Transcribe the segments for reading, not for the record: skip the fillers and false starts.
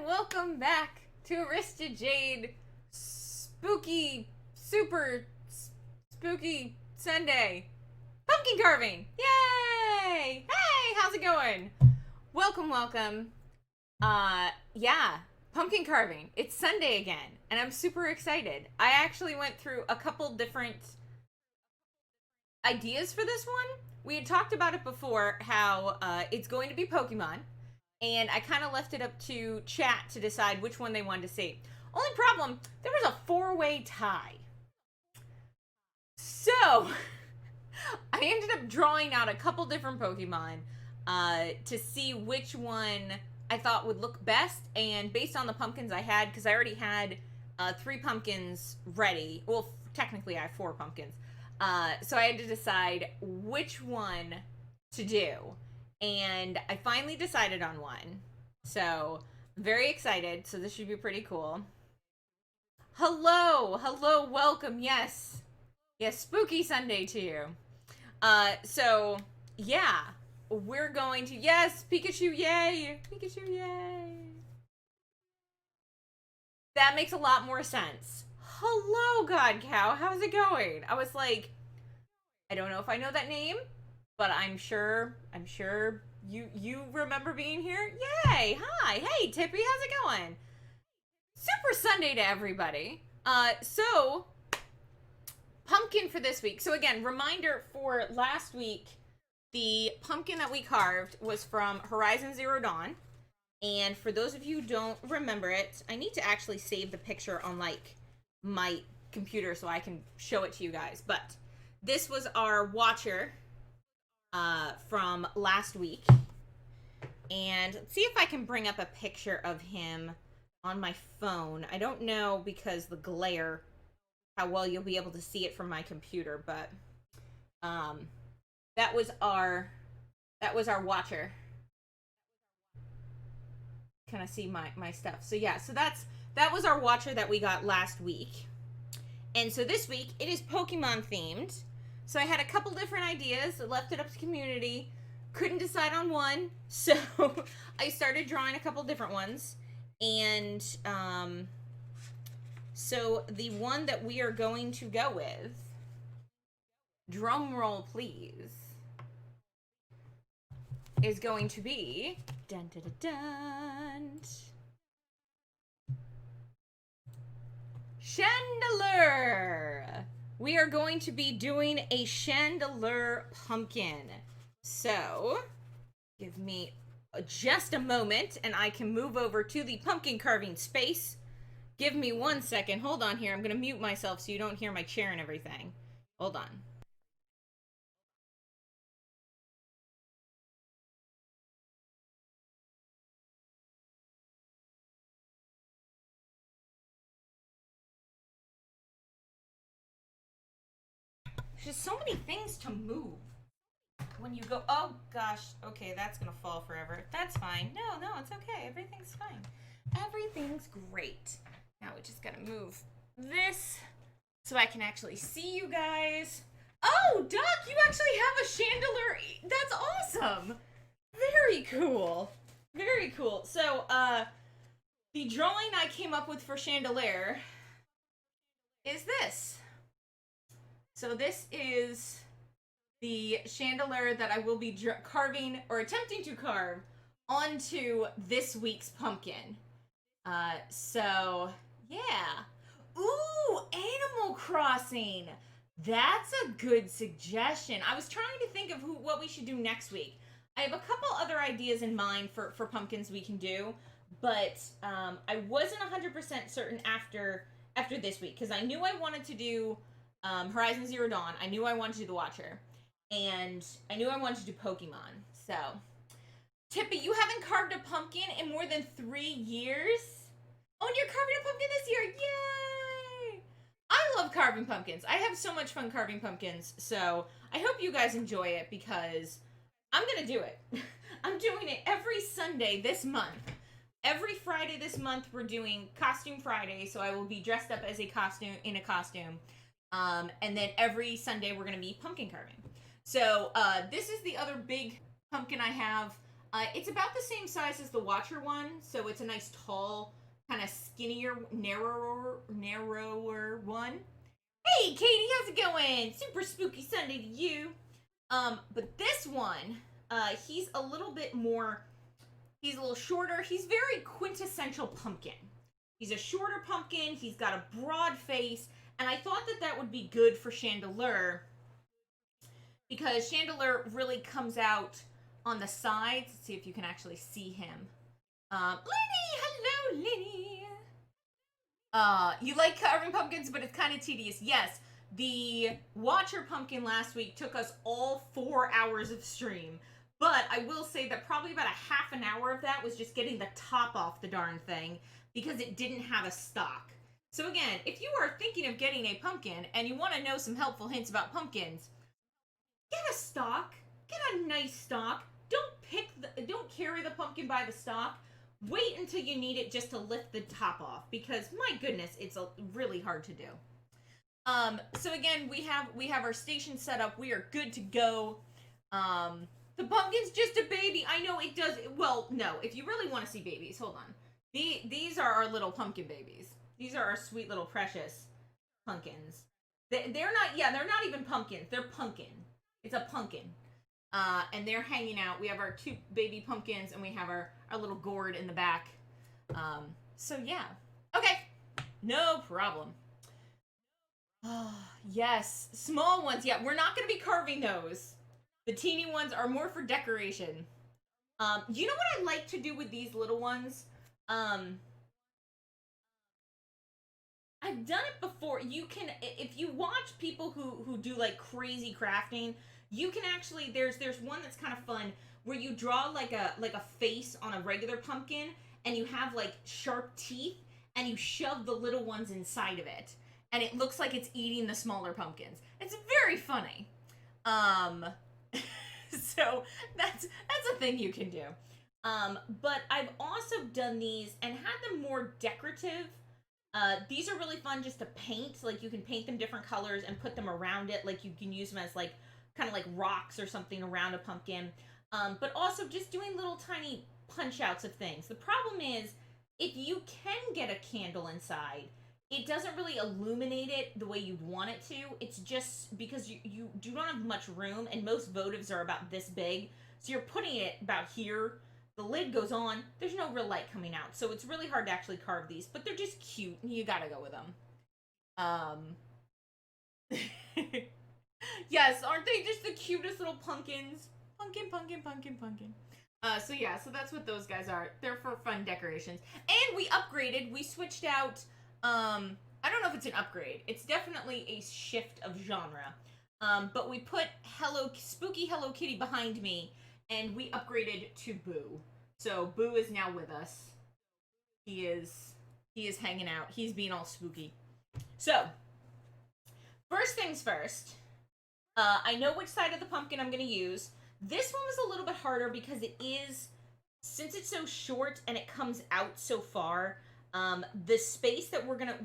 welcome back to Arista Jade spooky, super spooky Sunday pumpkin carving. Yay! Hey, how's it going? Welcome. Yeah, pumpkin carving. It's Sunday again, and I'm super excited. I actually went through a couple different ideas for this one. We had talked about it before, how it's going to be Pokemon, and I kind of left it up to chat to decide which one they wanted to see. Only problem, there was a four-way tie. So, I ended up drawing out a couple different Pokemon to see which one I thought would look best, and based on the pumpkins I had, because I already had 3 pumpkins ready. Well, technically I have 4 pumpkins. So I had to decide which one to do. And I finally decided on one. So, very excited. So this should be pretty cool. Hello, welcome. Yes, spooky Sunday to you. So, yeah, we're going to, yes, Pikachu, yay! Pikachu, yay! That makes a lot more sense. Hello, God Cow, how's it going? I was like, I don't know if I know that name, but I'm sure you remember being here. Yay! Hi, hey Tippy, how's it going? Super Sunday to everybody. So pumpkin for this week. So again, reminder for last week, the pumpkin that we carved was from Horizon Zero Dawn. And for those of you who don't remember it, I need to actually save the picture on like my computer so I can show it to you guys. But this was our watcher from last week. And let's see if I can bring up a picture of him on my phone. I don't know because the glare, how well you'll be able to see it from my computer, but that was our watcher. Can I see my stuff? So yeah, so that was our watcher that we got last week. And so this week it is Pokemon themed. So I had a couple different ideas. I left it up to community. Couldn't decide on one. So I started drawing a couple different ones. And so the one that we are going to go with, drum roll please, is going to be dun dun dun dun, Chandelure. We are going to be doing a Chandelure pumpkin. So, give me just a moment and I can move over to the pumpkin carving space. Give me 1 second. Hold on here. I'm going to mute myself so you don't hear my chair and everything. Hold on. There's just so many things to move when you go. Oh gosh, okay, that's gonna fall forever. That's fine. No, it's okay. Everything's fine. Everything's great. Now we just gotta move this so I can actually see you guys. Oh, Doc, you actually have a Chandelure. That's awesome. Very cool. Very cool. So, the drawing I came up with for Chandelure is this. So this is the Chandelure that I will be carving, or attempting to carve, onto this week's pumpkin. So, yeah. Ooh, Animal Crossing! That's a good suggestion. I was trying to think of what we should do next week. I have a couple other ideas in mind for pumpkins we can do, but I wasn't 100% certain after this week, because I knew I wanted to do Horizon Zero Dawn. I knew I wanted to do the Watcher. And I knew I wanted to do Pokemon. So, Tippy, you haven't carved a pumpkin in more than 3 years? Oh, and you're carving a pumpkin this year. Yay! I love carving pumpkins. I have so much fun carving pumpkins. So, I hope you guys enjoy it because I'm going to do it. I'm doing it every Sunday this month. Every Friday this month, we're doing Costume Friday. So, I will be dressed up as a costume. And then every Sunday, we're going to be pumpkin carving. So, this is the other big pumpkin I have. It's about the same size as the Watcher one, so it's a nice tall, kind of skinnier, narrower one. Hey, Katie, how's it going? Super spooky Sunday to you. But this one, he's a little bit more. He's a little shorter. He's very quintessential pumpkin. He's a shorter pumpkin. He's got a broad face, and I thought that that would be good for Chandelure because Chandelure really comes out on the sides. Let's see if you can actually see him. Lenny, hello, Lenny. You like carving pumpkins, but it's kind of tedious. Yes, the Watcher pumpkin last week took us all 4 hours of stream. But I will say that probably about a half an hour of that was just getting the top off the darn thing because it didn't have a stock. So again, if you are thinking of getting a pumpkin and you want to know some helpful hints about pumpkins, get a stock. Get a nice stock. Don't carry the pumpkin by the stock. Wait until you need it just to lift the top off because my goodness, it's really hard to do. So again, we have our station set up. We are good to go. The pumpkin's just a baby. I know it does. Well, no. If you really want to see babies, hold on. These are our little pumpkin babies. These are our sweet little precious pumpkins. They're not. Yeah, they're not even pumpkins. They're pumpkin. It's a pumpkin. And they're hanging out. We have our 2 baby pumpkins, and we have our little gourd in the back. So yeah. Okay. No problem. Oh, yes. Small ones. Yeah, we're not going to be carving those. The teeny ones are more for decoration. You know what I like to do with these little ones? I've done it before. You can, if you watch people who do like crazy crafting, you can actually, there's one that's kind of fun where you draw like a face on a regular pumpkin and you have like sharp teeth and you shove the little ones inside of it. And it looks like it's eating the smaller pumpkins. It's very funny. So that's a thing you can do. But I've also done these and had them more decorative. These are really fun just to paint. Like you can paint them different colors and put them around it. Like you can use them as like kind of like rocks or something around a pumpkin. But also just doing little tiny punch outs of things. The problem is if you can get a candle inside, it doesn't really illuminate it the way you'd want it to. It's just because you do not have much room, and most votives are about this big. So you're putting it about here. The lid goes on. There's no real light coming out. So it's really hard to actually carve these, but they're just cute, and you gotta go with them. Yes, aren't they just the cutest little pumpkins? Pumpkin, pumpkin, pumpkin, pumpkin. So yeah, so that's what those guys are. They're for fun decorations. And we upgraded. We switched out... I don't know if it's an upgrade. It's definitely a shift of genre. But we put spooky Hello Kitty behind me, and we upgraded to Boo. So Boo is now with us. He is hanging out. He's being all spooky. So, first things first. I know which side of the pumpkin I'm going to use. This one was a little bit harder because since it's so short and it comes out so far, the space that we're gonna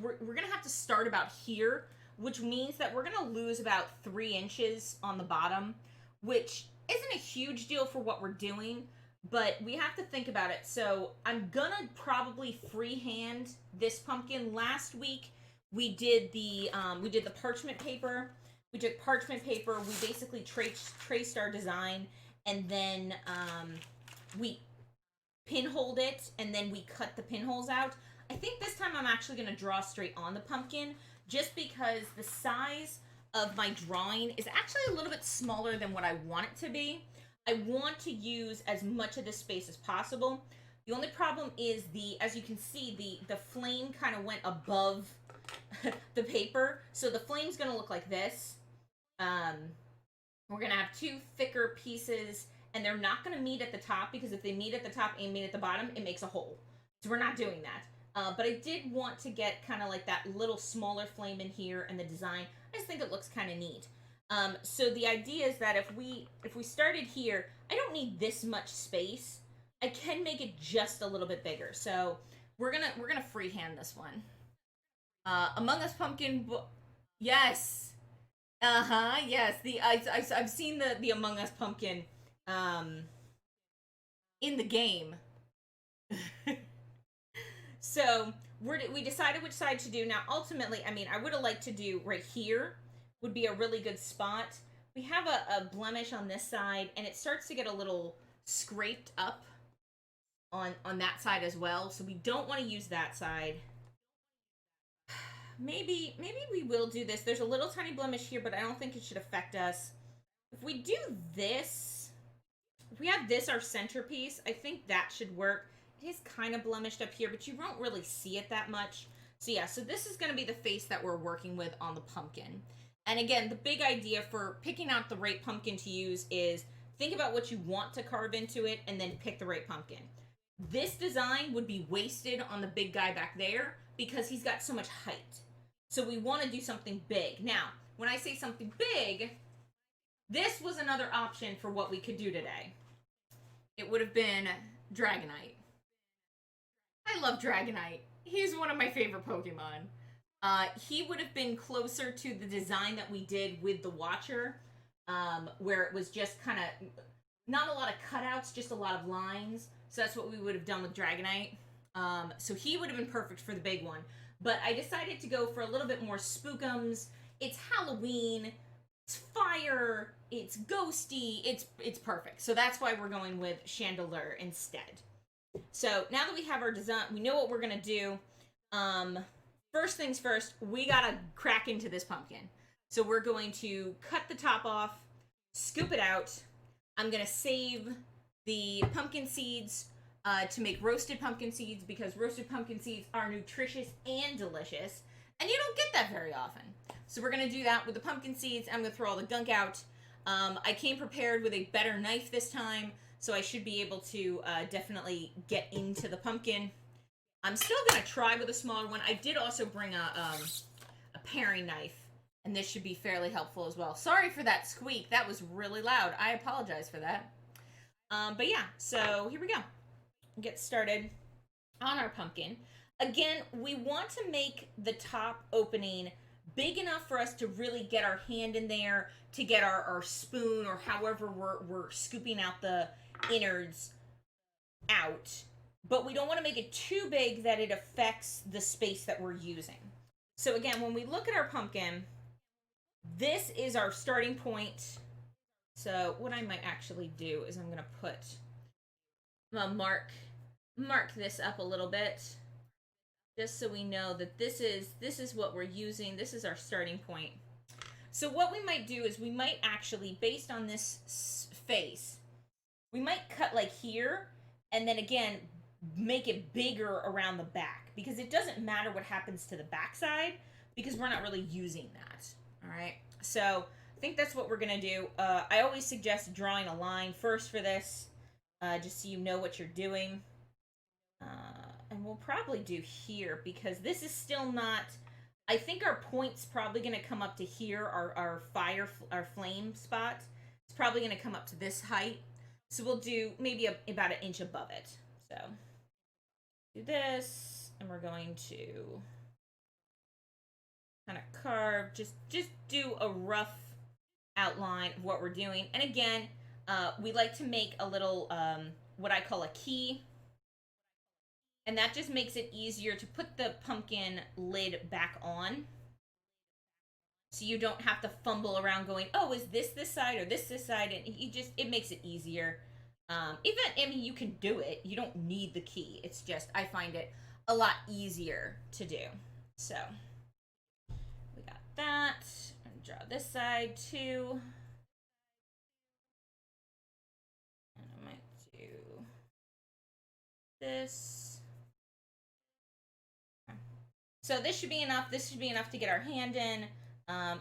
have to start about here, which means that we're gonna lose about 3 inches on the bottom, which isn't a huge deal for what we're doing, but we have to think about it. So I'm gonna probably freehand this pumpkin. Last week we did the parchment paper. We took parchment paper. We basically traced our design, and then we pinholed it, and then we cut the pinholes out. I think this time I'm actually going to draw straight on the pumpkin, just because the size of my drawing is actually a little bit smaller than what I want it to be. I want to use as much of the space as possible. The only problem is as you can see, the flame kind of went above the paper, so the flame's going to look like this. We're going to have 2 thicker pieces, and they're not going to meet at the top, because if they meet at the top and meet at the bottom, it makes a hole. So we're not doing that. But I did want to get kind of like that little smaller flame in here, and the design, I just think it looks kind of neat. So the idea is that if we started here, I don't need this much space. I can make it just a little bit bigger. So we're gonna freehand this one. Among Us pumpkin, yes, yes. I've seen the Among Us pumpkin in the game. So we decided which side to do. Now, ultimately, I mean, I would have liked to do right here would be a really good spot. We have a blemish on this side, and it starts to get a little scraped up on that side as well. So we don't want to use that side. Maybe we will do this. There's a little tiny blemish here, but I don't think it should affect us. If we do this, if we have this our centerpiece, I think that should work. It is kind of blemished up here, but you won't really see it that much. So yeah, so this is going to be the face that we're working with on the pumpkin. And again, the big idea for picking out the right pumpkin to use is think about what you want to carve into it and then pick the right pumpkin. This design would be wasted on the big guy back there because he's got so much height. So we want to do something big. Now, when I say something big, this was another option for what we could do today. It would have been Dragonite. I love Dragonite. He's one of my favorite Pokemon. He would have been closer to the design that we did with the Watcher, where it was just kind of not a lot of cutouts, just a lot of lines. So that's what we would have done with Dragonite. So he would have been perfect for the big one. But I decided to go for a little bit more spookums. It's Halloween. It's fire. It's ghosty. It's perfect. So that's why we're going with Chandelure instead. So now that we have our design, we know what we're going to do. First things first, we got to crack into this pumpkin. So we're going to cut the top off, scoop it out. I'm going to save the pumpkin seeds to make roasted pumpkin seeds because roasted pumpkin seeds are nutritious and delicious. And you don't get that very often. So we're going to do that with the pumpkin seeds. I'm going to throw all the gunk out. I came prepared with a better knife this time, so I should be able to definitely get into the pumpkin. I'm still going to try with a smaller one. I did also bring a paring knife, and this should be fairly helpful as well. Sorry for that squeak. That was really loud. I apologize for that. But yeah, so here we go. Get started on our pumpkin. Again, we want to make the top opening big enough for us to really get our hand in there, to get our spoon or however we're scooping out the innards out. But we don't want to make it too big that it affects the space that we're using. So again, when we look at our pumpkin, this is our starting point. So what I might actually do is I'm going to mark this up a little bit, just so we know that this is what we're using. This is our starting point. So what we might do is we might actually, based on this face, we might cut like here, and then again, make it bigger around the back, because it doesn't matter what happens to the backside, because we're not really using that. All right, so I think that's what we're gonna do. I always suggest drawing a line first for this, just so you know what you're doing. And we'll probably do here, because this is still not, I think our point's probably going to come up to here, our flame spot. It's probably going to come up to this height. So we'll do maybe about an inch above it. So do this, and we're going to kind of carve, just do a rough outline of what we're doing. And again, we like to make a little, what I call a key. And that just makes it easier to put the pumpkin lid back on. So you don't have to fumble around going, oh, is this side or this side? And it makes it easier. I mean, you can do it. You don't need the key. It's just, I find it a lot easier to do. So we got that. And draw this side too. And I might do this. So this should be enough. This should be enough to get our hand in.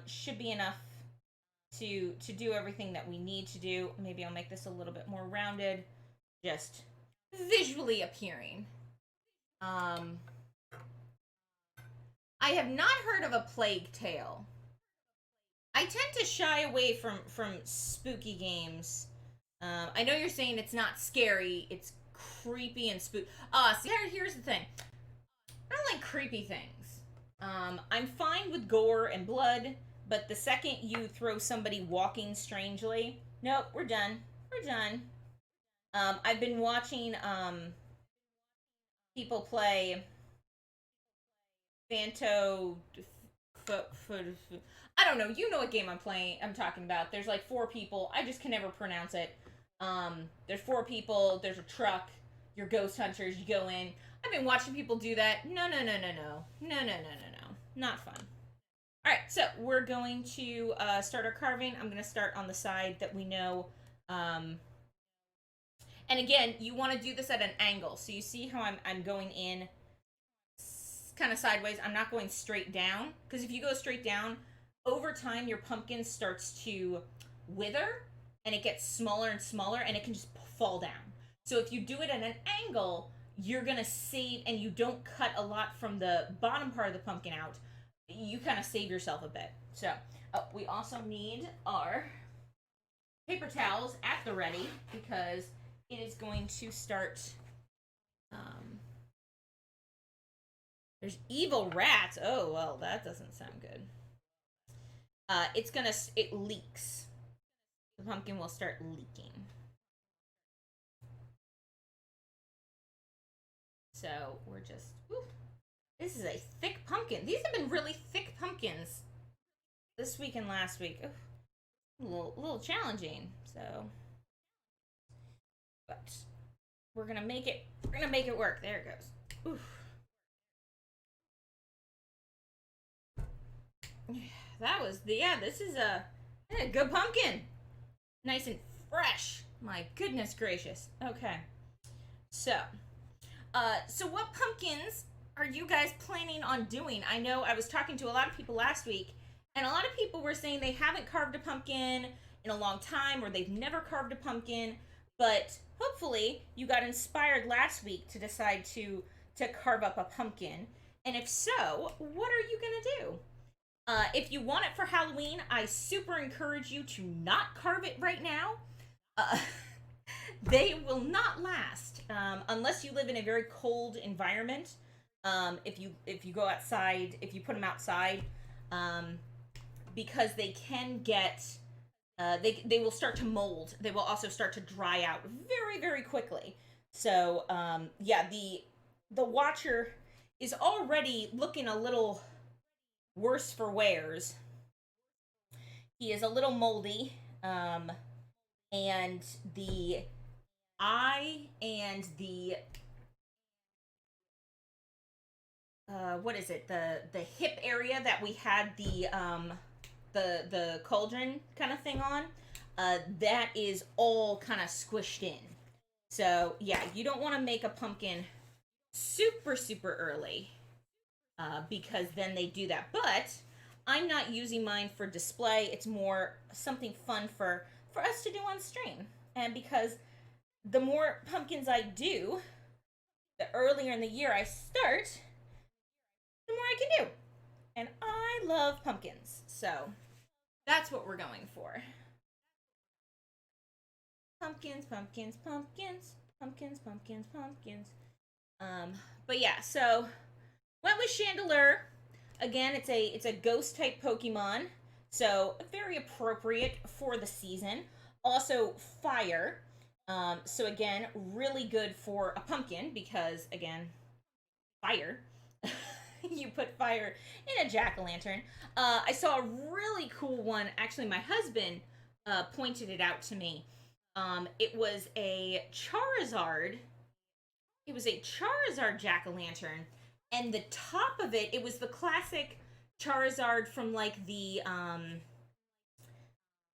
Should be enough to do everything that we need to do. Maybe I'll make this a little bit more rounded, just visually appearing. I have not heard of a plague tale. I tend to shy away from spooky games. I know you're saying it's not scary. It's creepy and spooky. See, here's the thing. I don't like creepy things. I'm fine with gore and blood, but the second you throw somebody walking strangely, nope, we're done. We're done. I've been watching people play Fanto. I don't know. You know what game I'm playing? I'm talking about. There's like four people. I just can never pronounce it. There's four people. There's a truck. You're ghost hunters. You go in. I've been watching people do that. No, no, no, no, no, no, no, no, no, no. Not fun. All right, so we're going to start our carving. I'm going to start on the side that we know. Um, and again, you want to do this at an angle. So you see how I'm going in kind of sideways. I'm not going straight down, because if you go straight down, over time your pumpkin starts to wither and it gets smaller and smaller and it can just fall down. So if you do it at an angle, you're going to save, and you don't cut a lot from the bottom part of the pumpkin out. You kind of save yourself a bit. So we also need our paper towels at the ready, because it is going to start. There's evil rats. Oh, well, that doesn't sound good. It leaks. The pumpkin will start leaking. So we're just, whew. This is a thick pumpkin. These have been really thick pumpkins this week and last week. Ooh, a little challenging. So, but we're gonna make it. We're gonna make it work. There it goes. Oof. That was the This is a good pumpkin. Nice and fresh. My goodness gracious. Okay. So, so what pumpkins are you guys planning on doing? I know I was talking to a lot of people last week, and a lot of people were saying they haven't carved a pumpkin in a long time, or they've never carved a pumpkin, but hopefully you got inspired last week to decide to carve up a pumpkin. And if so, what are you going to do? If you want it for Halloween, I super encourage you to not carve it right now. They will not last unless you live in a very cold environment. If you go outside, if you put them outside, because they can get they will start to mold. They will also start to dry out very, very quickly. So yeah, the watcher is already looking a little worse for wears. He is a little moldy, and the eye and the what is it, the hip area that we had the cauldron kind of thing on, that is all kind of squished in. So yeah, you don't want to make a pumpkin super super early, because then they do that. But I'm not using mine for display. It's more something fun for us to do on stream. And because the more pumpkins I do, the earlier in the year I start, the more I can do. And I love pumpkins. So that's what we're going for. Pumpkins, pumpkins, pumpkins, pumpkins, pumpkins, pumpkins. But yeah, so went with Chandelure. Again, it's a ghost type Pokemon, so very appropriate for the season. Also fire. So again, really good for a pumpkin, because again, fire. You put fire in a jack-o'-lantern. I saw a really cool one. Actually, my husband pointed it out to me. It was a Charizard. It was a Charizard jack-o'-lantern, and the top of it, it was the classic Charizard from like the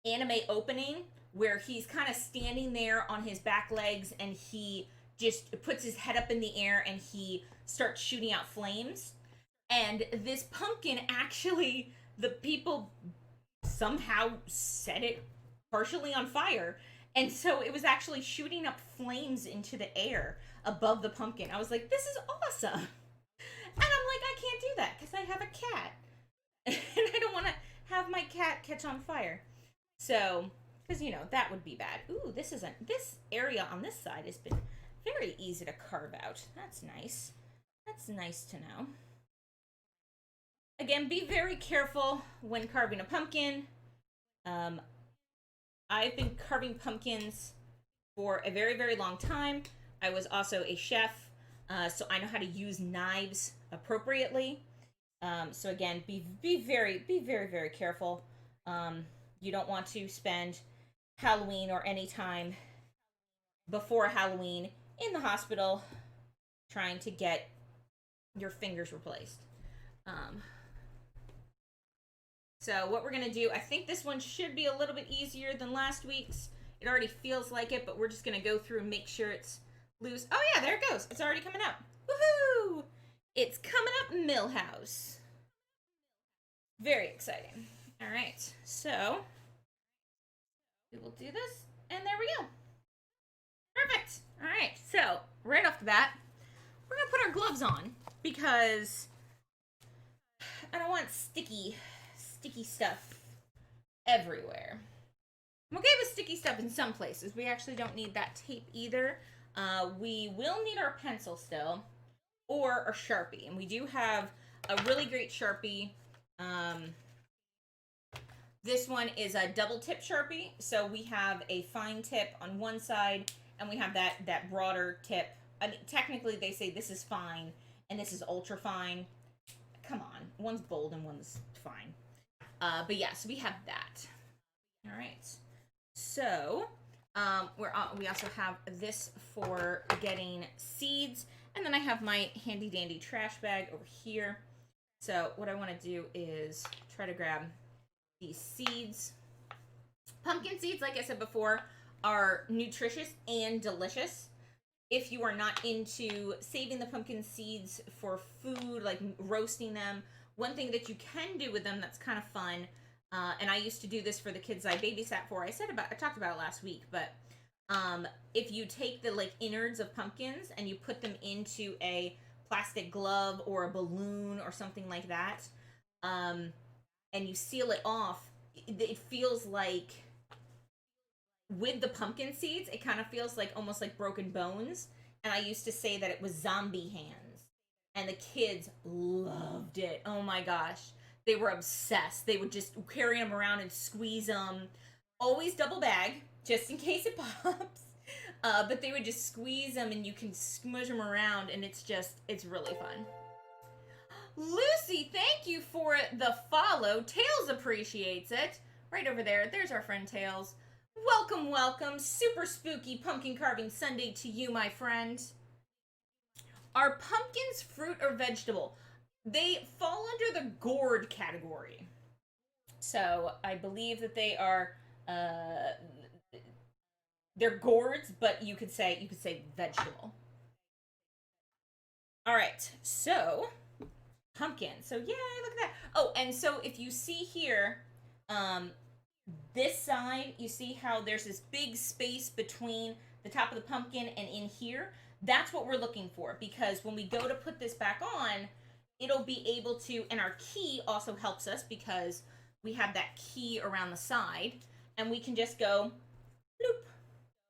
anime opening, where he's kind of standing there on his back legs and he just puts his head up in the air and he starts shooting out flames. And this pumpkin, actually, the people somehow set it partially on fire. And so it was actually shooting up flames into the air above the pumpkin. I was like, this is awesome. And I'm like, I can't do that because I have a cat. And I don't want to have my cat catch on fire. So, because, you know, that would be bad. Ooh, this area on this side has been very easy to carve out. That's nice. That's nice to know. Again, be very careful when carving a pumpkin. I've been carving pumpkins for a very, very long time. I was also a chef, so I know how to use knives appropriately. So again, be very, very careful. You don't want to spend Halloween or any time before Halloween in the hospital trying to get your fingers replaced. Um, so what we're going to do, I think this one should be a little bit easier than last week's. It already feels like it, but we're just going to go through and make sure it's loose. Oh yeah, there it goes. It's already coming up. Woohoo! It's coming up Millhouse. Very exciting. All right, so we will do this, and there we go. Perfect. All right, so right off the bat, we're gonna put our gloves on because I don't want sticky stuff everywhere. I'm okay with sticky stuff in some places. We actually don't need that tape either. We will need our pencil still, or a Sharpie, and we do have a really great Sharpie. This one is a double tip Sharpie, so we have a fine tip on one side, and we have that broader tip. I mean, technically, they say this is fine, and this is ultra fine. Come on, one's bold and one's fine. But yeah, so we have that. All right. So we also have this for getting seeds, and then I have my handy dandy trash bag over here. So what I want to do is try to grab these seeds. Pumpkin seeds, like I said before, are nutritious and delicious. If you are not into saving the pumpkin seeds for food, like roasting them, one thing that you can do with them that's kind of fun, and I used to do this for the kids I babysat for. I talked about it last week, but if you take the like innards of pumpkins and you put them into a plastic glove or a balloon or something like that, and you seal it off, it feels like, with the pumpkin seeds, it kind of feels like almost like broken bones. And I used to say that it was zombie hands. And the kids loved it. Oh my gosh. They were obsessed. They would just carry them around and squeeze them. Always double bag, just in case it pops. But they would just squeeze them and you can smush them around, and it's really fun. Lucy, thank you for the follow. Tails appreciates it. Right over there. There's our friend Tails. Welcome, welcome. Super spooky pumpkin carving Sunday to you, my friend. Are pumpkins fruit or vegetable? They fall under the gourd category. So I believe that they are they're gourds, but you could say vegetable. All right, so pumpkin. So yay, look at that. Oh, and so if you see here, this side, you see how there's this big space between the top of the pumpkin and in here? That's what we're looking for, because when we go to put this back on, it'll be able to, and our key also helps us because we have that key around the side, and we can just go bloop,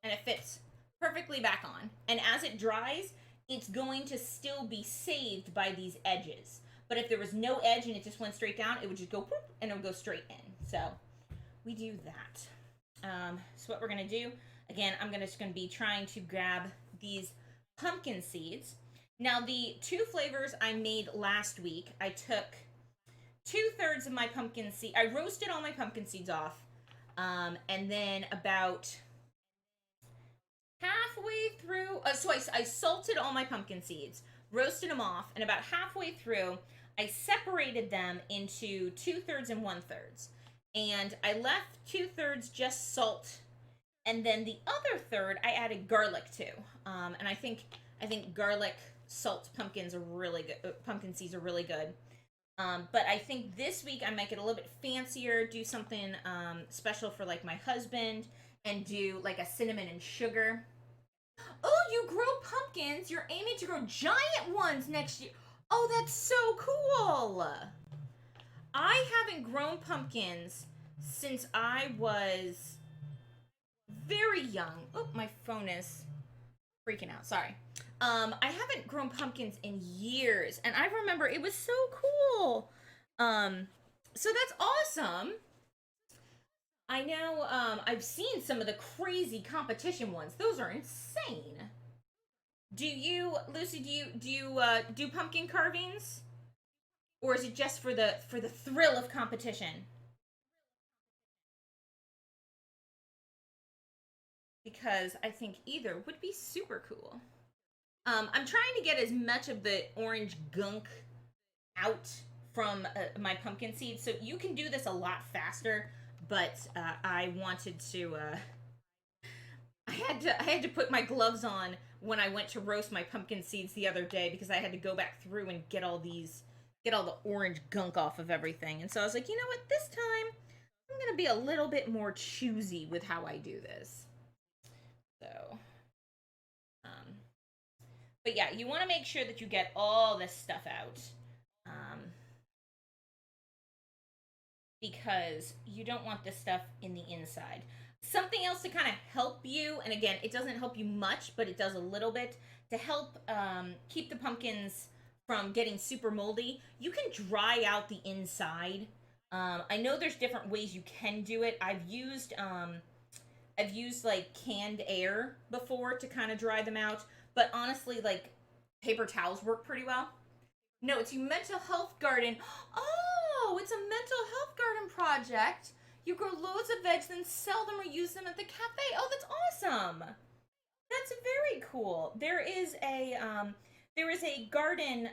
and it fits perfectly back on. And as it dries, it's going to still be saved by these edges. But if there was no edge and it just went straight down, it would just go whoop, and it would go straight in. So we do that. So what we're going to do, again, I'm just going to be trying to grab these pumpkin seeds. Now, the two flavors I made last week, I took 2/3 of my pumpkin seed. I roasted all my pumpkin seeds off, and then about halfway through, so I salted all my pumpkin seeds, roasted them off, and about halfway through, I separated them into 2/3 and 1/3. And I left 2/3 just salt, and then the other third I added garlic to. And I think garlic salt pumpkins are really good. Pumpkin seeds are really good. But I think this week I might get a little bit fancier, do something special for like my husband, and do like a cinnamon and sugar. Oh, you grow pumpkins. You're aiming to grow giant ones next year. Oh, that's so cool. I haven't grown pumpkins since I was very young. Oh, my phone is freaking out. Sorry. I haven't grown pumpkins in years, and I remember it was so cool. So that's awesome. I know, I've seen some of the crazy competition ones. Those are insane. Do you, Lucy, do pumpkin carvings? Or is it just for the thrill of competition? Because I think either would be super cool. I'm trying to get as much of the orange gunk out from my pumpkin seeds, so you can do this a lot faster. But I wanted to. I had to put my gloves on when I went to roast my pumpkin seeds the other day because I had to go back through and get all the orange gunk off of everything. And so I was like, you know what? This time I'm gonna be a little bit more choosy with how I do this. So, um, but yeah, you want to make sure that you get all this stuff out, um, because you don't want this stuff in the inside. Something else to kind of help you, and again, it doesn't help you much, but it does a little bit to help keep the pumpkins from getting super moldy. You can dry out the inside. I know there's different ways you can do it. I've used like canned air before to kind of dry them out, but honestly, like paper towels work pretty well. No, it's a mental health garden. Oh, it's a mental health garden project. You grow loads of veg, then sell them or use them at the cafe. Oh, that's awesome. That's very cool. There is a garden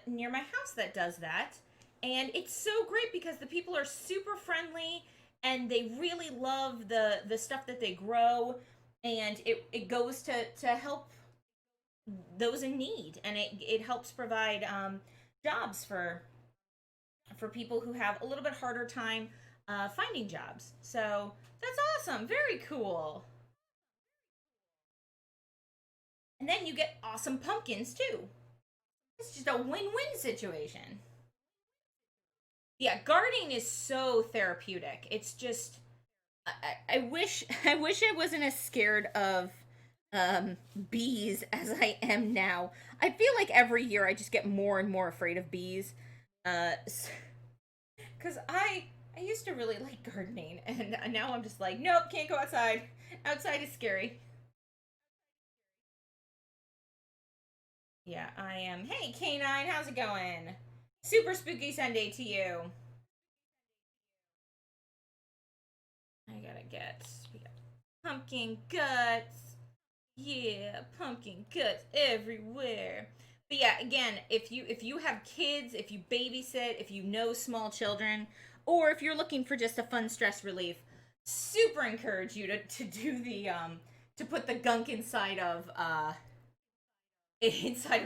near my house that does that, and it's so great because the people are super friendly and they really love the stuff that they grow, and it goes to help those in need, and it helps provide jobs for people who have a little bit harder time finding jobs. So that's awesome. Very cool. And then you get awesome pumpkins too. It's just a win-win situation. Yeah, gardening is so therapeutic. It's just I wish I wish I wasn't as scared of bees as I am now. I feel like every year I just get more and more afraid of bees. Uh, because I used to really like gardening, and now I'm just like, nope, can't go outside. Outside is scary. Yeah, I am. Hey, Canine, how's it going? Super spooky Sunday to you. I gotta get we got pumpkin guts. Yeah, pumpkin guts everywhere. But yeah, again, if you have kids, if you babysit, if you know small children, or if you're looking for just a fun stress relief, super encourage you to do the to put the gunk inside of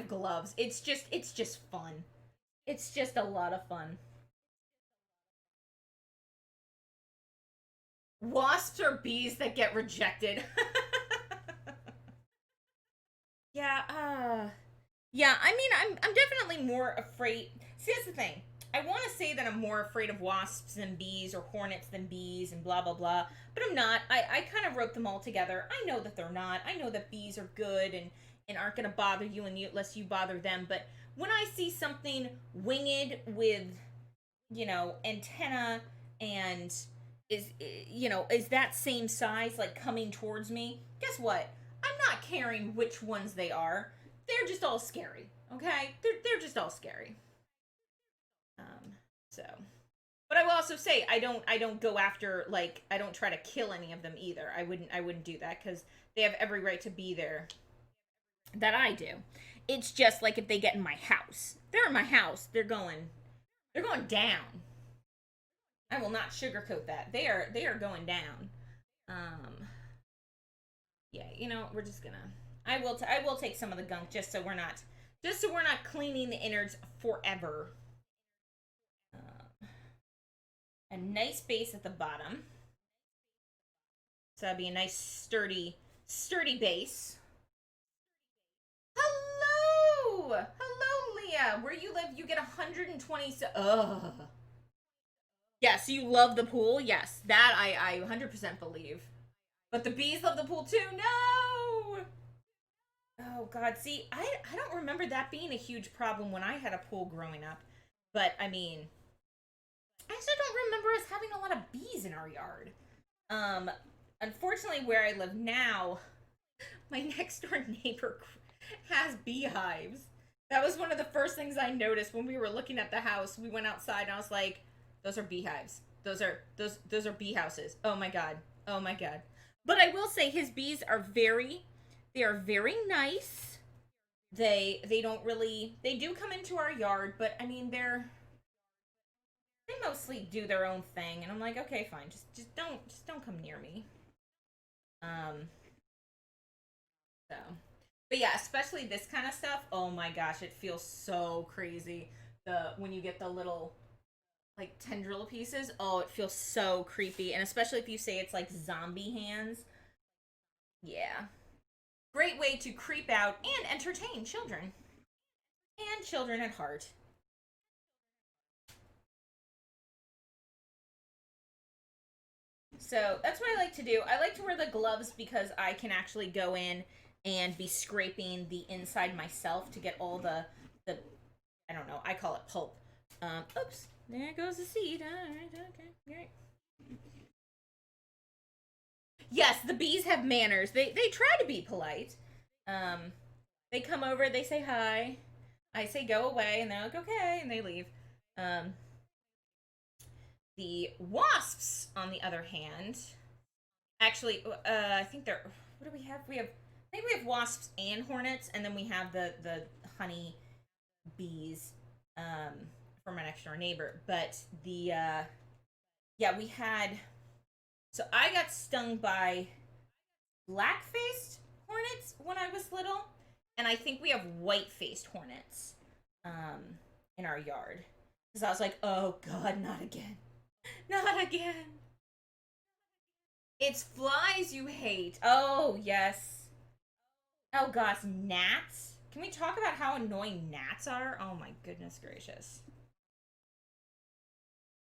gloves. It's just fun. It's just a lot of fun. Wasps or bees that get rejected. Yeah, yeah, I mean, I'm definitely more afraid. See, that's the thing. I want to say that I'm more afraid of wasps than bees or hornets than bees and blah blah blah, but I'm not. I kind of rope them all together. I know that they're not. I know that bees are good and aren't going to bother you unless you bother them. But when I see something winged with, antenna and is that same size like coming towards me, guess what? I'm not caring which ones they are. They're just all scary. Okay, they're just all scary. So, but I will also say I don't go after, like, I don't try to kill any of them either. I wouldn't do that because they have every right to be there that I do. It's just like if they get in my house, they're in my house. They're going down. I will not sugarcoat that. They are going down. Um, yeah, we're just gonna. I will take some of the gunk just so we're not cleaning the innards forever. A nice base at the bottom, so that'd be a nice sturdy base. Hello, Leah. Where you live, you get 120. Ugh. Yes, you love the pool. Yes, that I 100% believe. But the bees love the pool too. No. Oh God. See, I don't remember that being a huge problem when I had a pool growing up. But I mean, I also don't remember us having a lot of bees in our yard. Um, Unfortunately, where I live now, my next door neighbor has beehives. That was one of the first things I noticed when we were looking at the house. We went outside and I was like, those are beehives. Those are bee houses. Oh my god. Oh my god. But I will say his bees are very nice. They don't really they do come into our yard, but I mean they mostly do their own thing and I'm like, okay, fine. Just don't come near me. Um so but yeah, especially this kind of stuff. Oh my gosh, it feels so crazy. The when you get the little like tendril pieces, oh, it feels so creepy. And especially if you say it's like zombie hands. Yeah. Great way to creep out and entertain children. And children at heart. So that's what I like to do. I like to wear the gloves because I can actually go in and be scraping the inside myself to get all the I don't know, I call it pulp. Oops, there goes the seed. All right, okay, great. Yes, the bees have manners. They try to be polite. Um, they come over, they say hi. I say go away, and they're like okay, and they leave. Um, the wasps, on the other hand, actually, I think they're. What do we have? I think we have wasps and hornets, and then we have the honey bees from our next door neighbor. But the yeah, we had. So I got stung by black faced hornets when I was little, and I think we have white faced hornets in our yard. Because I was like, oh god, not again, not again. It's flies you hate. Oh yes. Oh gosh, gnats. Can we talk about how annoying gnats are? Oh my goodness gracious.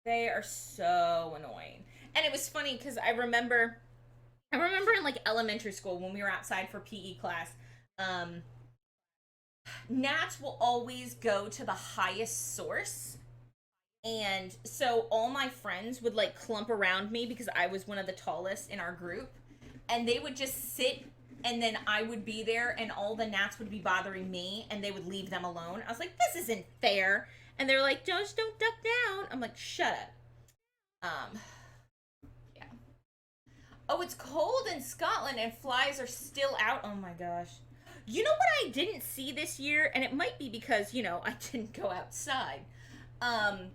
They are so annoying. And it was funny because I remember in like elementary school when we were outside for PE class, um, gnats will always go to the highest source. And so all my friends would like clump around me because I was one of the tallest in our group. And they would just sit and then I would be there and all the gnats would be bothering me and they would leave them alone. I was like, this isn't fair. And they're like, just don't duck down. I'm like, shut up. Yeah. Oh, it's cold in Scotland and flies are still out. Oh my gosh. You know what I didn't see this year? And it might be because, I didn't go outside. Um,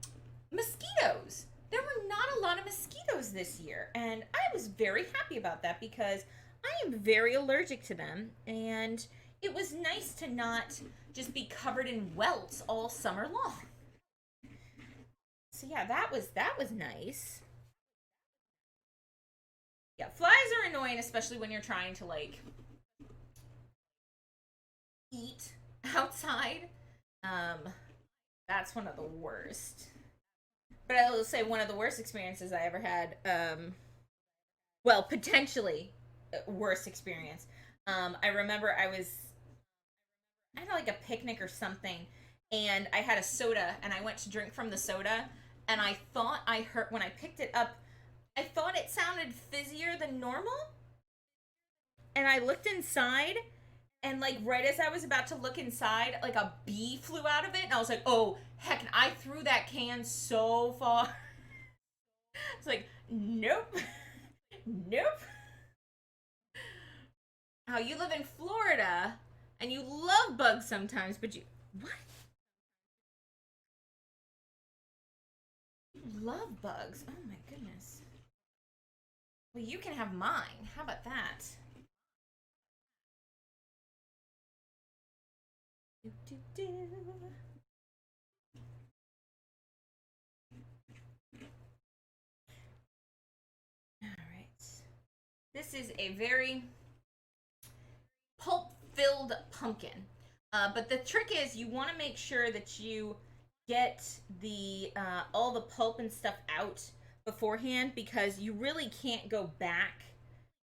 Mosquitoes. There were not a lot of mosquitoes this year. And I was very happy about that because I am very allergic to them. And it was nice to not just be covered in welts all summer long. So yeah, that was nice. Yeah, flies are annoying, especially when you're trying to like eat outside. Um, that's one of the worst. But I will say one of the worst experiences I ever had. Well, potentially worst experience. I remember I had like a picnic or something, and I had a soda, and I went to drink from the soda, and I thought I heard when I picked it up, I thought it sounded fizzier than normal, and I looked inside, and like right as I was about to look inside, like a bee flew out of it, and I was like, oh heck! And I threw that can so far. It's like, nope, nope. Oh, you live in Florida, and you love bugs sometimes, but you what? You love bugs? Oh my goodness. Well, you can have mine. How about that? Do, do, do. All right. This is a very pulp filled pumpkin. But the trick is you want to make sure that you get the all the pulp and stuff out beforehand because you really can't go back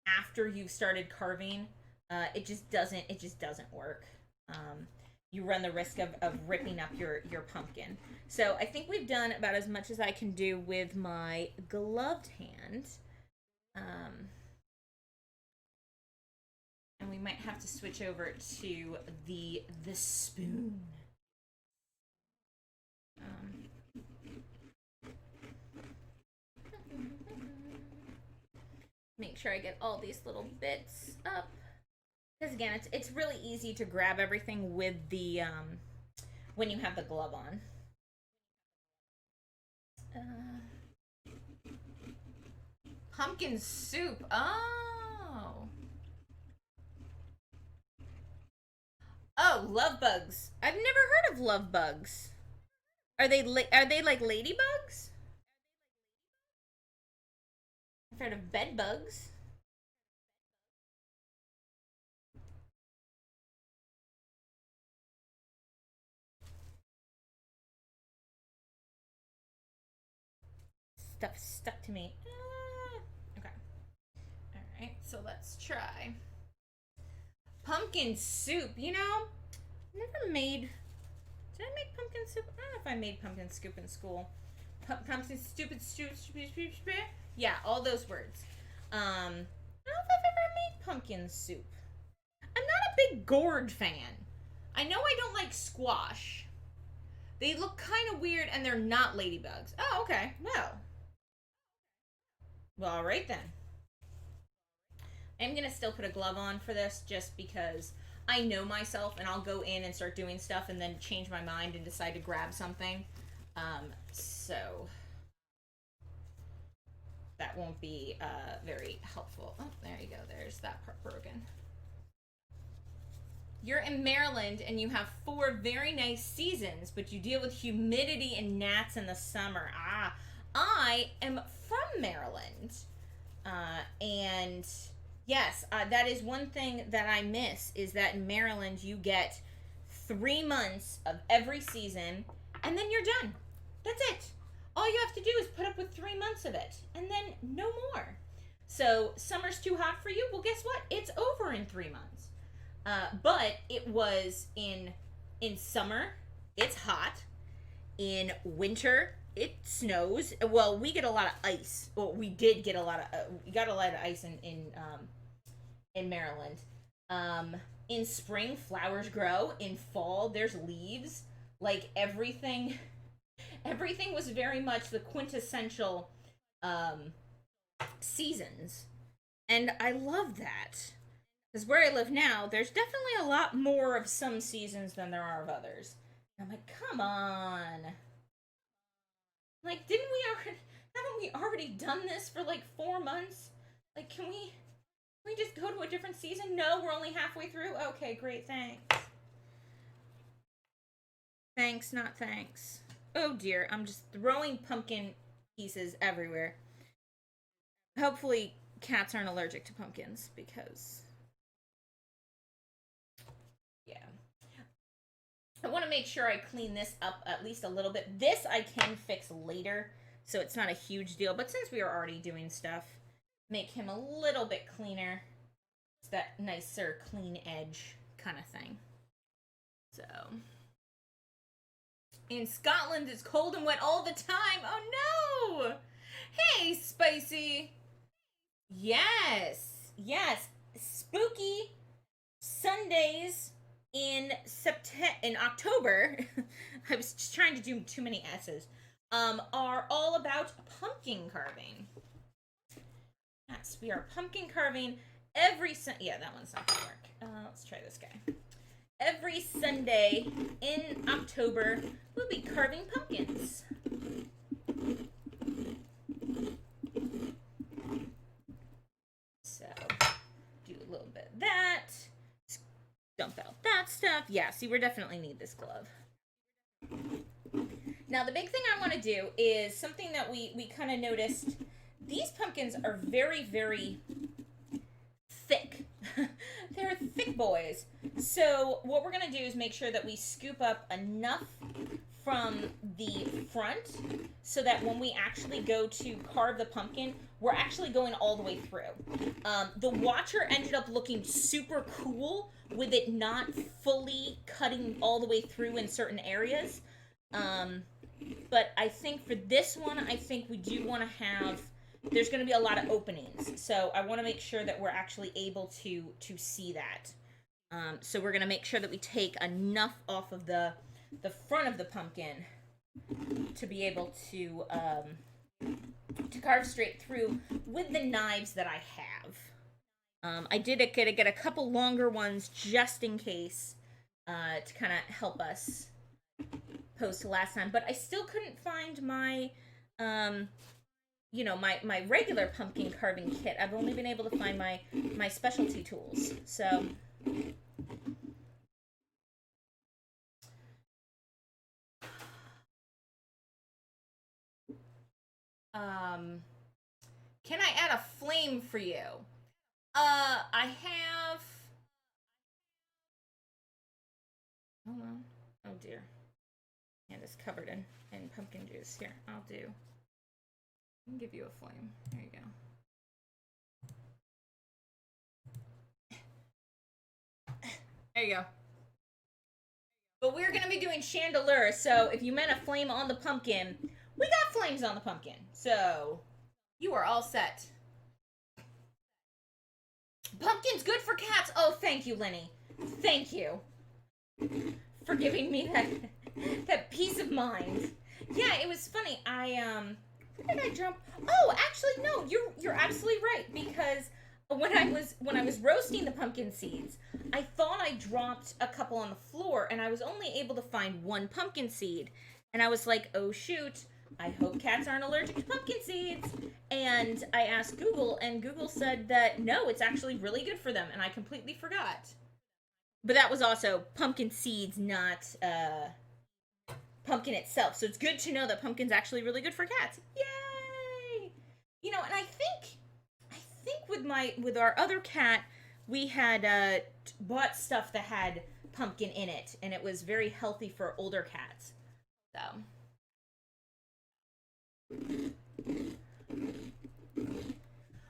after you've started carving. It just doesn't work. Um, you run the risk of ripping up your pumpkin. So I think we've done about as much as I can do with my gloved hand. Um, and we might have to switch over to the spoon. Make sure I get all these little bits up. Because again, it's really easy to grab everything with the when you have the glove on. Pumpkin soup. Oh. Oh, love bugs. I've never heard of love bugs. Are they like ladybugs? I've heard of bed bugs. Stuff stuck to me. Okay. All right. So let's try pumpkin soup. You know, never made. Did I make pumpkin soup? I don't know if I made pumpkin soup in school. Pumpkin stupid. Yeah, all those words. I don't know if I've ever made pumpkin soup. I'm not a big gourd fan. I know I don't like squash. They look kind of weird and they're not ladybugs. Oh, okay. Well, all right then. I'm gonna still put a glove on for this just because I know myself and I'll go in and start doing stuff and then change my mind and decide to grab something. So that won't be very helpful. Oh, there you go. There's that part broken. You're in Maryland and you have 4 very nice seasons, but you deal with humidity and gnats in the summer. I am from Maryland. And yes, that is one thing that I miss is that in Maryland you get 3 months of every season and then you're done. That's it. All you have to do is put up with 3 months of it and then no more. So summer's too hot for you? Well, guess what? It's over in 3 months. But it was in summer, it's hot. In winter, it snows. Well, we get a lot of ice. Well, we did get a lot of we got a lot of ice in Maryland. In spring, flowers grow. In fall, there's leaves. Like everything was very much the quintessential seasons, and I love that. Because where I live now, there's definitely a lot more of some seasons than there are of others. And I'm like, come on. Like, haven't we already done this for like 4 months? Like, can we just go to a different season? No, we're only halfway through? Okay, great, thanks. Thanks, not thanks. Oh dear, I'm just throwing pumpkin pieces everywhere. Hopefully, cats aren't allergic to pumpkins because I want to make sure I clean this up at least a little bit. This I can fix later, so it's not a huge deal. But since we are already doing stuff, make him a little bit cleaner. It's that nicer, clean edge kind of thing. So, in Scotland, it's cold and wet all the time. Oh no! Hey, Spicy! Yes! Spooky Sundays in October, I was just trying to do too many S's, are all about pumpkin carving. Yes, we are pumpkin carving every yeah, that one's not gonna work. Let's try this guy. Every Sunday in October, we'll be carving pumpkins. So, do a little bit of that. Dump out that stuff. Yeah, see, we definitely need this glove. Now, the big thing I want to do is something that we kind of noticed. These pumpkins are very, very thick. They're thick boys. So what we're going to do is make sure that we scoop up enough from the front so that when we actually go to carve the pumpkin, we're actually going all the way through. The watcher ended up looking super cool with it not fully cutting all the way through in certain areas. But I think for this one, I think we do want to have there's going to be a lot of openings. So I want to make sure that we're actually able to see that. So we're going to make sure that we take enough off of the front of the pumpkin to be able to carve straight through with the knives that I have. I did get a couple longer ones just in case to kind of help us post last time, but I still couldn't find my my regular pumpkin carving kit. I've only been able to find my specialty tools. So can I add a flame for you? I have. Hold on. Oh dear. And it's covered in pumpkin juice. Here, I'll give you a flame. There you go. There you go. But we're going to be doing Chandelure, so if you meant a flame on the pumpkin, we got flames on the pumpkin. So you are all set. Pumpkin's good for cats. Oh, thank you, Lenny. Thank you for giving me that peace of mind. Yeah, it was funny. Where did I jump? Oh, actually, no. You're absolutely right, because when I was roasting the pumpkin seeds, I thought I dropped a couple on the floor, and I was only able to find one pumpkin seed, and I was like, oh shoot, I hope cats aren't allergic to pumpkin seeds. And I asked Google, and Google said that no, it's actually really good for them, and I completely forgot. But that was also pumpkin seeds, not pumpkin itself. So it's good to know that pumpkin's actually really good for cats. Yay! You know, and I think with our other cat, we had bought stuff that had pumpkin in it, and it was very healthy for older cats. So.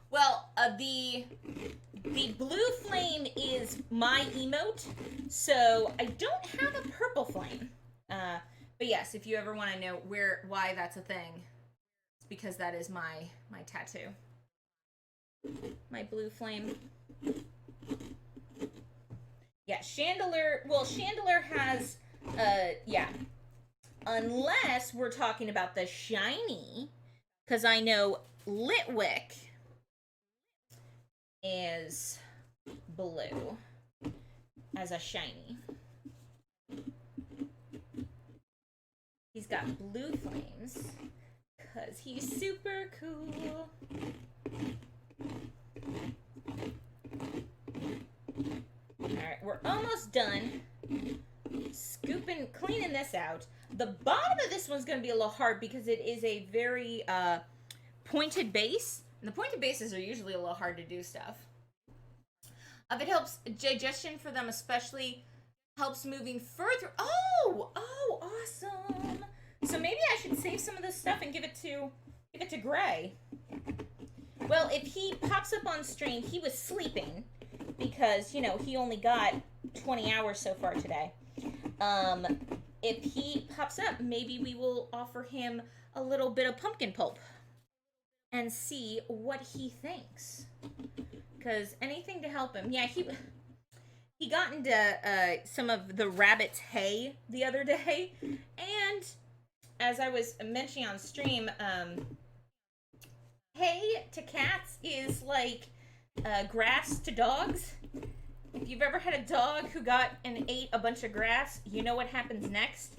Well, the blue flame is my emote, so I don't have a purple flame. But yes, if you ever want to know why that's a thing, it's because that is my tattoo. My blue flame. Yeah, Chandelure. Well, Chandelure has, yeah. Unless we're talking about the shiny, because I know Litwick is blue as a shiny. He's got blue flames because he's super cool. Alright, we're almost done cleaning this out. The bottom of this one's going to be a little hard because it is a very pointed base. And the pointed bases are usually a little hard to do stuff. If it helps digestion for them, especially helps moving further. Oh, awesome. So maybe I should save some of this stuff and give it to Gray. Well, if he pops up on stream, he was sleeping because, you know, he only got 20 hours so far today. If he pops up, maybe we will offer him a little bit of pumpkin pulp and see what he thinks. Because anything to help him. Yeah, he got into some of the rabbit's hay the other day. And as I was mentioning on stream, hay to cats is like grass to dogs. If you've ever had a dog who got and ate a bunch of grass, you know what happens next.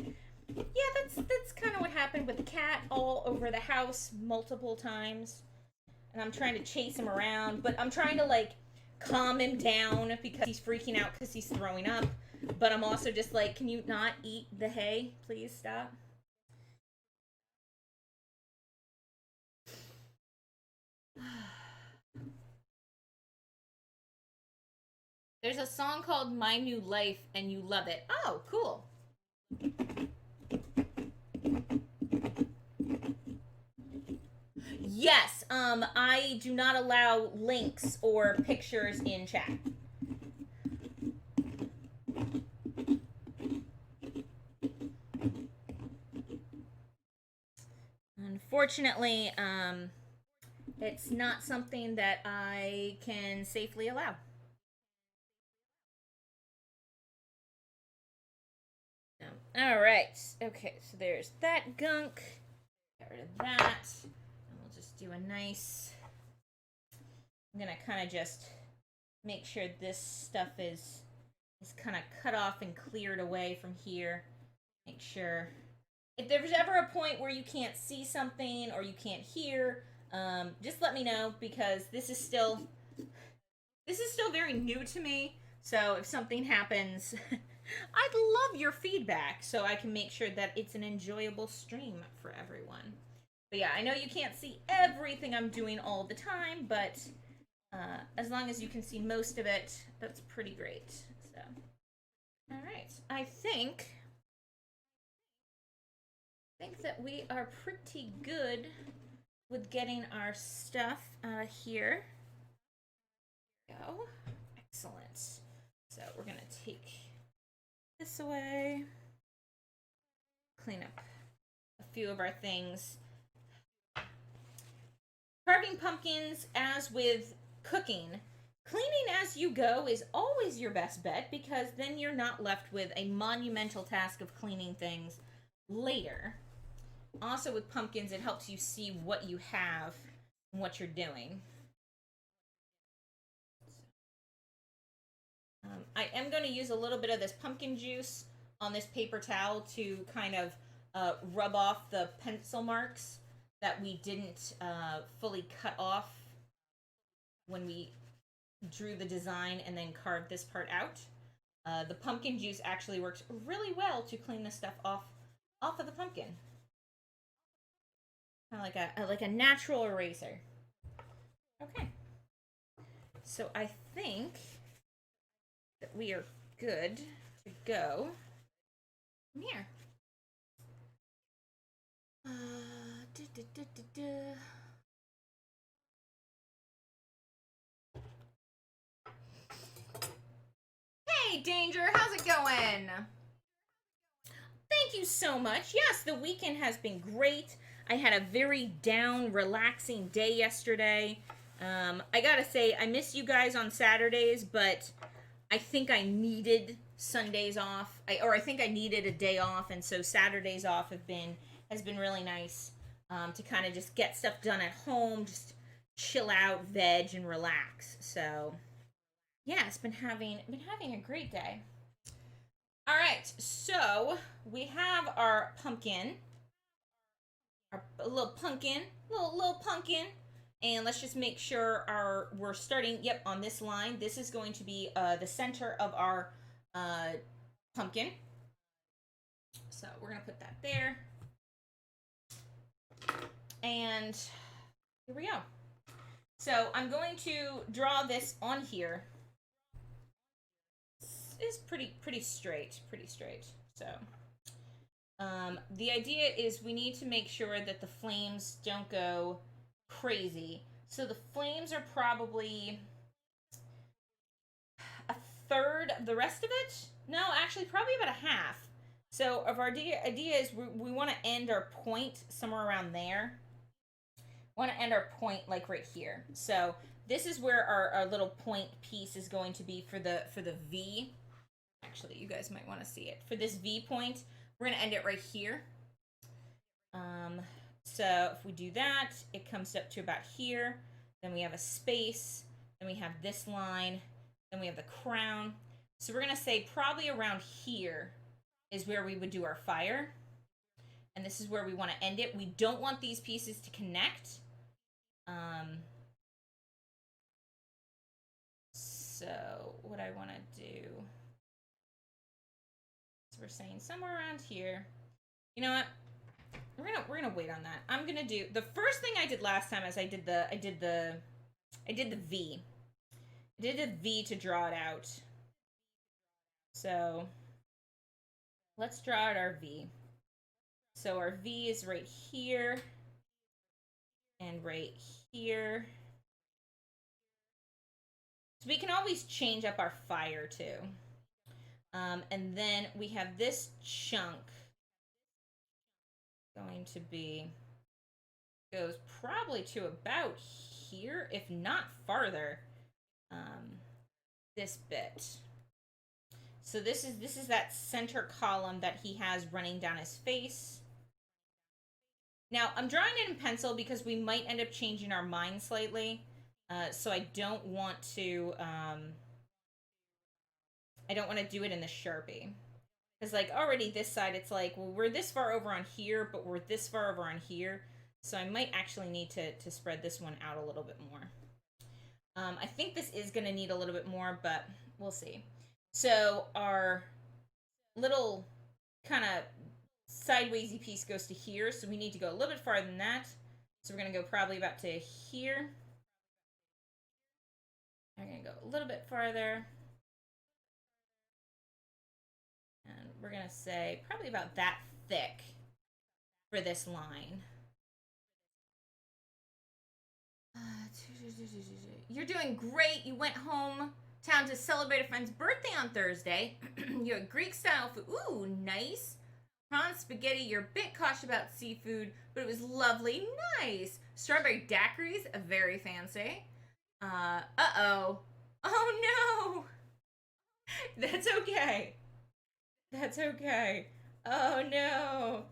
Yeah, that's kind of what happened with the cat all over the house multiple times. And I'm trying to chase him around, but I'm trying to like calm him down because he's freaking out because he's throwing up. But I'm also just like, can you not eat the hay? Please stop. There's a song called My New Life, and you love it. Oh, cool. Yes, I do not allow links or pictures in chat. Unfortunately, It's not something that I can safely allow. All right. Okay, so there's that gunk. Get rid of that. And we'll just do a nice. I'm gonna kind of just make sure this stuff is kind of cut off and cleared away from here. Make sure if there's ever a point where you can't see something or you can't hear, just let me know because this is still very new to me. So if something happens, I'd love your feedback so I can make sure that it's an enjoyable stream for everyone. But yeah, I know you can't see everything I'm doing all the time, but as long as you can see most of it, that's pretty great. So, all right, I think that we are pretty good with getting our stuff here. Go. Excellent. So we're gonna take this away, clean up a few of our things. Carving pumpkins, as with cooking, cleaning as you go is always your best bet because then you're not left with a monumental task of cleaning things later. Also, with pumpkins, it helps you see what you have and what you're doing. I am going to use a little bit of this pumpkin juice on this paper towel to kind of rub off the pencil marks that we didn't fully cut off when we drew the design and then carved this part out. The pumpkin juice actually works really well to clean this stuff off of the pumpkin. Kind of like a natural eraser. Okay. So I think that we are good to go from here. Hey, Danger, how's it going? Thank you so much. Yes, the weekend has been great. I had a very down, relaxing day yesterday. I gotta say, I miss you guys on Saturdays, but I think I needed Sundays off. I think I needed a day off, and so Saturdays off has been really nice to kind of just get stuff done at home, just chill out, veg, and relax. So yeah, it's been having a great day. All right, so we have our pumpkin, our little pumpkin, little pumpkin, and let's just make sure we're starting. Yep, on this line. This is going to be the center of our pumpkin. So we're gonna put that there, and here we go. So I'm going to draw this on here. Is pretty straight. So the idea is we need to make sure that the flames don't go crazy. So the flames are probably a third of the rest of it. No, actually probably about a half. So of our idea is we want to end our point somewhere around there. We want to end our point like right here. So this is where our little point piece is going to be for the V. Actually, you guys might want to see it. For this V point, we're going to end it right here. So if we do that, it comes up to about here. Then we have a space. Then we have this line. Then we have the crown. So we're going to say probably around here is where we would do our fire. And this is where we want to end it. We don't want these pieces to connect. So what I want to do... we're saying somewhere around here. You know what? We're gonna wait on that. I'm gonna do the first thing I did last time is I did the V. I did a V to draw it out. So let's draw out our V. So our V is right here and right here. So we can always change up our fire too. And then we have this chunk going to be goes probably to about here, if not farther. This bit. So this is that center column that he has running down his face. Now I'm drawing it in pencil because we might end up changing our mind slightly. So I don't want to do it in the Sharpie. Because like already this side, it's like, well, we're this far over on here, but we're this far over on here. So I might actually need to spread this one out a little bit more. I think this is going to need a little bit more, but we'll see. So our little kind of sidewaysy piece goes to here, so we need to go a little bit farther than that. So we're going to go probably about to here. I'm going to go a little bit farther. And we're going to say probably about that thick for this line. You're doing great. You went home town to celebrate a friend's birthday on Thursday. You had Greek style food. Ooh, nice. Prawn spaghetti. You're a bit cautious about seafood, but it was lovely. Nice. Strawberry daiquiris. Very fancy. Uh-oh. Oh, no. That's okay. That's okay. Oh, no.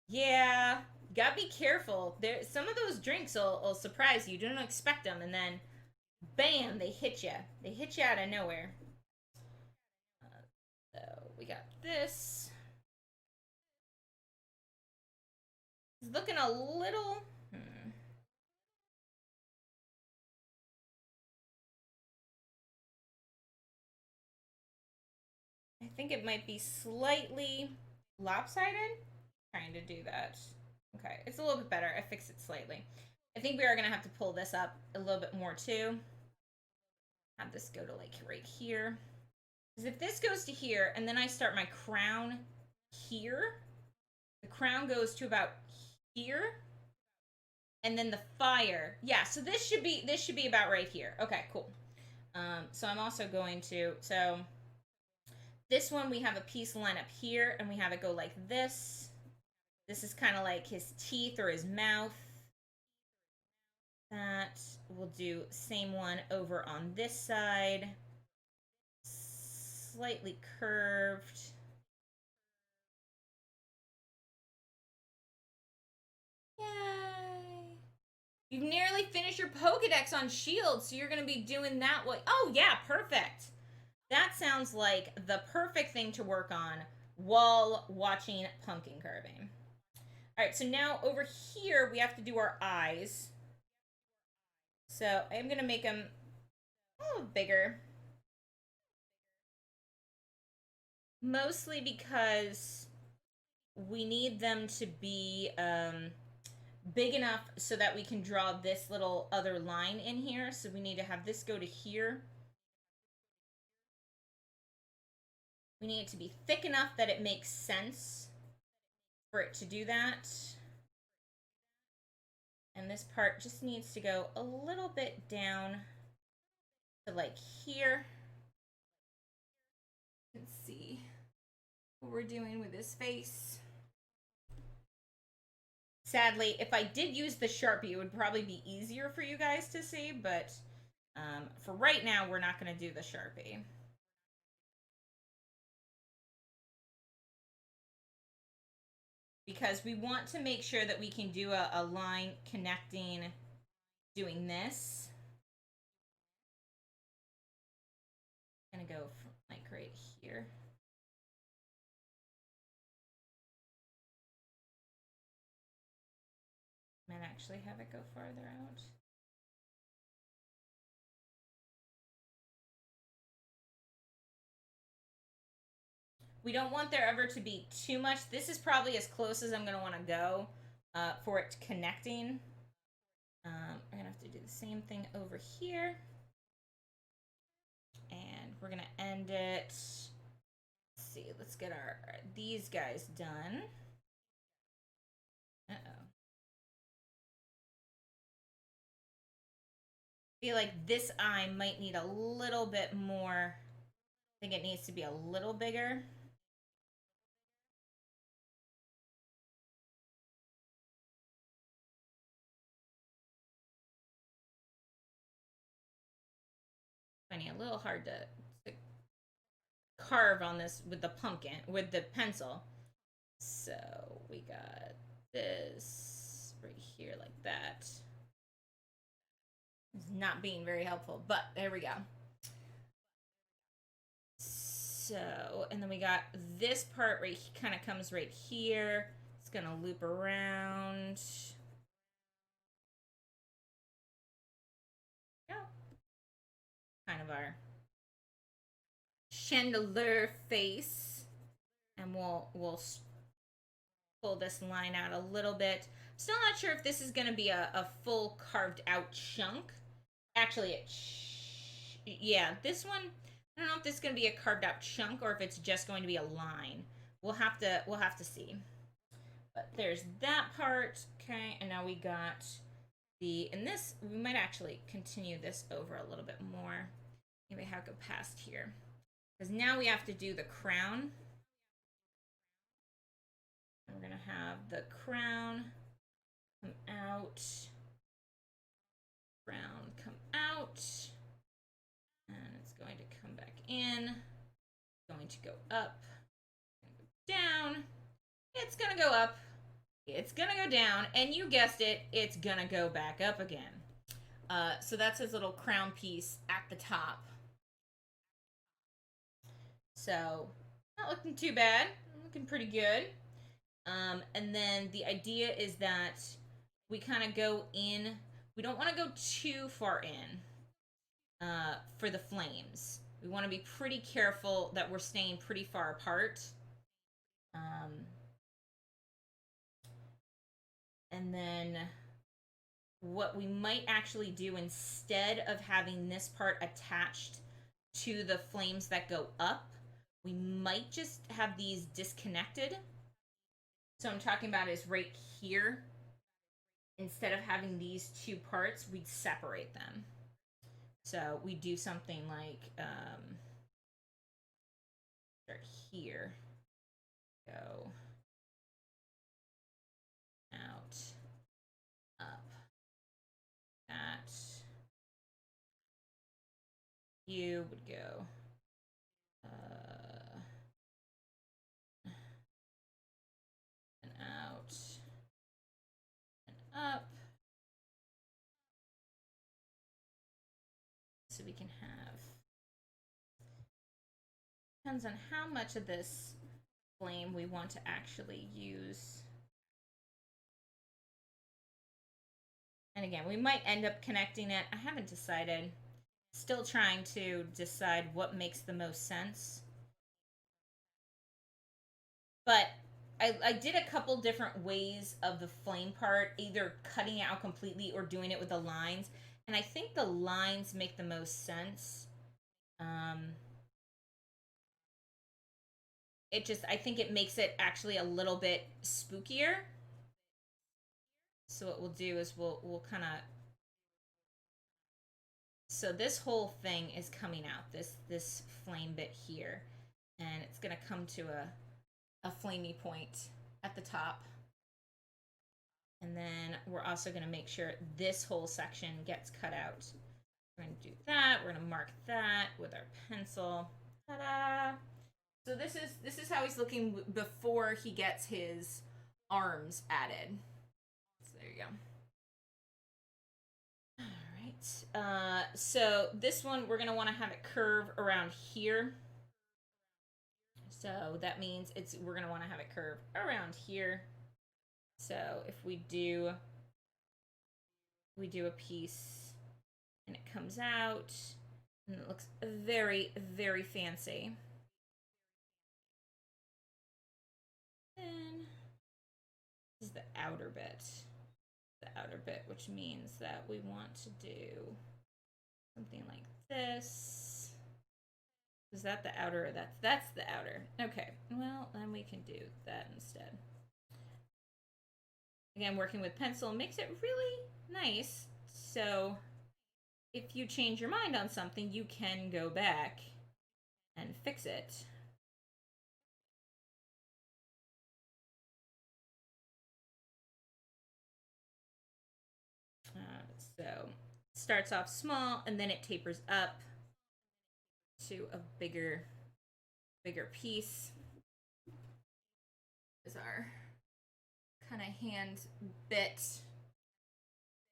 Yeah. Gotta be careful. There, some of those drinks will surprise you. You don't expect them, and then bam, they hit you. They hit you out of nowhere. So we got this. It's looking a little. I think it might be slightly lopsided. Trying to do that. Okay, it's a little bit better. I fixed it slightly. I think we are gonna have to pull this up a little bit more too. Have this go to like right here. Because if this goes to here and then I start my crown here, the crown goes to about here, and then the fire. Yeah, so this should be about right here. Okay, cool. So I'm also going to, so this one we have a piece line up here and we have it go like this. This is kind of like his teeth or his mouth. That we'll do same one over on this side. Slightly curved. Yay! You've nearly finished your Pokedex on Shield, so you're going to be doing that. Oh, yeah, perfect. That sounds like the perfect thing to work on while watching pumpkin carving. All right, so now over here, we have to do our eyes. So I'm going to make them a little bigger. Mostly because we need them to be big enough so that we can draw this little other line in here. So we need to have this go to here. We need it to be thick enough that it makes sense for it to do that. And this part just needs to go a little bit down to like here. Let's see what we're doing with his face. Sadly, if I did use the Sharpie, it would probably be easier for you guys to see, but for right now, we're not going to do the Sharpie. Because we want to make sure that we can do a line connecting, doing this. I'm going to go from like right here. Might actually have it go farther out. We don't want there ever to be too much. This is probably as close as I'm going to want to go for it connecting. We're going to have to do the same thing over here. And we're going to end it. Let's see. Let's get these guys done. Uh-oh. I feel like this eye might need a little bit more. I think it needs to be a little bigger. finding it a little hard to carve on this with the pumpkin, with the pencil. So we got this right here like that. It's not being very helpful, but there we go. So, and then we got this part right, kind of comes right here. It's gonna loop around. Yeah. Kind of our Chandelure face. And we'll pull this line out a little bit. Still not sure if this is gonna be a full carved out chunk. Actually, yeah, this one, I don't know if this is going to be a carved out chunk or if it's just going to be a line. We'll have to see. But there's that part. Okay, and now we got and this, we might actually continue this over a little bit more. Maybe have to go past here. Because now we have to do the crown. We're going to have the crown come out. Crown come out. And it's going to come back in. It's going to go up. Down. It's going to go up. It's going to go down. And you guessed it, it's going to go back up again. So that's his little crown piece at the top. So, not looking too bad. Looking pretty good. And then the idea is that we kind of go in. We don't want to go too far in. For the flames. We want to be pretty careful that we're staying pretty far apart. And then what we might actually do instead of having this part attached to the flames that go up, we might just have these disconnected. So I'm talking about is right here. Instead of having these two parts, we'd separate them. So we do something like start here, go out, up, that. You would go and out and up. So we can have, depends on how much of this flame we want to actually use. And again, we might end up connecting it. I haven't decided. Still trying to decide what makes the most sense. But I did a couple different ways of the flame part, either cutting it out completely or doing it with the lines. And I think the lines make the most sense. I think it makes it actually a little bit spookier. So what we'll do is we'll kind of, so this whole thing is coming out, this flame bit here, and it's gonna come to a flamey point at the top. And then we're also gonna make sure this whole section gets cut out. We're gonna do that, we're gonna mark that with our pencil. Ta-da! So this is how he's looking before he gets his arms added. So there you go. So this one, we're going to want to have it curve around here. So that means we're going to want to have it curve around here. So if we do a piece and it comes out and it looks very, very fancy. Then this is the outer bit. Which means that we want to do something like this. Is that the outer? That's the outer. Okay, well, then we can do that instead. Again, working with pencil makes it really nice. So if you change your mind on something, you can go back and fix it. So it starts off small and then it tapers up. to a bigger piece. Is our kind of hand bit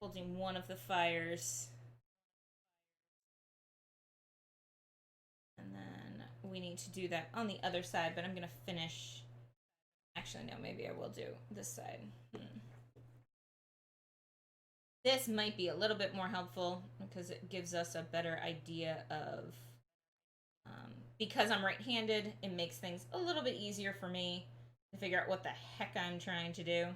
holding one of the fires. And then we need to do that on the other side, but I'm going to finish. Actually, no, maybe I will do this side. This might be a little bit more helpful because it gives us a better idea of, because I'm right-handed, it makes things a little bit easier for me to figure out what the heck I'm trying to do.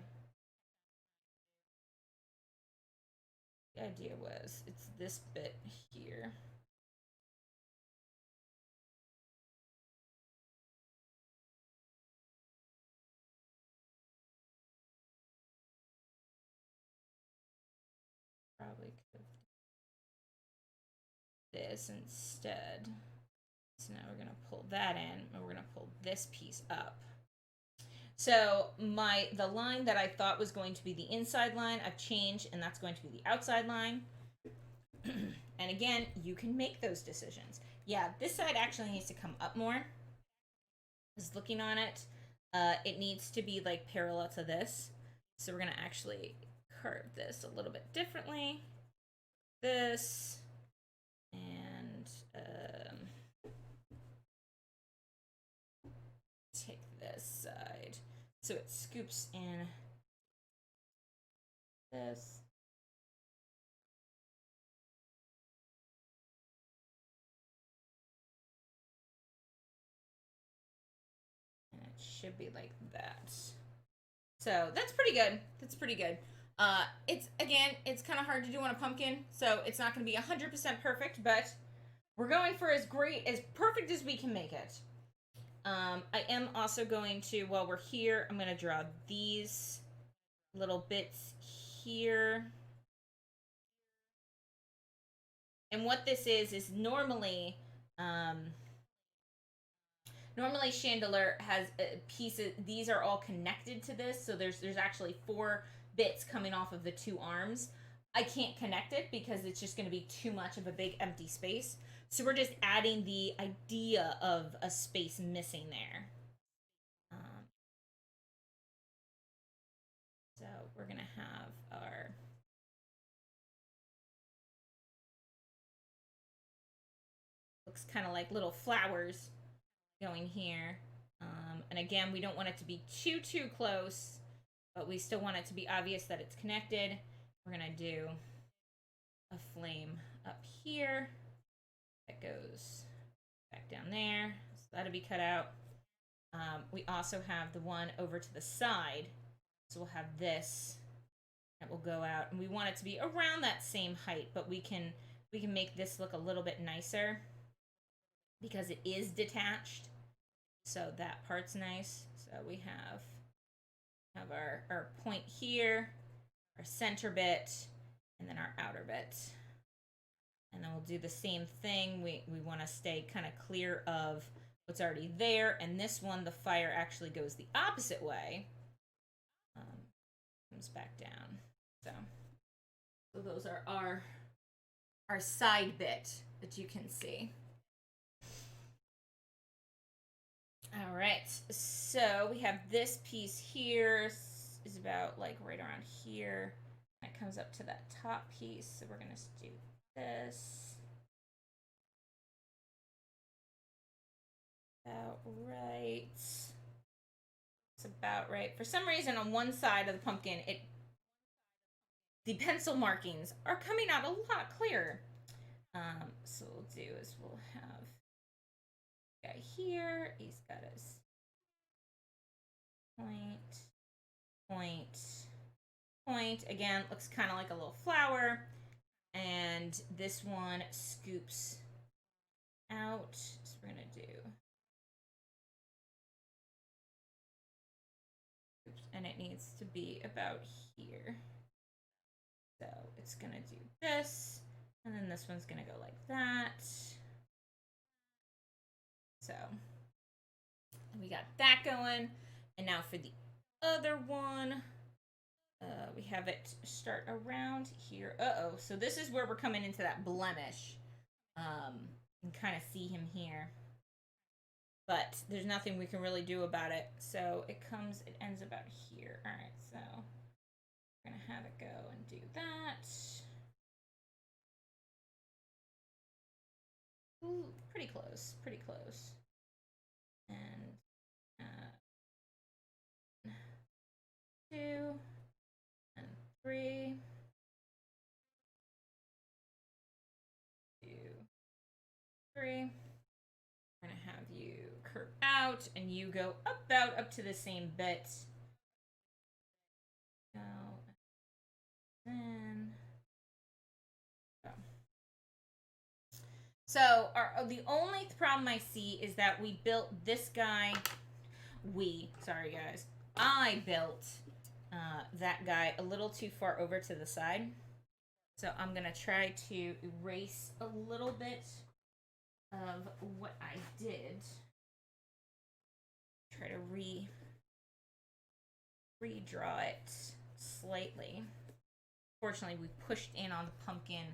The idea was, it's this bit here. Probably could have this instead. So now we're going to pull that in, and we're going to pull this piece up. So the line that I thought was going to be the inside line, I've changed, and that's going to be the outside line. And again, you can make those decisions. Yeah, this side actually needs to come up more. Just looking on it, it needs to be like parallel to this. So we're going to actually curve this a little bit differently. This, and take this side so it scoops in this. And it should be like that. So that's pretty good. That's pretty good. It's kind of hard to do on a pumpkin, so it's not going to be 100% perfect, but we're going for as perfect as we can make it. I am also going to, while we're here, I'm going to draw these little bits here. And what this is normally, normally Chandelure has pieces, these are all connected to this, so there's actually 4 bits coming off of the 2 arms. I can't connect it because it's just going to be too much of a big empty space. So we're just adding the idea of a space missing there. So we're going to have our looks kind of like little flowers going here. And again, we don't want it to be too close, but we still want it to be obvious that it's connected. We're going to do a flame up here that goes back down there. So that'll be cut out. We also have the one over to the side. So we'll have this that will go out, and we want it to be around that same height, but we can make this look a little bit nicer because it is detached. So that part's nice. So we have our point here, our center bit, and then our outer bit. And then we'll do the same thing. We want to stay kind of clear of what's already there. And this one, the fire actually goes the opposite way. Comes back down. So those are our side bit that you can see. All right, so we have this piece here is about like right around here. It comes up to that top piece, so we're gonna do this. About right. It's about right. For some reason, on one side of the pumpkin, the pencil markings are coming out a lot clearer. So what we'll do is we'll have guy here. He's got his point. Again, looks kind of like a little flower. And this one scoops out. So we're gonna do. And it needs to be about here. So it's gonna do this, and then this one's gonna go like that. So we got that going, and now for the other one, we have it start around here. So this is where we're coming into that blemish. You can kind of see him here. But there's nothing we can really do about it. So it ends about here. All right, so we're going to have it go and do that. Ooh, pretty close, pretty close. And 2 and 3. 2, 3. We're gonna have you curve out and you go about up to the same bit. Go. Then go. So the only problem I see is that we built this guy. Sorry guys. I built that guy a little too far over to the side. So I'm gonna try to erase a little bit of what I did. Try to redraw it slightly. Fortunately, we pushed in on the pumpkin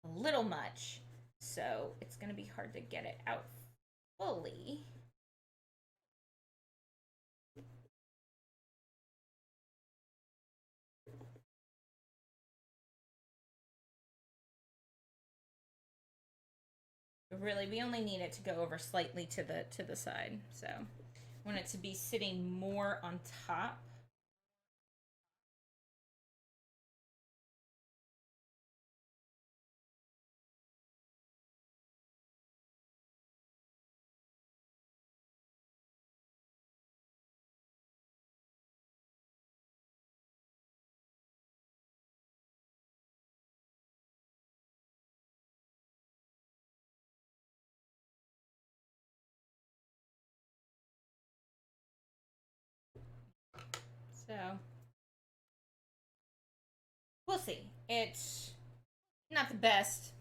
a little much, so it's gonna be hard to get it out fully. Really, we only need it to go over slightly to the side. So I want it to be sitting more on top. So we'll see. It's not the best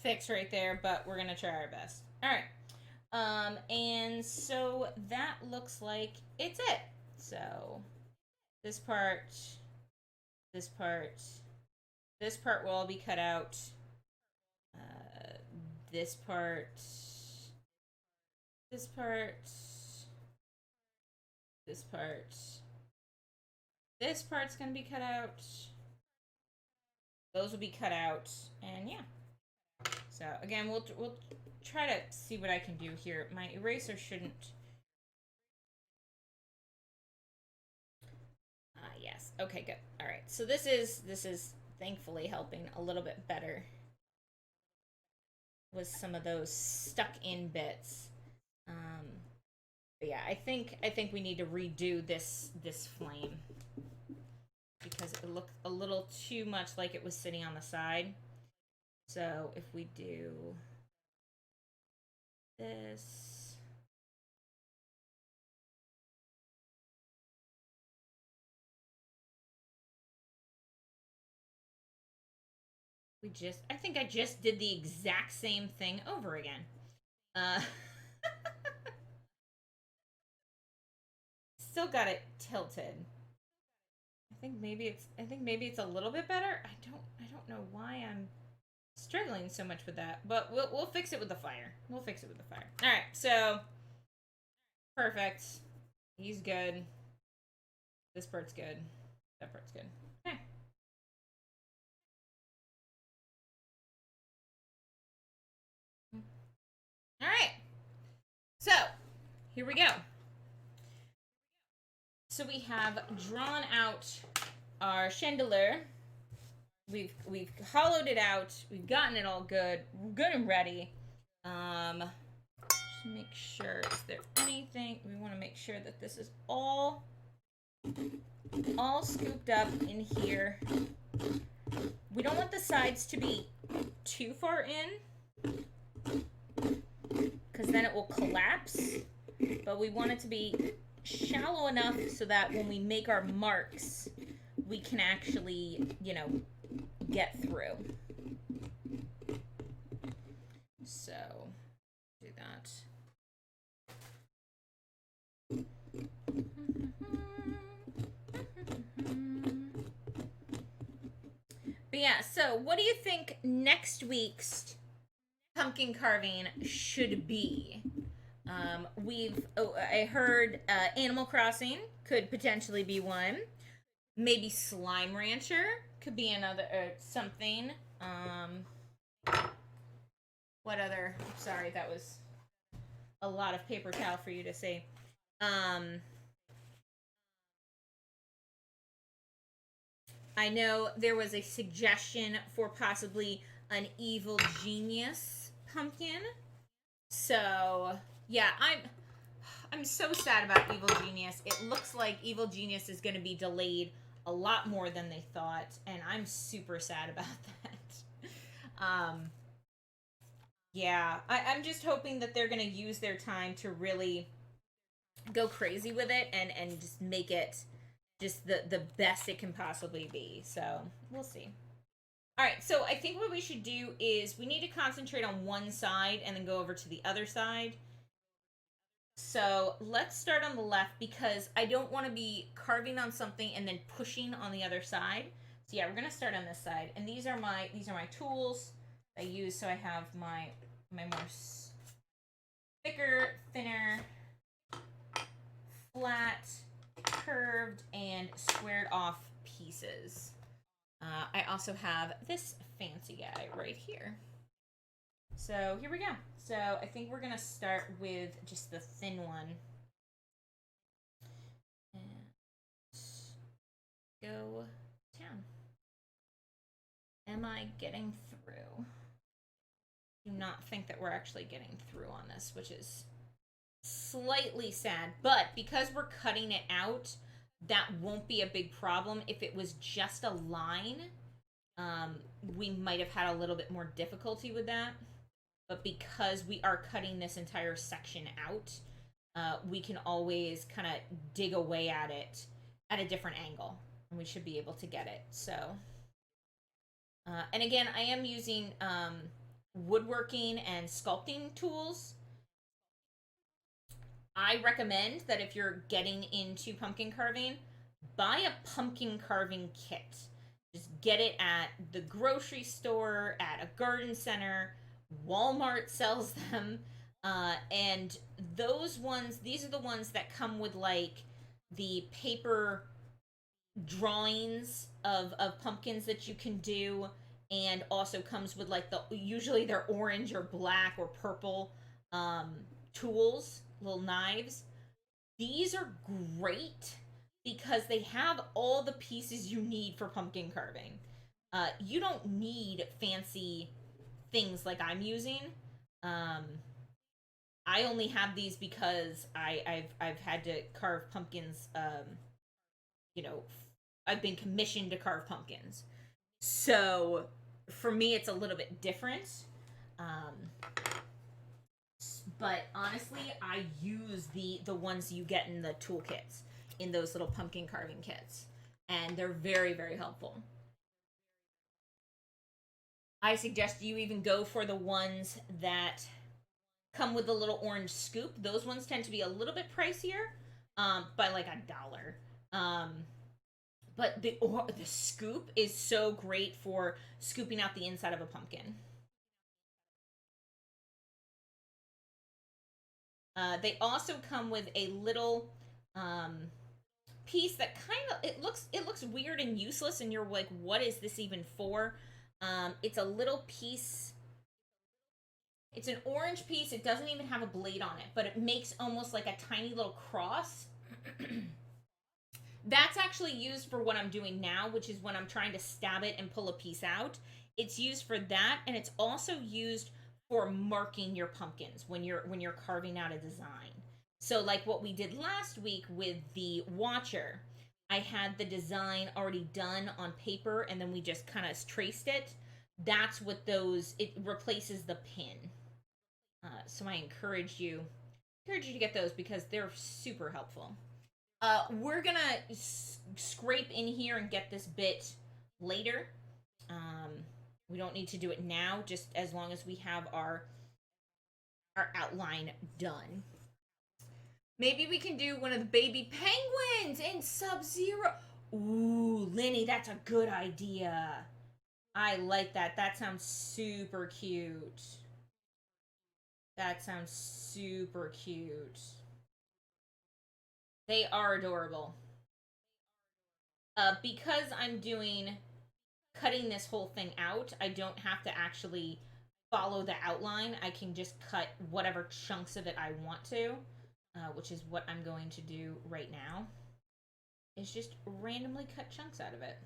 fix right there, but we're gonna try our best. All right. And so that looks like it's it. So this part will all be cut out. This part, this part's gonna be cut out. Those will be cut out, and yeah. So again, we'll try to see what I can do here. My eraser shouldn't. Yes. Okay. Good. All right. So this is thankfully helping a little bit better with some of those stuck in bits. But yeah, I think we need to redo this flame because it looked a little too much like it was sitting on the side. So if we do this, I think I just did the exact same thing over again. Still got it tilted. I think maybe it's a little bit better. I don't know why I'm struggling so much with that, but we'll fix it with the fire. All right, so perfect. He's good. This part's good. That part's good. Okay. All right. So here we go. So we have drawn out our Chandelure. We've hollowed it out. We've gotten it all good and ready. Just make sure, is there anything? We want to make sure that this is all scooped up in here. We don't want the sides to be too far in because then it will collapse. But we want it to be shallow enough so that when we make our marks, we can actually, get through. So, do that. But yeah, so what do you think next week's pumpkin carving should be. I heard Animal Crossing could potentially be one. Maybe Slime Rancher could be another something. What other? Sorry, that was a lot of paper towel for you to say. I know there was a suggestion for possibly an evil genius pumpkin. So yeah, I'm so sad about Evil Genius. It looks like Evil Genius is going to be delayed a lot more than they thought, and I'm super sad about that. Yeah, I'm just hoping that they're going to use their time to really go crazy with it and just make it just the best it can possibly be. So we'll see. All right, so I think what we should do is we need to concentrate on one side and then go over to the other side. So let's start on the left because I don't want to be carving on something and then pushing on the other side. So yeah, we're gonna start on this side, and these are my tools I use. So I have my more thicker, thinner, flat, curved, and squared off pieces. I also have this fancy guy right here. So here we go. So I think we're gonna start with just the thin one. And go down. Am I getting through? Do not think that we're actually getting through on this, which is slightly sad. But because we're cutting it out, that won't be a big problem. If it was just a line, we might have had a little bit more difficulty with that. But because we are cutting this entire section out, we can always kind of dig away at it at a different angle, and we should be able to get it. So, and again, I am using woodworking and sculpting tools. I recommend that if you're getting into pumpkin carving, buy a pumpkin carving kit. Just get it at the grocery store, at a garden center. Walmart sells them. And those ones, these are the ones that come with like the paper drawings of pumpkins that you can do, and also comes with like usually they're orange or black or purple tools, little knives. These are great because they have all the pieces you need for pumpkin carving. You don't need fancy things like I'm using. I only have these because I've had to carve pumpkins. You know, I've been commissioned to carve pumpkins, so for me it's a little bit different. But honestly, I use the ones you get in the toolkits, in those little pumpkin carving kits, and they're very, very helpful. I suggest you even go for the ones that come with the little orange scoop. Those ones tend to be a little bit pricier, by like $1. But the scoop is so great for scooping out the inside of a pumpkin. They also come with a little piece that kind of it looks weird and useless, and you're like, what is this even for? It's a little piece. It's an orange piece. It doesn't even have a blade on it, but it makes almost like a tiny little cross. That's actually used for what I'm doing now, which is when I'm trying to stab it and pull a piece out. It's used for that, and it's also used for marking your pumpkins when you're carving out a design. So like what we did last week with the watcher, I had the design already done on paper, and then we just kind of traced it. That's what those, it replaces the pin. So I encourage you to get those because they're super helpful. We're gonna scrape in here and get this bit later. We don't need to do it now, just as long as we have our outline done. Maybe we can do one of the baby penguins in Sub-Zero. Ooh, Lenny, that's a good idea. I like that. That sounds super cute. That sounds super cute. They are adorable. Because I'm cutting this whole thing out, I don't have to actually follow the outline. I can just cut whatever chunks of it I want to, which is what I'm going to do right now. Is just randomly cut chunks out of it.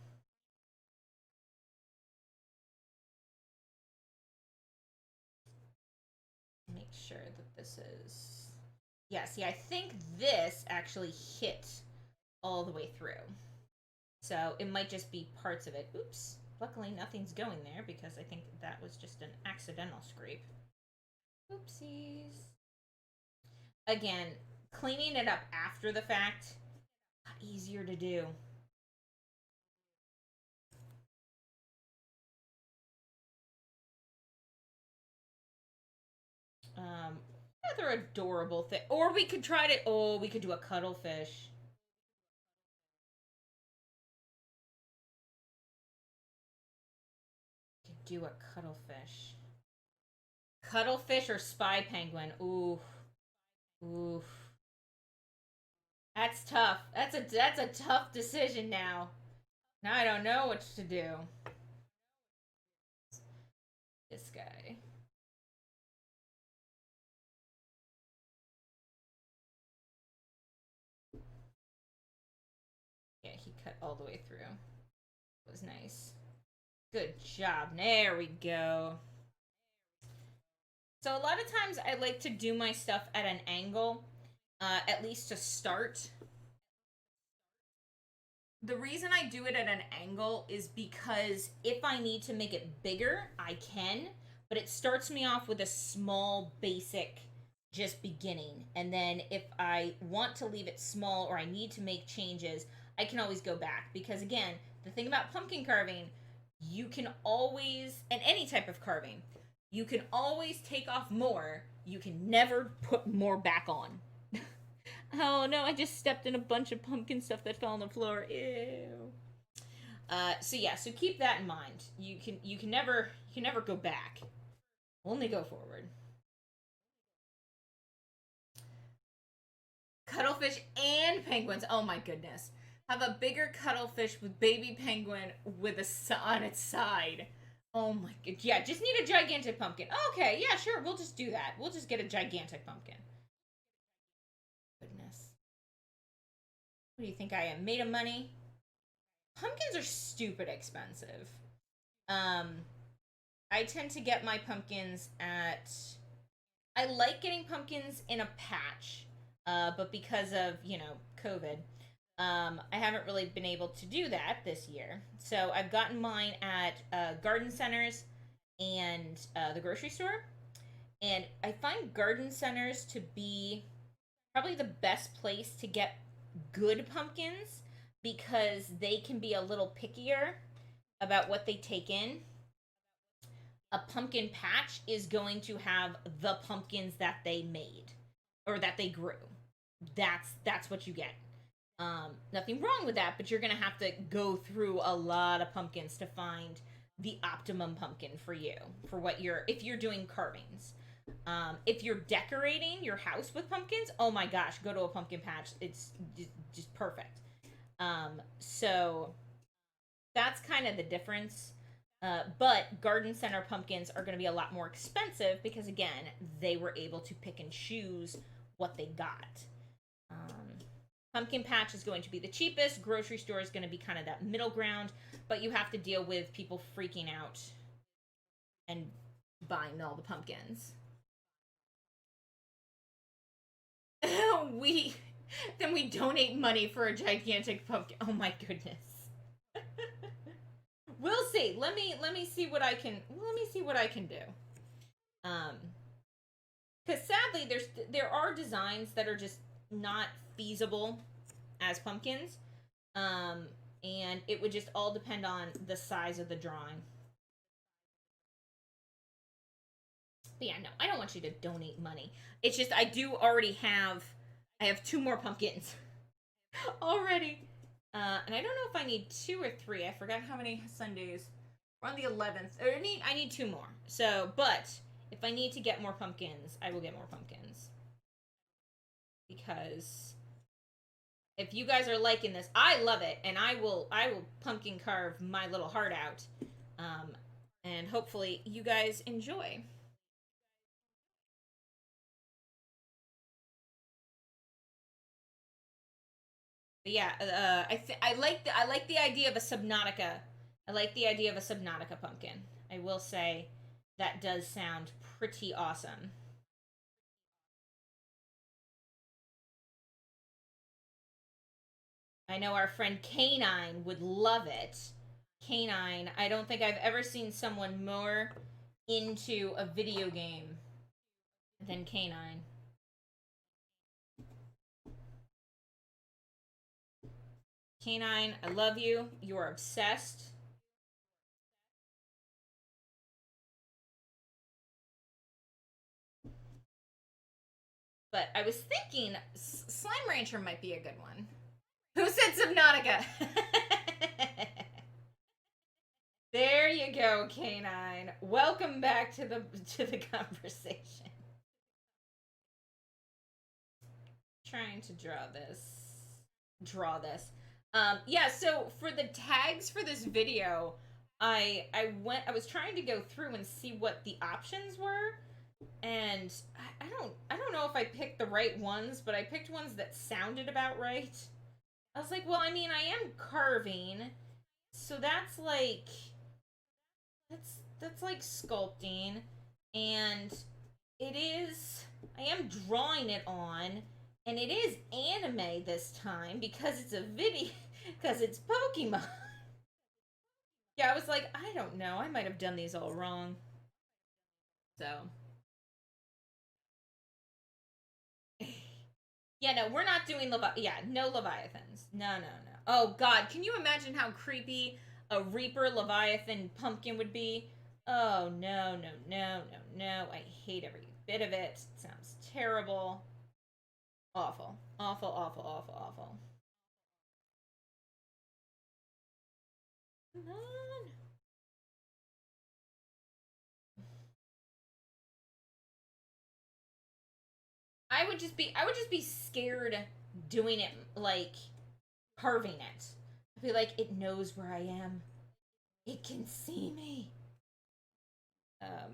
Make sure that this is... Yeah, see, I think this actually hit all the way through. So it might just be parts of it. Oops. Luckily, nothing's going there because I think that was just an accidental scrape. Oopsies. Again, cleaning it up after the fact, a lot easier to do. Another adorable thing. Or we could try to... Oh, we could do a cuttlefish. We could do a cuttlefish. Cuttlefish or spy penguin. Ooh. Oof. That's tough. That's a tough decision now. Now I don't know what to do. This guy. Yeah, he cut all the way through. It was nice. Good job. There we go. So a lot of times I like to do my stuff at an angle, at least to start. The reason I do it at an angle is because if I need to make it bigger, I can, but it starts me off with a small, basic, just beginning. And then if I want to leave it small or I need to make changes, I can always go back. Because again, the thing about pumpkin carving, you can always, and any type of carving, you can always take off more. You can never put more back on. Oh no, I just stepped in a bunch of pumpkin stuff that fell on the floor. Ew. So yeah, so keep that in mind. You can never go back. Only go forward. Cuttlefish and penguins. Oh my goodness. Have a bigger cuttlefish with baby penguin with a on its side. Oh my god. Yeah, just need a gigantic pumpkin. Okay, yeah, sure. We'll just do that. We'll just get a gigantic pumpkin. Goodness. What do you think I am? Made of money? Pumpkins are stupid expensive. I tend to get my pumpkins at... I like getting pumpkins in a patch, but because of, COVID, I haven't really been able to do that this year. So I've gotten mine at garden centers and the grocery store. And I find garden centers to be probably the best place to get good pumpkins because they can be a little pickier about what they take in. A pumpkin patch is going to have the pumpkins that they made or that they grew. That's what you get. Nothing wrong with that, but you're gonna have to go through a lot of pumpkins to find the optimum pumpkin for you for what if you're doing carvings. If you're decorating your house with pumpkins, oh my gosh, go to a pumpkin patch. It's just perfect. So that's kind of the difference. But garden center pumpkins are going to be a lot more expensive because, again, they were able to pick and choose what they got. Pumpkin patch is going to be the cheapest. Grocery store is going to be kind of that middle ground. But you have to deal with people freaking out and buying all the pumpkins. Then we donate money for a gigantic pumpkin. Oh my goodness. We'll see. Let me see what I can do. Because sadly there are designs that are just not feasible as pumpkins. And it would just all depend on the size of the drawing. But yeah, no, I don't want you to donate money. It's just I have 2 more pumpkins already. And I don't know if I need 2 or 3. I forgot how many Sundays. We're on the 11th. I need 2 more. So, but if I need to get more pumpkins, I will get more pumpkins. Because if you guys are liking this, I love it, and I will pumpkin carve my little heart out. And hopefully you guys enjoy. But yeah, I like the idea of a Subnautica. I like the idea of a Subnautica pumpkin. I will say that does sound pretty awesome. I know our friend Canine would love it. Canine, I don't think I've ever seen someone more into a video game than Canine. Canine, I love you. You are obsessed. But I was thinking Slime Rancher might be a good one. Who said Subnautica? There you go, Canine. Welcome back to the conversation. Trying to draw this. Yeah, so for the tags for this video, I was trying to go through and see what the options were, and I don't know if I picked the right ones, but I picked ones that sounded about right. I was like, well, I mean, I am carving, so that's like sculpting, and it is I am drawing it on, and it is anime this time because it's a video because it's Pokemon. Yeah, I was like, I don't know, I might have done these all wrong. So yeah, no, we're not doing yeah, no Leviathans. No, no, no. Oh god, can you imagine how creepy a Reaper Leviathan pumpkin would be? Oh no, no, no, no, no. I hate every bit of it. It sounds terrible. Awful. Awful, awful, awful, awful. Come on. I would just be scared doing it, like carving it. I'd be like, it knows where I am. It can see me. Um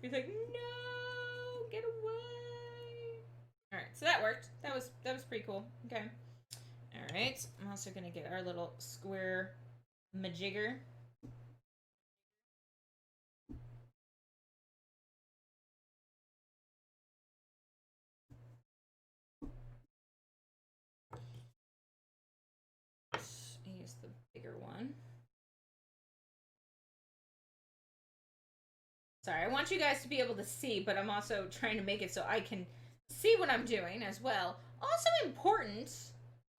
Be like, no, get away. Alright, so that worked. That was pretty cool. Okay. Alright. I'm also gonna get our little square majigger. Use the bigger one. Sorry, I want you guys to be able to see, but I'm also trying to make it so I can see what I'm doing as well. Also important,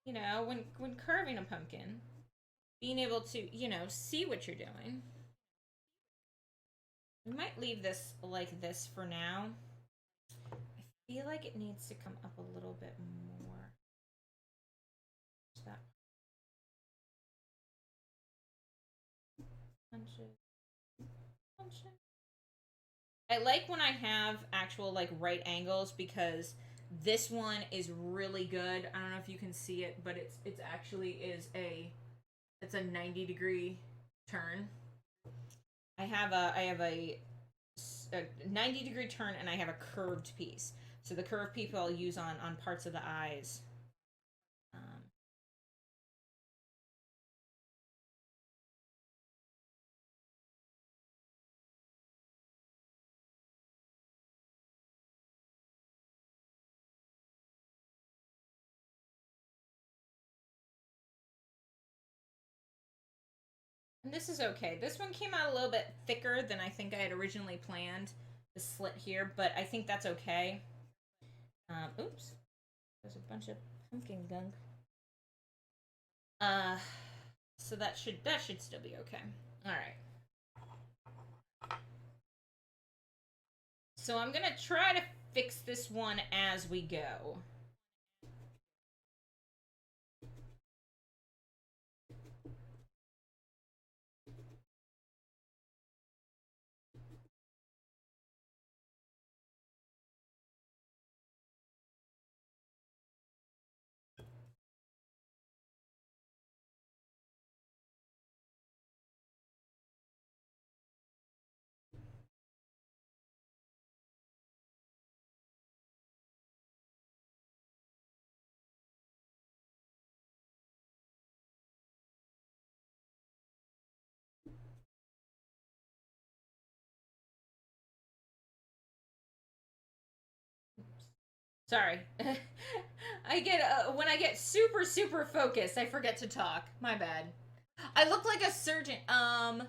you know, when carving a pumpkin, being able to, you know, see what you're doing. We might leave this like this for now. I feel like it needs to come up a little bit more. That punch it. Punch it. I like when I have actual like right angles because this one is really good. I don't know if you can see it, but it's actually is it's a 90-degree turn. I have a 90-degree turn, and I have a curved piece. So the curved piece I'll use on parts of the eyes. Um, and this is okay. This one came out a little bit thicker than I think I had originally planned. The slit here, but I think that's okay. Oops, there's a bunch of pumpkin gunk. Uh, so that should still be okay. All right. So I'm gonna try to fix this one as we go. Sorry. I get when I get super super focused, I forget to talk. My bad. I look like a surgeon. How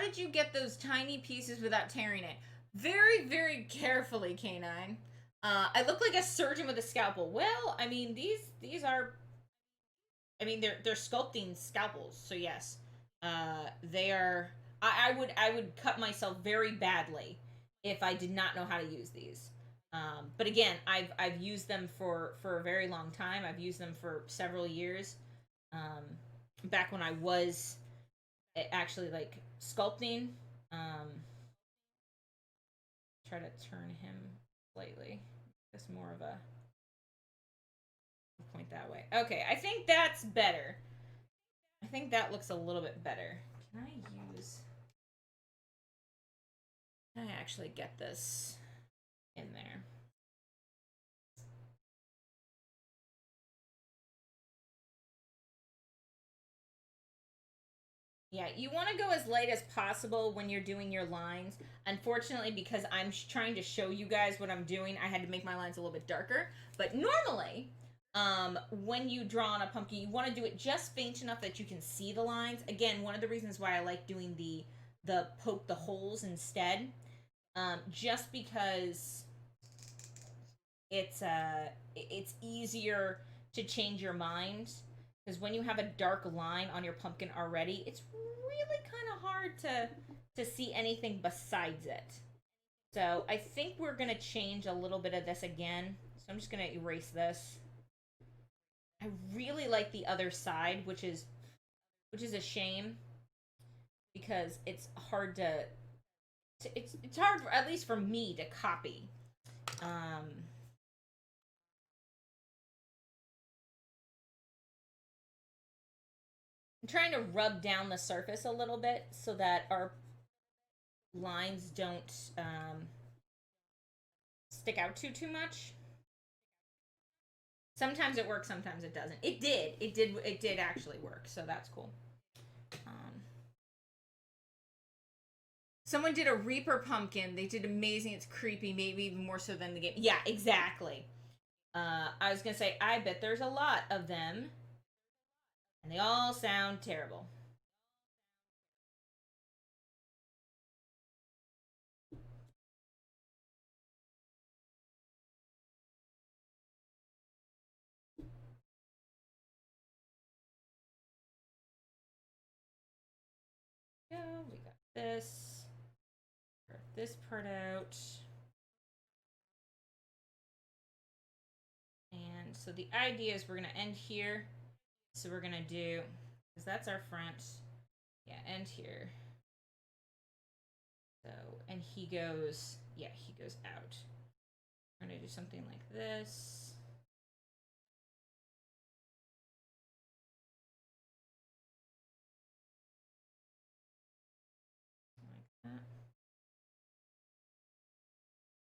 did you get those tiny pieces without tearing it? Very very carefully, Canine. I look like a surgeon with a scalpel. Well, I mean these are. I mean they're sculpting scalpels, so yes, they are. I would cut myself very badly if I did not know how to use these. But again, I've used them for a very long time. I've used them for several years. Um, Back when I was actually like sculpting. Try to turn him slightly. Just more of a point that way. Okay, I think that's better. I think that looks a little bit better. Can I use? Can I actually get this in there? Yeah, you want to go as light as possible when you're doing your lines. Unfortunately, because I'm trying to show you guys what I'm doing, I had to make my lines a little bit darker. But normally, when you draw on a pumpkin, you want to do it just faint enough that you can see the lines. Again, one of the reasons why I like doing the poke the holes instead, just because it's easier to change your mind, because when you have a dark line on your pumpkin already, it's really kind of hard to see anything besides it. So I think we're gonna change a little bit of this again. So I'm just gonna erase this. I really like the other side, which is a shame because it's hard it's hard for, at least for me to copy. Um, I'm trying to rub down the surface a little bit so that our lines don't stick out too much. Sometimes it works, sometimes it doesn't. It did actually work, so that's cool. Um, Someone did a Reaper pumpkin. They did amazing. It's creepy, maybe even more so than the game. Yeah, exactly. I was gonna say, I bet there's a lot of them, and they all sound terrible. Go, we got this. This part out. And so the idea is we're gonna end here. So we're gonna do, because that's our front. Yeah, end here. So, and he goes, yeah, he goes out. We're gonna do something like this. Like that.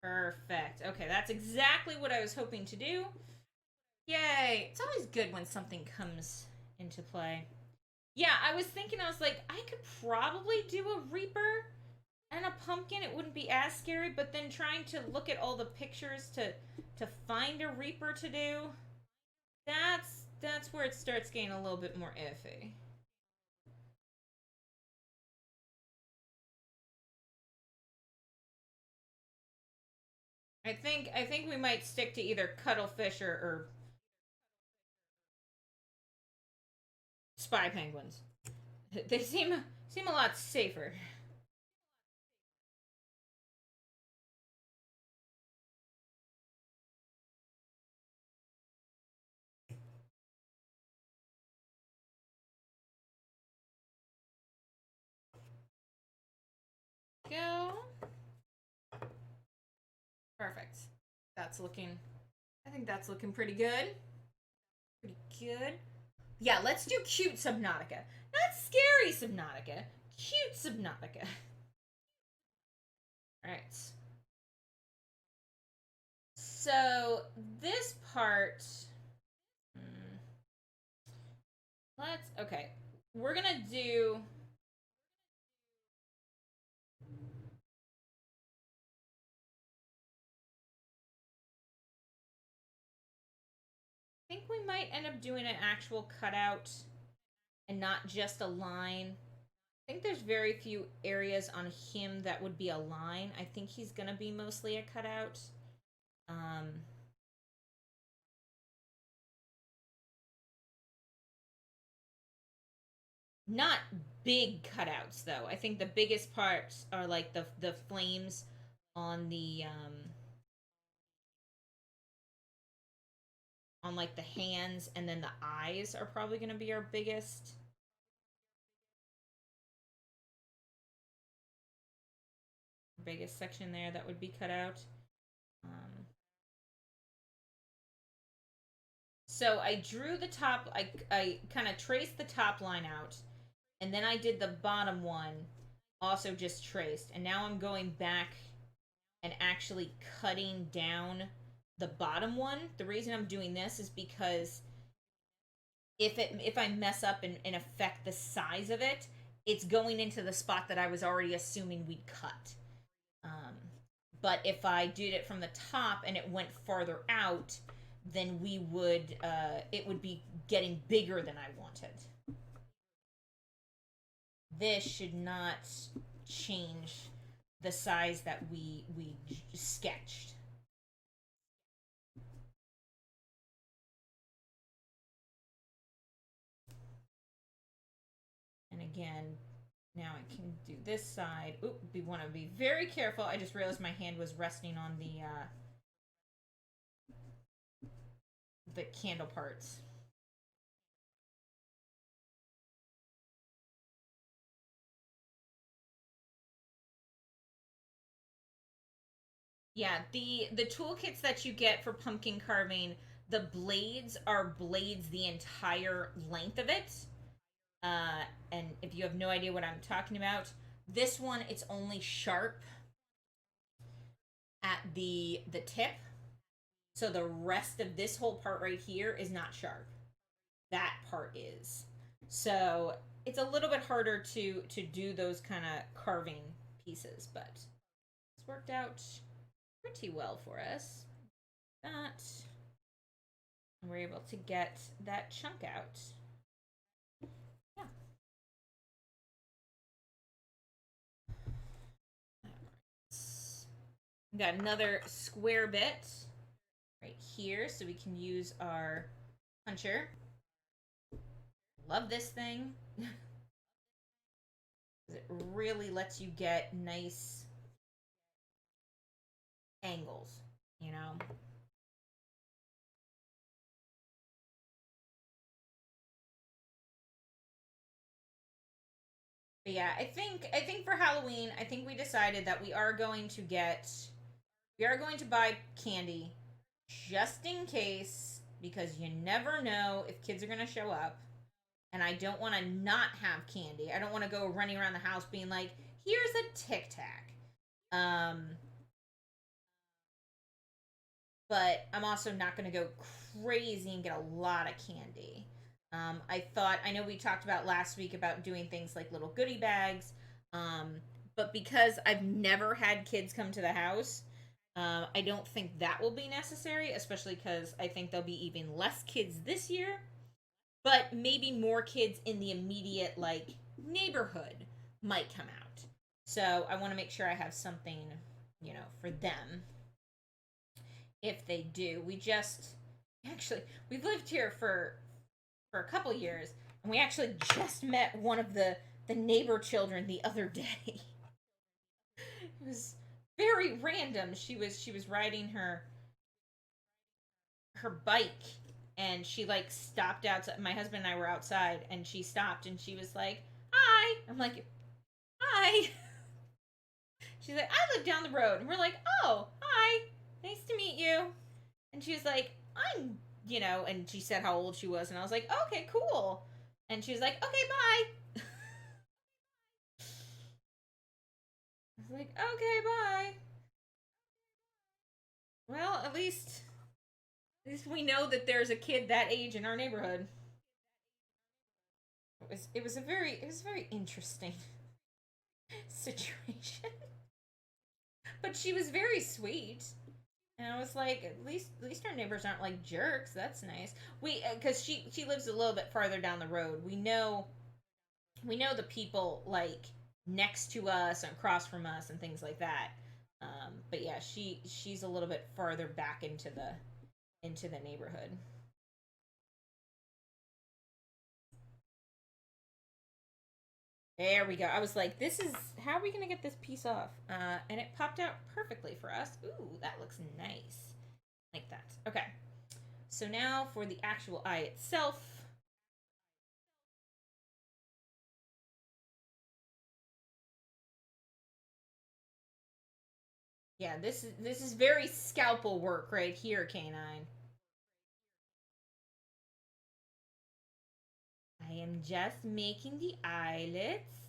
Perfect. Okay, that's exactly what I was hoping to do. Yay! It's always good when something comes into play. Yeah, I was thinking, I was like, I could probably do a Reaper and a pumpkin. It wouldn't be as scary, but then trying to look at all the pictures to find a Reaper to do, that's where it starts getting a little bit more iffy. I think we might stick to either cuttlefish or spy penguins. They seem a lot safer. Go. Perfect. That's looking. I think that's looking pretty good. Pretty good. Yeah, let's do cute Subnautica. Not scary Subnautica. Cute Subnautica. Alright. So, this part. Hmm, let's. Okay. We're gonna do. we might end up doing an actual cutout and not just a line. I think there's very few areas on him that would be a line. I think he's gonna be mostly a cutout. Not big cutouts though. I think the biggest parts are like the flames on like the hands, and then the eyes are probably going to be our biggest section there that would be cut out. So I drew the top. I kind of traced the top line out, and then I did the bottom one, also just traced. And now I'm going back and actually cutting down the bottom one. The reason I'm doing this is because if I mess up and affect the size of it, it's going into the spot that I was already assuming we'd cut. But if I did it from the top and it went farther out, then it would be getting bigger than I wanted. This should not change the size that we sketched. And again, now I can do this side. Oop, we want to be very careful. I just realized my hand was resting on the candle parts. Yeah, the toolkits that you get for pumpkin carving, the blades are blades the entire length of it. And if you have no idea what I'm talking about, this one it's only sharp at the tip. So the rest of this whole part right here is not sharp. That part is. So it's a little bit harder to do those kind of carving pieces, but it's worked out pretty well for us. That we're able to get that chunk out. Yeah. Got another square bit right here, so we can use our puncher. Love this thing. It really lets you get nice angles, you know. But yeah, I think for Halloween, I think we decided that we are going to buy candy just in case, because you never know if kids are going to show up. And I don't want to not have candy. I don't want to go running around the house being like, here's a Tic Tac. But I'm also not going to go crazy and get a lot of candy. I know we talked about last week about doing things like little goodie bags. But because I've never had kids come to the house, I don't think that will be necessary, especially because I think there'll be even less kids this year. But maybe more kids in the immediate, like, neighborhood might come out. So I want to make sure I have something, for them if they do. We've lived here for a couple years, and we actually just met one of the neighbor children the other day. It was very random. She was riding her bike, and she like stopped outside. My husband and I were outside, and she stopped, and she was like, "Hi." I'm like, "Hi." She's like, "I live down the road," and we're like, "Oh, hi, nice to meet you." And she was like, "I'm," and she said how old she was, and I was like, "Okay, cool." And she was like, "Okay, bye." I was like, "Okay, bye." Well, at least we know that there's a kid that age in our neighborhood. It was a very interesting situation. But she was very sweet. And I was like, at least our neighbors aren't like jerks. That's nice. We because she lives a little bit farther down the road. We know the people like next to us and across from us and things like that. But yeah, she's a little bit farther back into the neighborhood. There we go. I was like, this is how are we gonna get this piece off? And it popped out perfectly for us. Ooh, that looks nice. Like that. Okay. So now for the actual eye itself. Yeah, this is very scalpel work right here, Canine. I am just making the eyelets.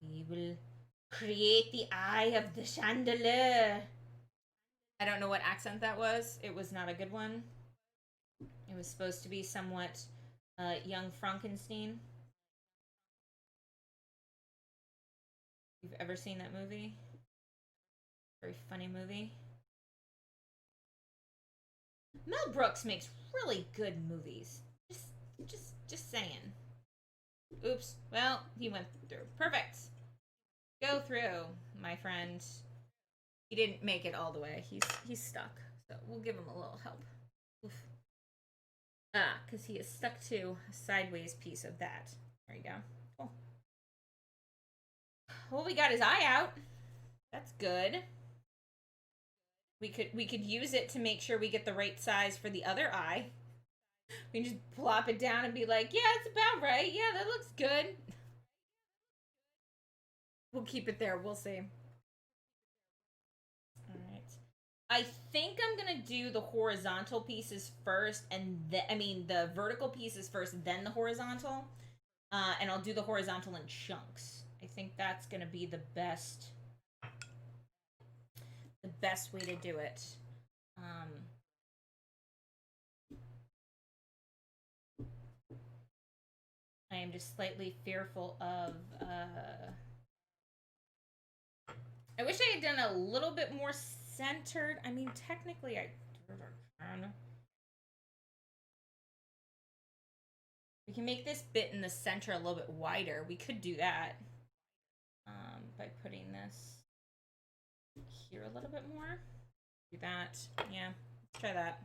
We will create the eye of the Chandelure. I don't know what accent that was. It was not a good one. It was supposed to be somewhat young Frankenstein. You've ever seen that movie? Very funny movie. Mel Brooks makes really good movies. Just saying. Oops. Well, he went through. Perfect. Go through, my friend. He didn't make it all the way. He's stuck. So we'll give him a little help. Oof. Ah, because he is stuck to a sideways piece of that. There you go. Cool. Well, we got his eye out. That's good. We could use it to make sure we get the right size for the other eye. We can just plop it down and be like, yeah, it's about right. Yeah, that looks good. We'll keep it there. We'll see. All right. I think I'm gonna do the horizontal pieces first, and the vertical pieces first, then the horizontal. And I'll do the horizontal in chunks. I think that's gonna be the best way to do it. Um, I am just slightly fearful of. I wish I had done a little bit more centered. I mean, technically, I can. We can make this bit in the center a little bit wider. We could do that by putting this here a little bit more. Do that. Yeah, let's try that.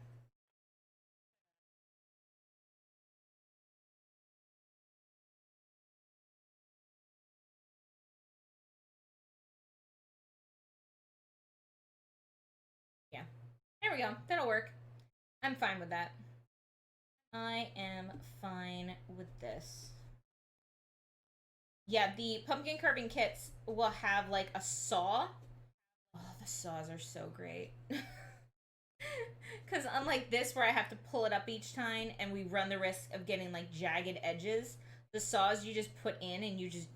Yeah, there we go. That'll work. I'm fine with that. I am fine with this. Yeah, the pumpkin carving kits will have like a saw. Oh, the saws are so great. Because unlike this, where I have to pull it up each time and we run the risk of getting like jagged edges, the saws you just put in and you just,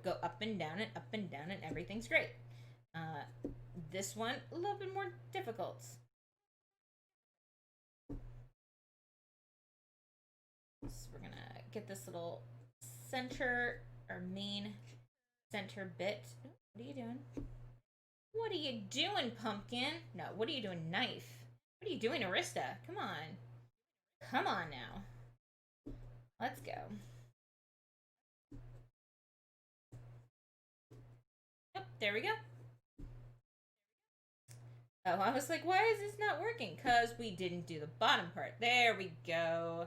go up and down, and everything's great. This one, a little bit more difficult. So we're gonna get this little center, our main center bit. What are you doing? What are you doing, pumpkin? No, what are you doing, knife? What are you doing, Arista? Come on. Come on now. Let's go. Yep, there we go. Oh, I was like, why is this not working? Because we didn't do the bottom part. There we go.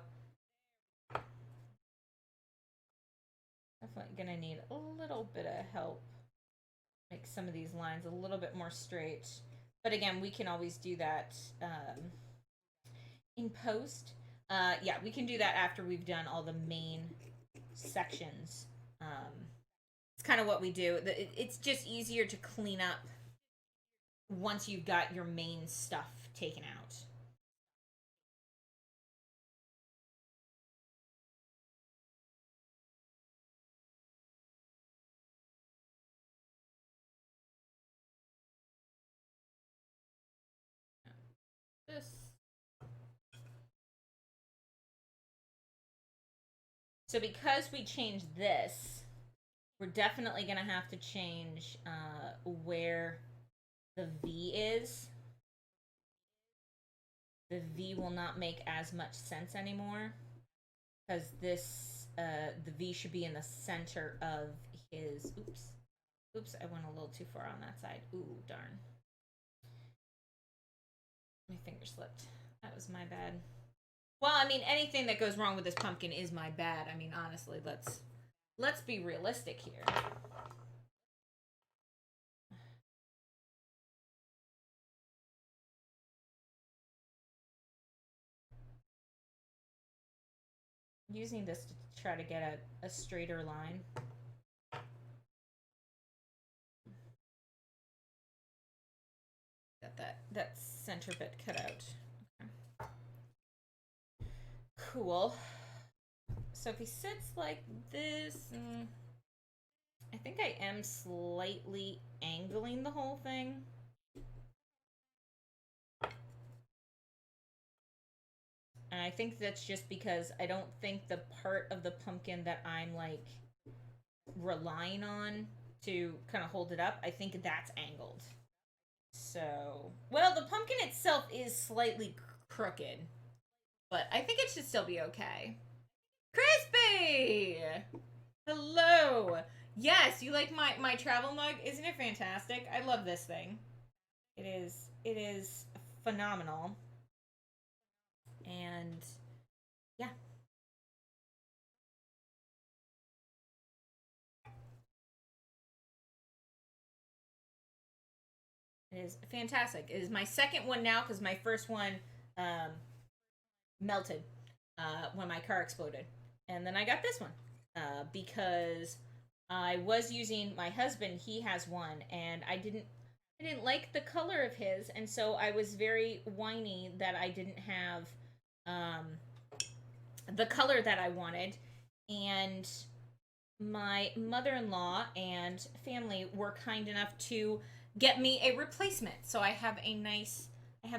Definitely gonna need a little bit of help. Make some of these lines a little bit more straight. But again, we can always do that in post. Yeah, we can do that after we've done all the main sections. It's kind of what we do. It's just easier to clean up once you've got your main stuff taken out. This. So because we changed this, we're definitely gonna have to change where the V is. the V will not make as much sense anymore because the V should be in the center of his. Oops, I went a little too far on that side. Ooh, darn. My finger slipped. That was my bad. Well, I mean, anything that goes wrong with this pumpkin is my bad. I mean, honestly, let's be realistic here. Using this to try to get a straighter line. Got that center bit cut out. Okay. Cool. So if he sits like this, I think I am slightly angling the whole thing. And I think that's just because I don't think the part of the pumpkin that I'm like relying on to kind of hold it up, I think that's angled. So, well, the pumpkin itself is slightly crooked, but I think it should still be okay. Crispy! Hello! Yes, you like my travel mug? Isn't it fantastic? I love this thing. It is phenomenal. And yeah. It is fantastic. It is my second one now because my first one melted when my car exploded. And then I got this one because I was using my husband. He has one, and I didn't like the color of his, and so I was very whiny that I didn't have the color that I wanted. And my mother-in-law and family were kind enough to get me a replacement. So I have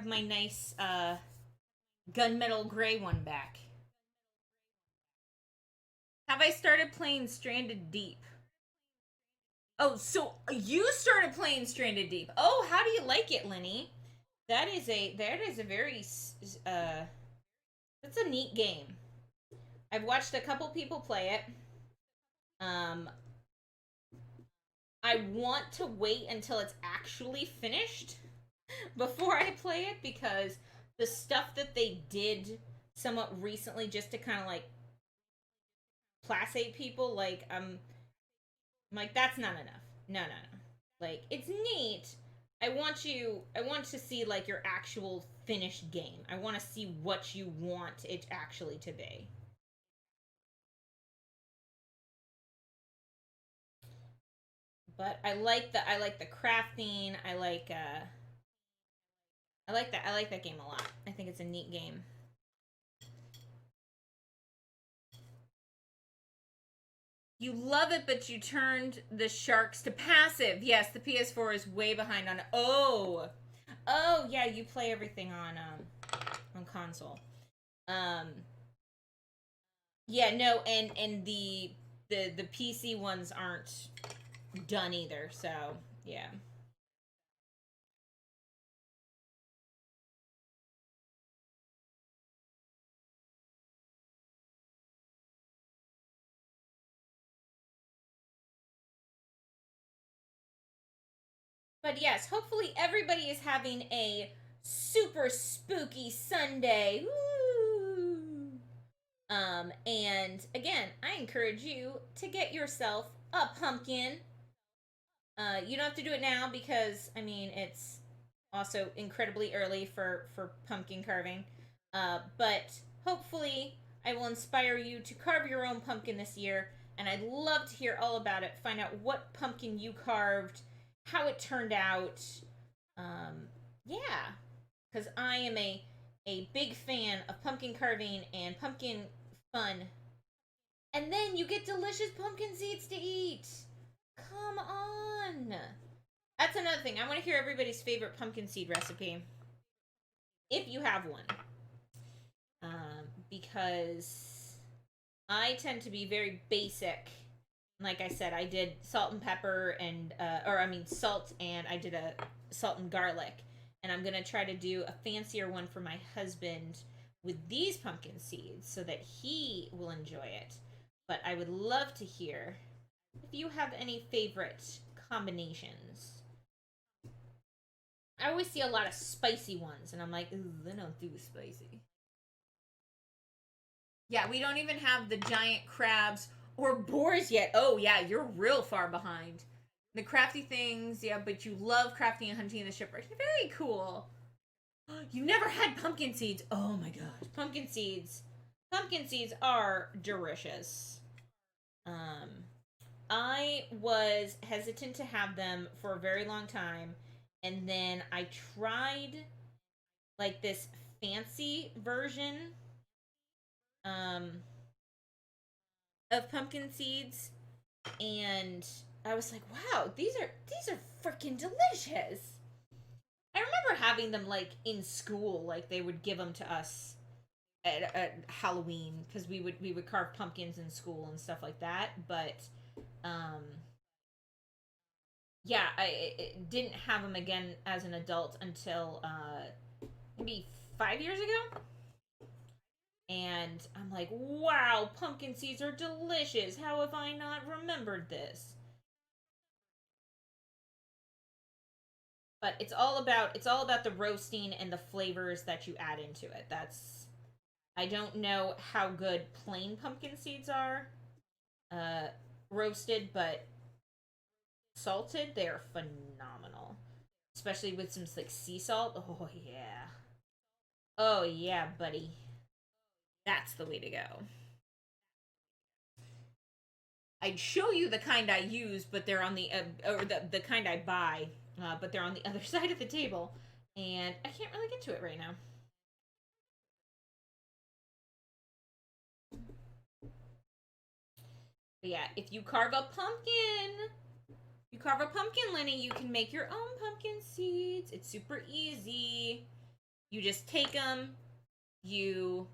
my nice gunmetal gray one back. Have I started playing Stranded Deep? Oh, so you started playing Stranded Deep. Oh, how do you like it, Lenny? That is a very that's a neat game. I've watched a couple people play it. I want to wait until it's actually finished before I play it because the stuff that they did somewhat recently just to kind of like placate people, like I'm like that's not enough. No. Like it's neat. I want to see like your actual finished game. I want to see what you want it actually to be. But I like the crafting. I like that game a lot. I think it's a neat game. You love it, but you turned the sharks to passive. Yes, the PS4 is way behind on. Oh yeah, you play everything on console. Yeah, no, and the PC ones aren't done either. So yeah. But yes, hopefully everybody is having a super spooky Sunday. Woo! And again, I encourage you to get yourself a pumpkin. You don't have to do it now because I mean it's also incredibly early for pumpkin carving. But hopefully, I will inspire you to carve your own pumpkin this year, and I'd love to hear all about it. Find out what pumpkin you carved, how it turned out. Yeah, because I am a big fan of pumpkin carving and pumpkin fun. And then you get delicious pumpkin seeds to eat. Come on. That's another thing. I want to hear everybody's favorite pumpkin seed recipe. If you have one. Because I tend to be very basic. Like I said, I did salt and pepper and, or I mean salt and I did a salt and garlic. And I'm going to try to do a fancier one for my husband with these pumpkin seeds so that he will enjoy it. But I would love to hear if you have any favorite combinations. I always see a lot of spicy ones, and I'm like, ooh, they don't do spicy. Yeah, we don't even have the giant crabs or boars yet. Oh, yeah, you're real far behind. The crafty things, yeah, but you love crafting and hunting in the shipwreck. Very cool. You never had pumpkin seeds. Oh my gosh, pumpkin seeds. Pumpkin seeds are delicious. I was hesitant to have them for a very long time, and then I tried like this fancy version um of pumpkin seeds, and I was like, wow, these are freaking delicious. I remember having them like in school, like they would give them to us at Halloween because we would carve pumpkins in school and stuff like that. But um, yeah, I didn't have them again as an adult until maybe 5 years ago. And I'm like, wow, pumpkin seeds are delicious. How have I not remembered this? But it's all about the roasting and the flavors that you add into it. That's I don't know how good plain pumpkin seeds are uh roasted, but salted they are phenomenal. Especially with some like sea salt. Oh yeah. Oh yeah, buddy. That's the way to go. I'd show you the kind I use, but they're on the or the kind I buy, but they're on the other side of the table, and I can't really get to it right now. But yeah, if you carve a pumpkin, Lenny, you can make your own pumpkin seeds. It's super easy. You just take them. You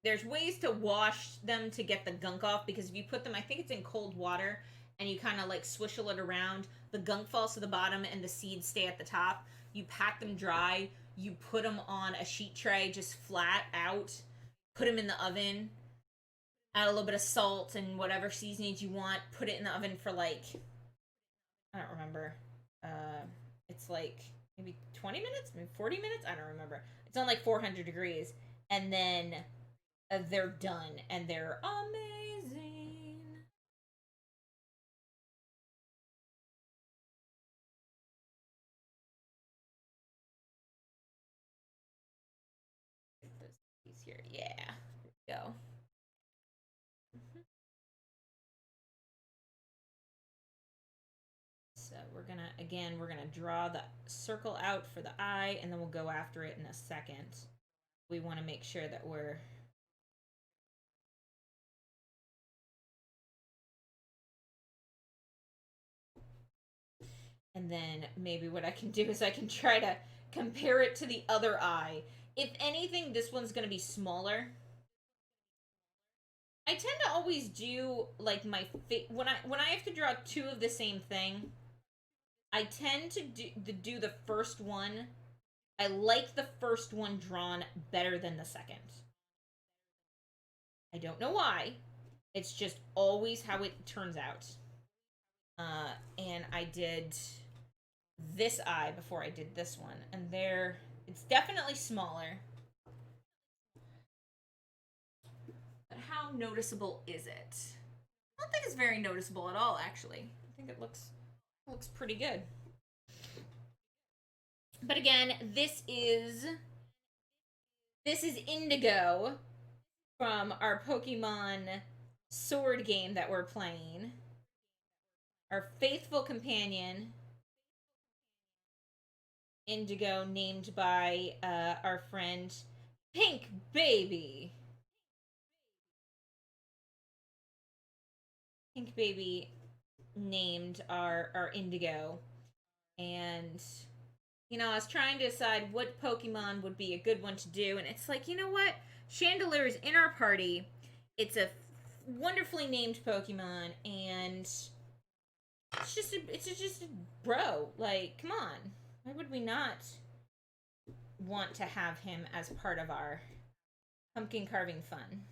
there's ways to wash them to get the gunk off because if you put them, I think it's in cold water, and you kind of like swishel it around, the gunk falls to the bottom and the seeds stay at the top. You pack them dry, you put them on a sheet tray just flat out, put them in the oven, add a little bit of salt and whatever seasonings you want, put it in the oven for like, I don't remember. Uh, it's like maybe 20 minutes, maybe 40 minutes, I don't remember. It's on like 400 degrees. And then they're done and they're amazing. These here, yeah. There we go. Mhm. So we're gonna draw the circle out for the eye, and then we'll go after it in a second. We want to make sure that we're and then maybe what I can do is I can try to compare it to the other eye. If anything, this one's gonna be smaller. I tend to always do like when I have to draw two of the same thing. I tend to do the first one. I like the first one drawn better than the second. I don't know why. It's just always how it turns out. And I did this eye before I did this one, and there it's definitely smaller. But how noticeable is it? I don't think it's very noticeable at all, actually. I think it looks pretty good. But again, this is Indigo from our Pokemon Sword game that we're playing. Our faithful companion, Indigo, named by our friend Pink Baby. Pink Baby named our Indigo. And I was trying to decide what Pokemon would be a good one to do, and it's like, you know what? Chandelure is in our party. It's a wonderfully named Pokemon, and it's just a bro. Like, come on. Why would we not want to have him as part of our pumpkin carving fun?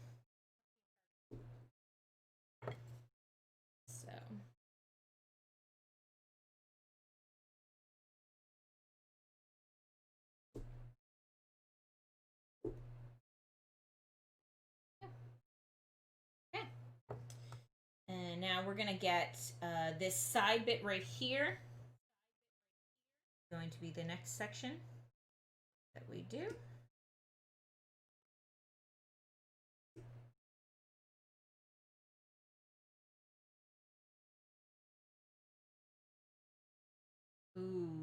So. Okay. And now we're going to get this side bit right here. Going to be the next section that we do. Ooh.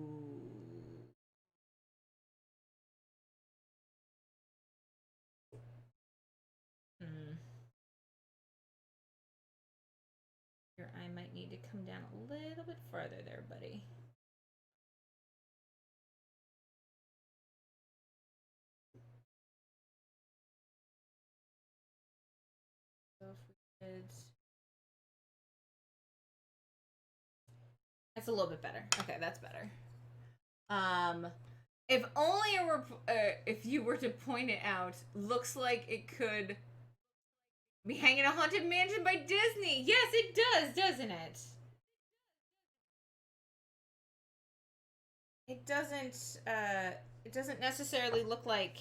Your eye might need to come down a little bit farther there, buddy. So if we did... That's a little bit better. Okay, that's better. If only it were, if you were to point it out, looks like it could be hanging a Haunted Mansion by Disney. Yes, it does, doesn't it? It doesn't necessarily look like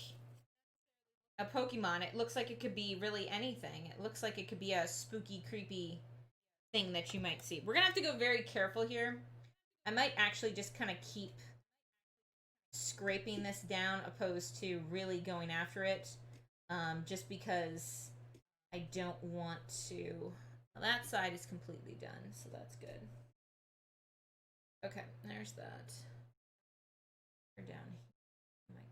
a Pokemon. It looks like it could be really anything. It looks like it could be a spooky, creepy thing that you might see. We're gonna have to go very careful here. I might actually just kind of keep scraping this down opposed to really going after it, just because I don't want to. Well, that side is completely done, so that's good. Okay, there's that. We're down here.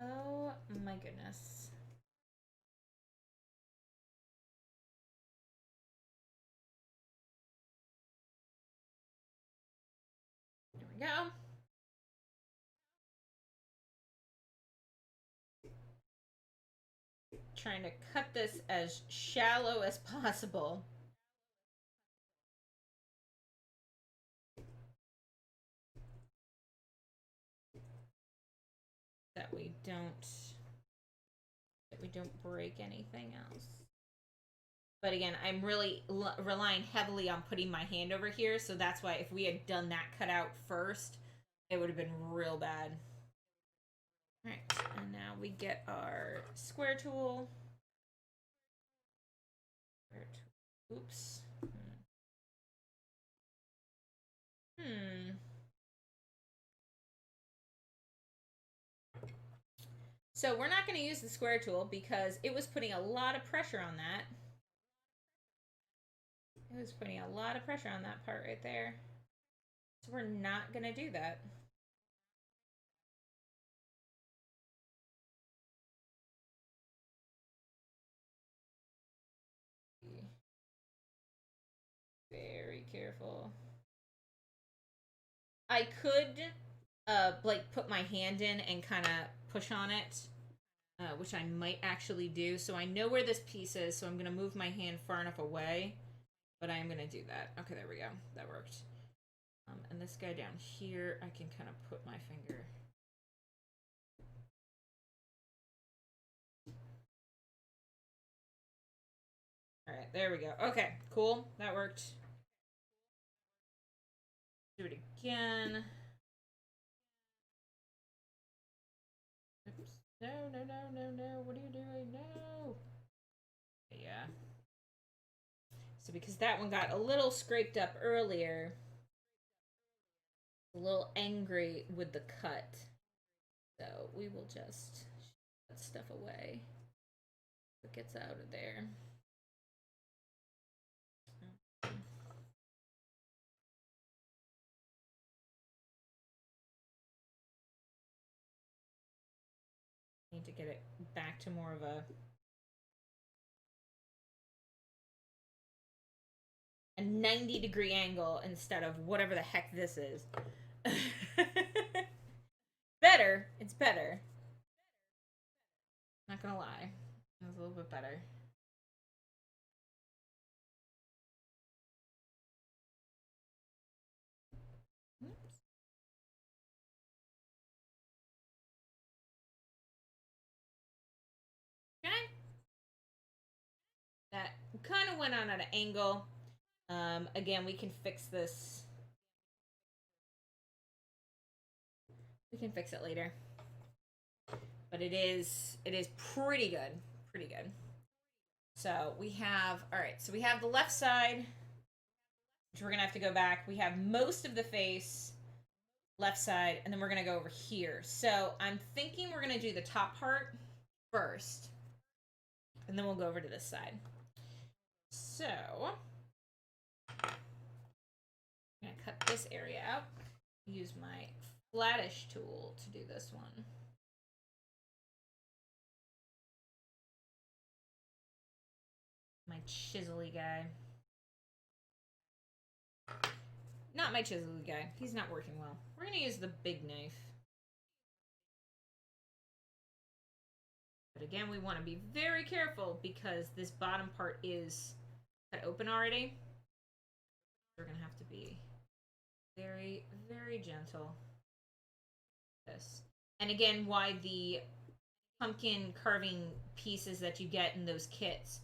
Oh my goodness. There we go. Trying to cut this as shallow as possible. That we don't break anything else. But again, I'm really relying heavily on putting my hand over here, so that's why if we had done that cutout first, it would have been real bad. Alright, and now we get our square tool. Oops. So we're not going to use the square tool because it was putting a lot of pressure on that. It was putting a lot of pressure on that part right there. So we're not going to do that. Very careful. I could like put my hand in and kind of push on it, which I might actually do. So I know where this piece is, so I'm going to move my hand far enough away. But I am going to do that. Okay, there we go. That worked. And this guy down here, I can kind of put my finger. All right, there we go. Okay, cool. That worked. Do it again. Oops. No, no, no, no, no. What are you doing? No. Yeah. So because that one got a little scraped up earlier, a little angry with the cut. So we will just put that stuff away. It gets out of there. Need to get it back to more of a 90-degree angle instead of whatever the heck this is. Better. It's better. Not gonna lie. It was a little bit better. Oops. kind of went on at an angle. Again, we can fix this. We can fix it later. But it is pretty good. Pretty good. So we have, all right, so we have the left side, which we're gonna have to go back. We have most of the face, left side, and then we're gonna go over here. So I'm thinking we're gonna do the top part first, and then we'll go over to this side. So I'm gonna cut this area out. Use my flattish tool to do this one. My chiselly guy. Not my chiselly guy. He's not working well. We're gonna use the big knife. But again, we want to be very careful because this bottom part is cut open already. We're gonna have to be very, very gentle. This. And again, why the pumpkin carving pieces that you get in those kits,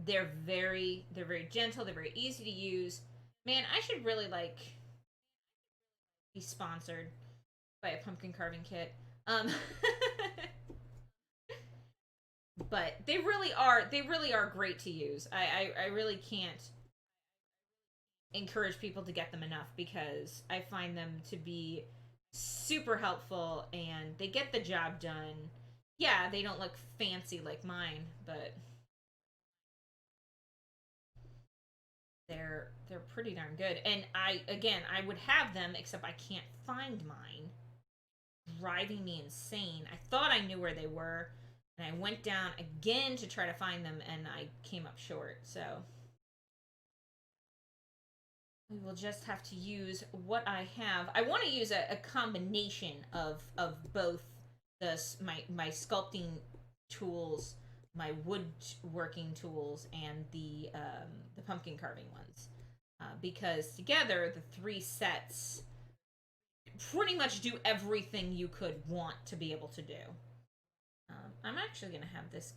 they're very gentle, they're very easy to use. Man, I should really like be sponsored by a pumpkin carving kit. But they really are great to use. I really can't encourage people to get them enough because I find them to be super helpful and they get the job done. Yeah, they don't look fancy like mine, but they're pretty darn good. And I would have them, except I can't find mine. Driving me insane. I thought I knew where they were, and I went down again to try to find them, and I came up short. So we will just have to use what I have. I want to use a combination of both my sculpting tools, my woodworking tools, and the pumpkin carving ones, because together the three sets pretty much do everything you could want to be able to do. I'm actually gonna have this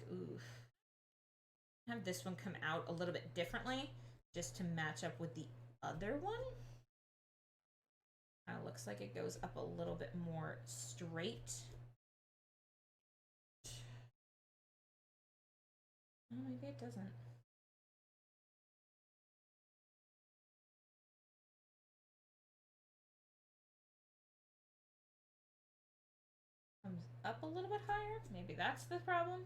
have this one come out a little bit differently just to match up with the other one. Looks like it goes up a little bit more straight. Oh, maybe it doesn't. Comes up a little bit higher. Maybe that's the problem.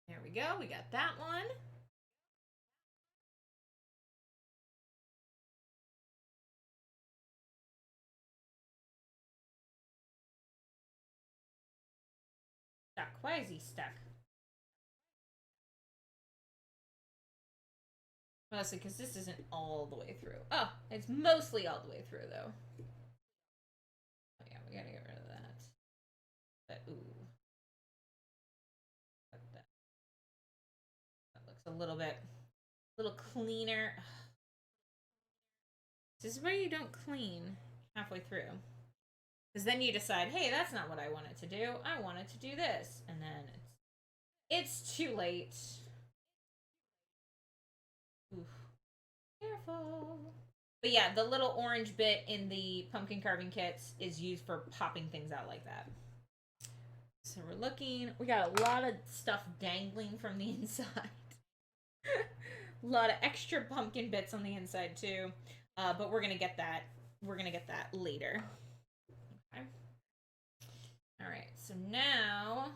There we go. We got that one. Stuck. Why is he stuck? Mostly because this isn't all the way through. Oh, it's mostly all the way through, though. Oh, yeah, we gotta get rid of that. But, ooh. That looks a little cleaner. This is where you don't clean halfway through. Because then you decide, hey, that's not what I wanted to do. I wanted to do this. And then it's too late. Oof. Careful. But yeah, the little orange bit in the pumpkin carving kits is used for popping things out like that. So we're looking. We got a lot of stuff dangling from the inside. A lot of extra pumpkin bits on the inside too. But we're gonna get that. We're gonna get that later. Okay. All right. So now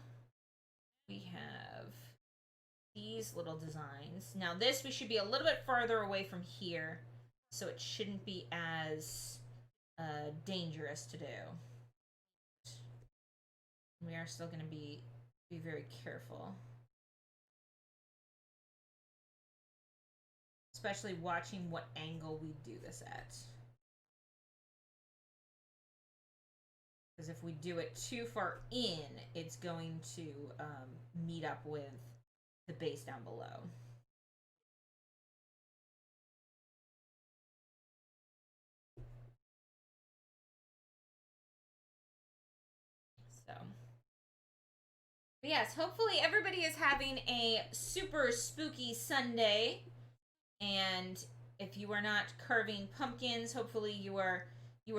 we have these little designs. Now this we should be a little bit farther away from here, so it shouldn't be as dangerous to do. We are still going to be very careful, especially watching what angle we do this at. Because if we do it too far in, it's going to meet up with the base down below. Yes, hopefully everybody is having a super spooky Sunday. And if you are not carving pumpkins, hopefully you are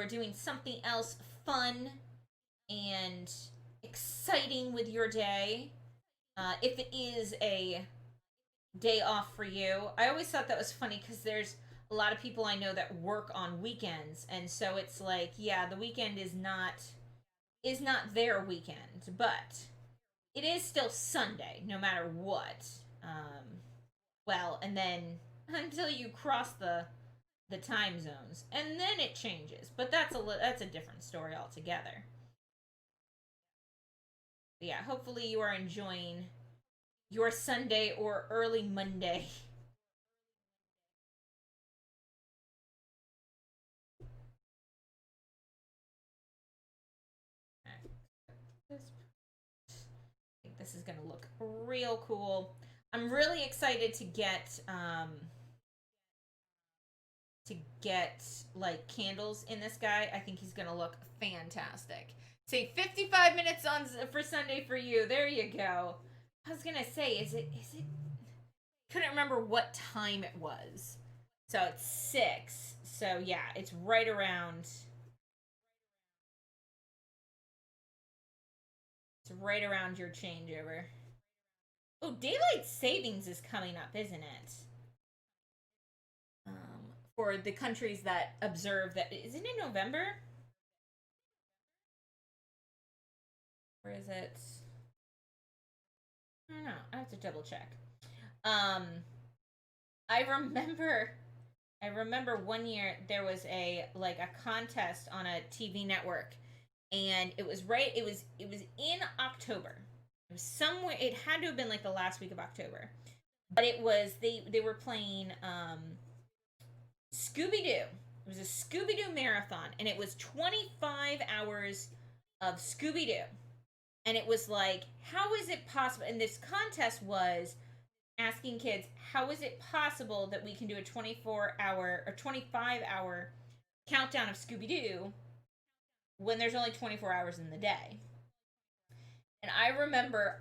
doing something else fun and exciting with your day. If it is a day off for you, I always thought that was funny because there's a lot of people I know that work on weekends, and so it's like, yeah, the weekend is not their weekend, but it is still Sunday, no matter what. Well, and then until you cross the time zones, and then it changes. But that's a different story altogether. But yeah, hopefully you are enjoying your Sunday or early Monday. I think this is gonna look real cool. I'm really excited to get like candles in this guy. I think he's gonna look fantastic. Say 55 minutes on for Sunday for you. There you go. I was gonna say, is it? Couldn't remember what time it was. So it's 6. So yeah, it's right around. It's right around your changeover. Oh, daylight savings is coming up, isn't it? For the countries that observe that, isn't it November? Or is it? I don't know. I have to double check. Um, I remember, I remember one year there was a contest on a TV network, and it was right. It was in October. It was somewhere. It had to have been like the last week of October, but it was they were playing Scooby Doo. It was a Scooby Doo marathon, and it was 25 hours of Scooby Doo. And it was like, how is it possible? And this contest was asking kids, how is it possible that we can do a 24-hour or 25-hour countdown of Scooby Doo when there's only 24 hours in the day? And I remember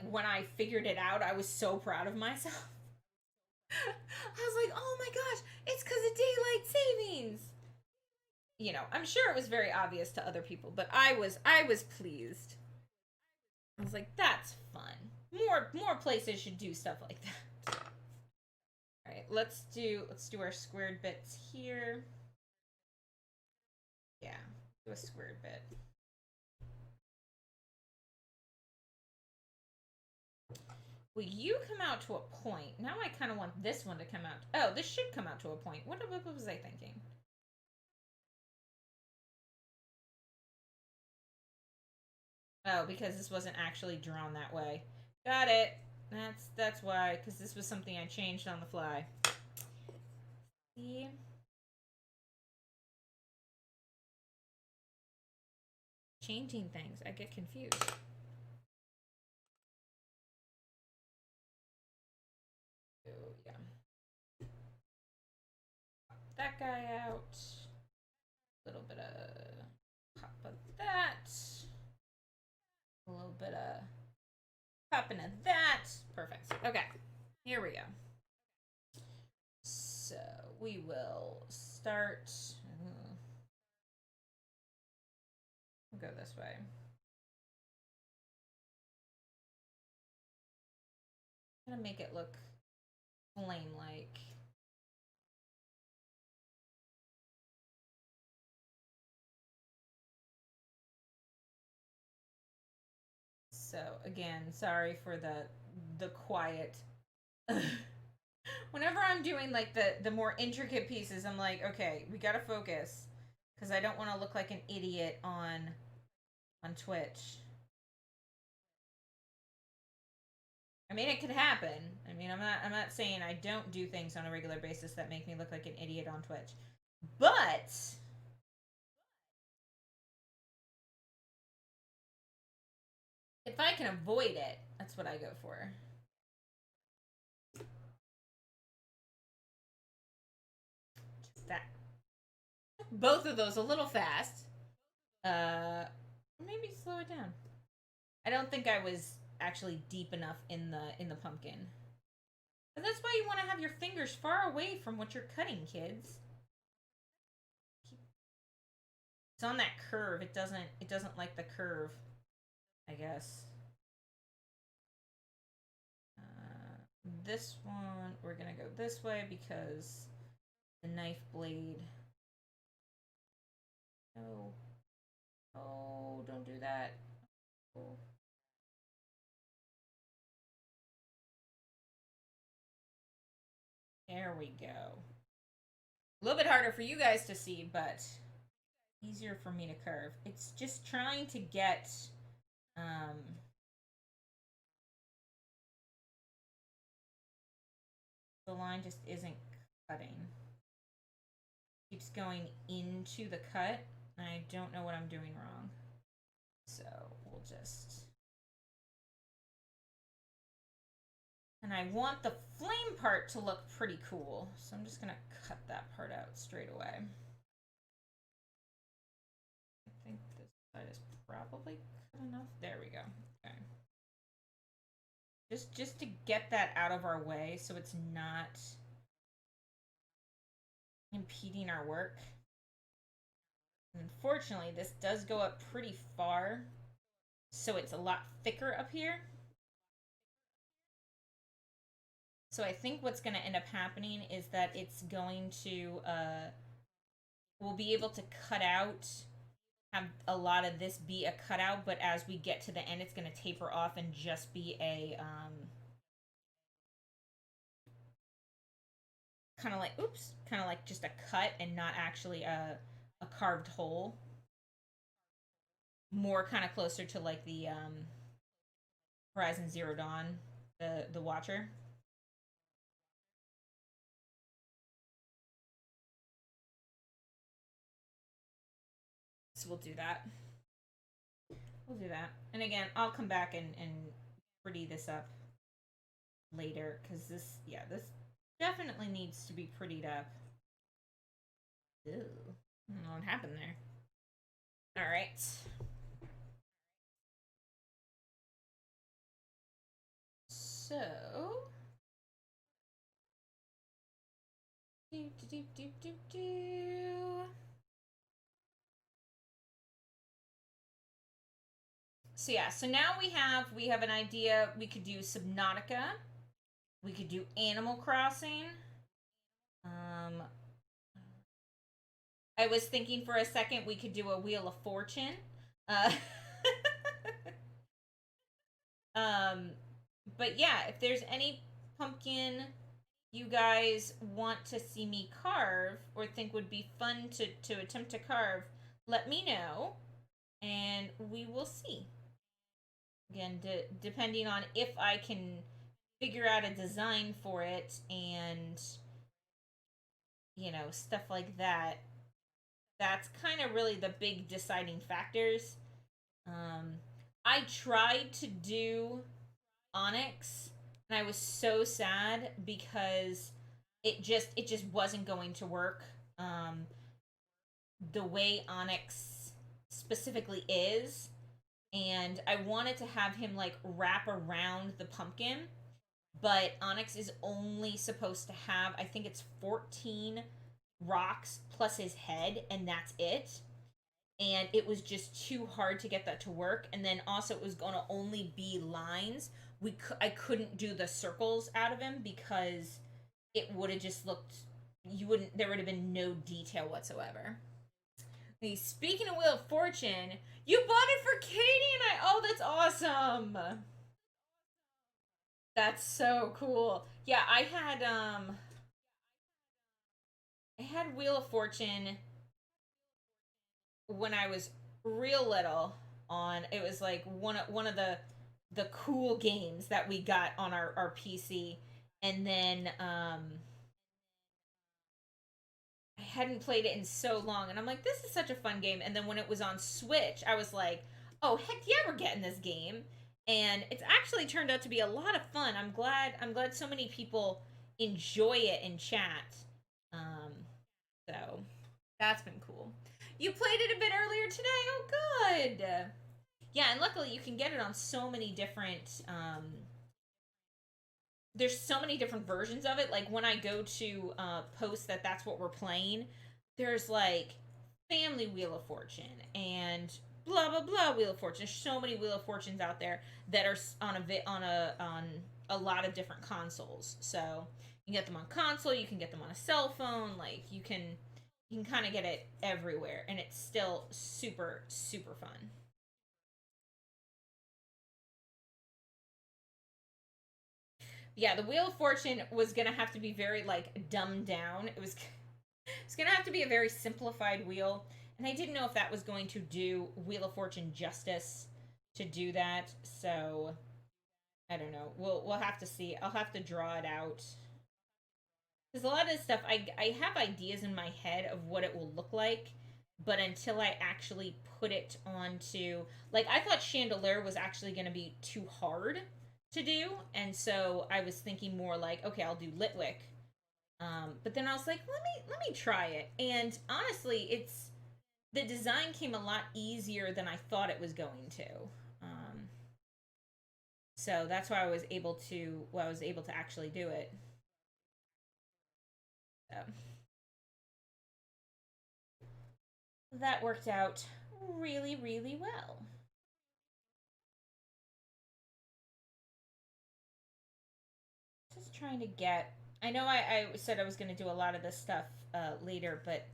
when I figured it out, I was so proud of myself. I was like, oh my gosh, it's because of daylight savings. I'm sure it was very obvious to other people, but I was pleased. I was like, that's fun. More places should do stuff like that. All right, let's do our squared bits here. Yeah, do a squared bit. Will you come out to a point? Now I kind of want this one to come out. Oh, this should come out to a point. What was I thinking? Oh, because this wasn't actually drawn that way. Got it. That's why, because this was something I changed on the fly. See? Changing things. I get confused. Oh, yeah. Pop that guy out. A little bit of pop of that. A little bit of popping of that. Perfect. Okay. Here we go. So we will start. We'll go this way. I'm gonna make it look flame like. So again, sorry for the quiet. Whenever I'm doing like the more intricate pieces, I'm like, okay, we gotta focus because I don't want to look like an idiot on Twitch. I mean, it could happen. I mean, I'm not saying I don't do things on a regular basis that make me look like an idiot on Twitch, but if I can avoid it, that's what I go for. Just that. Both of those a little fast. Maybe slow it down. I don't think I was actually deep enough in the pumpkin. But that's why you want to have your fingers far away from what you're cutting, kids. It's on that curve. It doesn't like the curve, I guess. This one, we're gonna go this way because the knife blade. No. Oh, don't do that. Oh. There we go. A little bit harder for you guys to see, but easier for me to curve. It's just trying to get um the line just isn't cutting. Keeps going into the cut. I don't know what I'm doing wrong. So we'll just... And I want the flame part to look pretty cool. So I'm just going to cut that part out straight away. I think this side is probably cut enough. There we go. Okay. Just to get that out of our way so it's not impeding our work. Unfortunately, this does go up pretty far, so it's a lot thicker up here. So I think what's going to end up happening is that it's going to, we'll be able to cut out, have a lot of this be a cutout, but as we get to the end, it's going to taper off and just be a, kind of like, oops, kind of like just a cut and not actually a carved hole. More kind of closer to like the Horizon Zero Dawn, the Watcher. So we'll do that. We'll do that. And again, I'll come back and pretty this up later because this, yeah, this definitely needs to be prettied up. Ew. I don't know what happened there. All right. So, So yeah, so now we have an idea. We could do Subnautica. We could do Animal Crossing. I was thinking for a second we could do a Wheel of Fortune. Uh, but yeah, if there's any pumpkin you guys want to see me carve or think would be fun to attempt to carve, let me know and we will see. Again, depending on if I can figure out a design for it and, you know, stuff like that. That's kind of really the big deciding factors. I tried to do Onyx and I was so sad because it just wasn't going to work. The way Onyx specifically is, and I wanted to have him like wrap around the pumpkin, but Onyx is only supposed to have, I think it's 14 rocks plus his head, and that's it. And it was just too hard to get that to work. And then also it was going to only be lines. I couldn't do the circles out of him because it would have just looked, there would have been no detail whatsoever. Speaking of Wheel of Fortune, you bought it for Katie and I. Oh, that's awesome. That's so cool. Yeah, I had Wheel of Fortune when I was real little on, it was like one of the cool games that we got on our PC. And then I hadn't played it in so long and I'm like, this is such a fun game. And then when it was on Switch, I was like, oh heck yeah, we're getting this game. And it's actually turned out to be a lot of fun. I'm glad so many people enjoy it in chat. So that's been cool. You played it a bit earlier today. Oh, good. Yeah, and luckily you can get it on so many different there's so many different versions of it. Like when I go to post that that's what we're playing, there's like Family Wheel of Fortune and blah blah blah Wheel of Fortune. There's so many Wheel of Fortunes out there that are on a lot of different consoles. So you can get them on console, you can get them on a cell phone. Like you can kind of get it everywhere, and it's still super super fun. Yeah, the Wheel of Fortune was gonna have to be very like dumbed down. It's gonna have to be a very simplified wheel, and I didn't know if that was going to do Wheel of Fortune justice to do that. So I don't know. We'll have to see. I'll have to draw it out because a lot of this stuff I have ideas in my head of what it will look like, but until I actually put it onto like I thought Chandelure was actually going to be too hard to do, and so I was thinking more like okay, I'll do Litwick. But then I was like, let me try it, and honestly, it's the design came a lot easier than I thought it was going to. Um, so that's why I was able to actually do it. So that worked out really, really well. Just trying to get. I know I said I was going to do a lot of this stuff later, but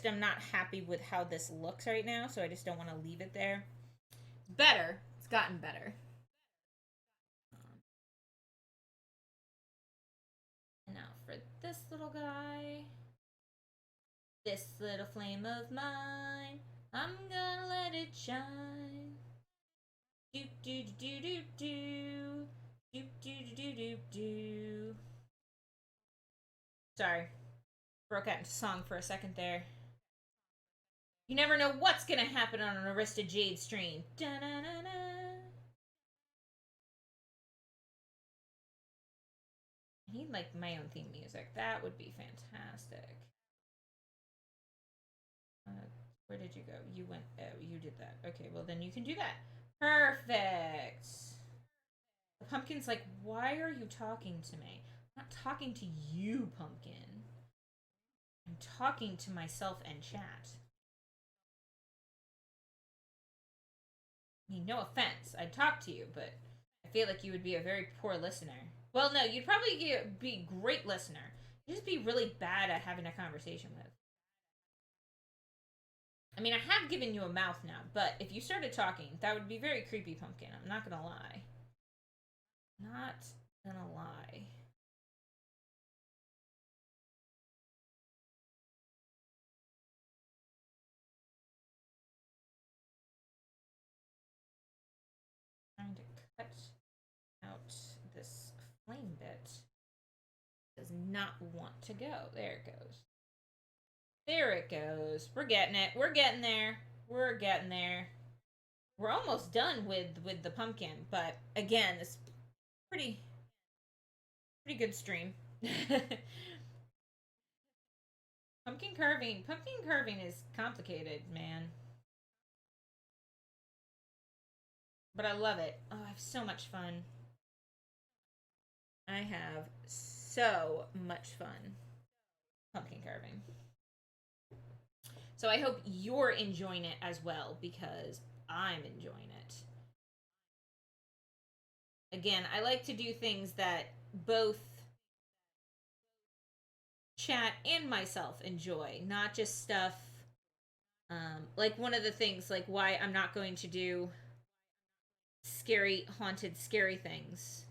I'm not happy with how this looks right now, so I just don't want to leave it there. It's better. It's gotten better. And now for this little guy, this little flame of mine, I'm gonna let it shine. Do do do do do do do do do do do. Sorry, broke out into song for a second there. You never know what's gonna happen on an Arista Jade stream. Da-na-na-na. I need like my own theme music. That would be fantastic. Uh, where did you go? You went. Oh, you did that. Okay, well then you can do that. Perfect. The pumpkin's like, why are you talking to me? I'm not talking to you, pumpkin. I'm talking to myself and chat. I mean, no offense. I'd talk to you, but I feel like you would be a very poor listener. Well, no, you'd probably be a great listener. You'd just be really bad at having a conversation with. I mean, I have given you a mouth now, but if you started talking, that would be very creepy, pumpkin. I'm not gonna lie. Not gonna lie. Trying to cut out this flame bit. Does not want to go. There it goes. There it goes. We're getting it. We're getting there. We're getting there. We're almost done with the pumpkin, but again, it's pretty pretty good stream. Pumpkin carving is complicated, man. But I love it. Oh, I have so much fun. I have so much fun pumpkin carving. So I hope you're enjoying it as well because I'm enjoying it. Again, I like to do things that both chat and myself enjoy, not just stuff like one of the things like why I'm not going to do scary haunted scary things.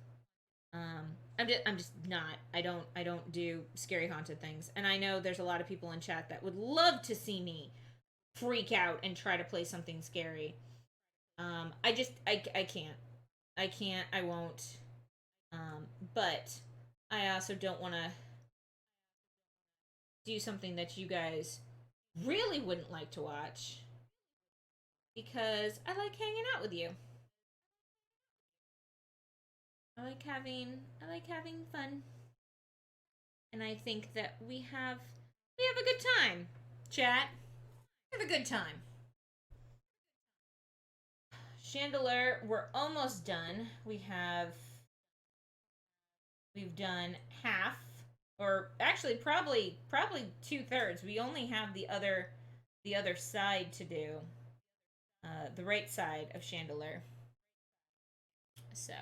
I'm just not. I don't do scary haunted things. And I know there's a lot of people in chat that would love to see me freak out and try to play something scary. I can't. I can't. I won't. But I also don't want to do something that you guys really wouldn't like to watch because I like hanging out with you. I like having fun. And I think that we have a good time. Chat. We have a good time. Chandelure, we're almost done. We've done half, or actually probably 2/3. We only have the other side to do, the right side of Chandelure. So,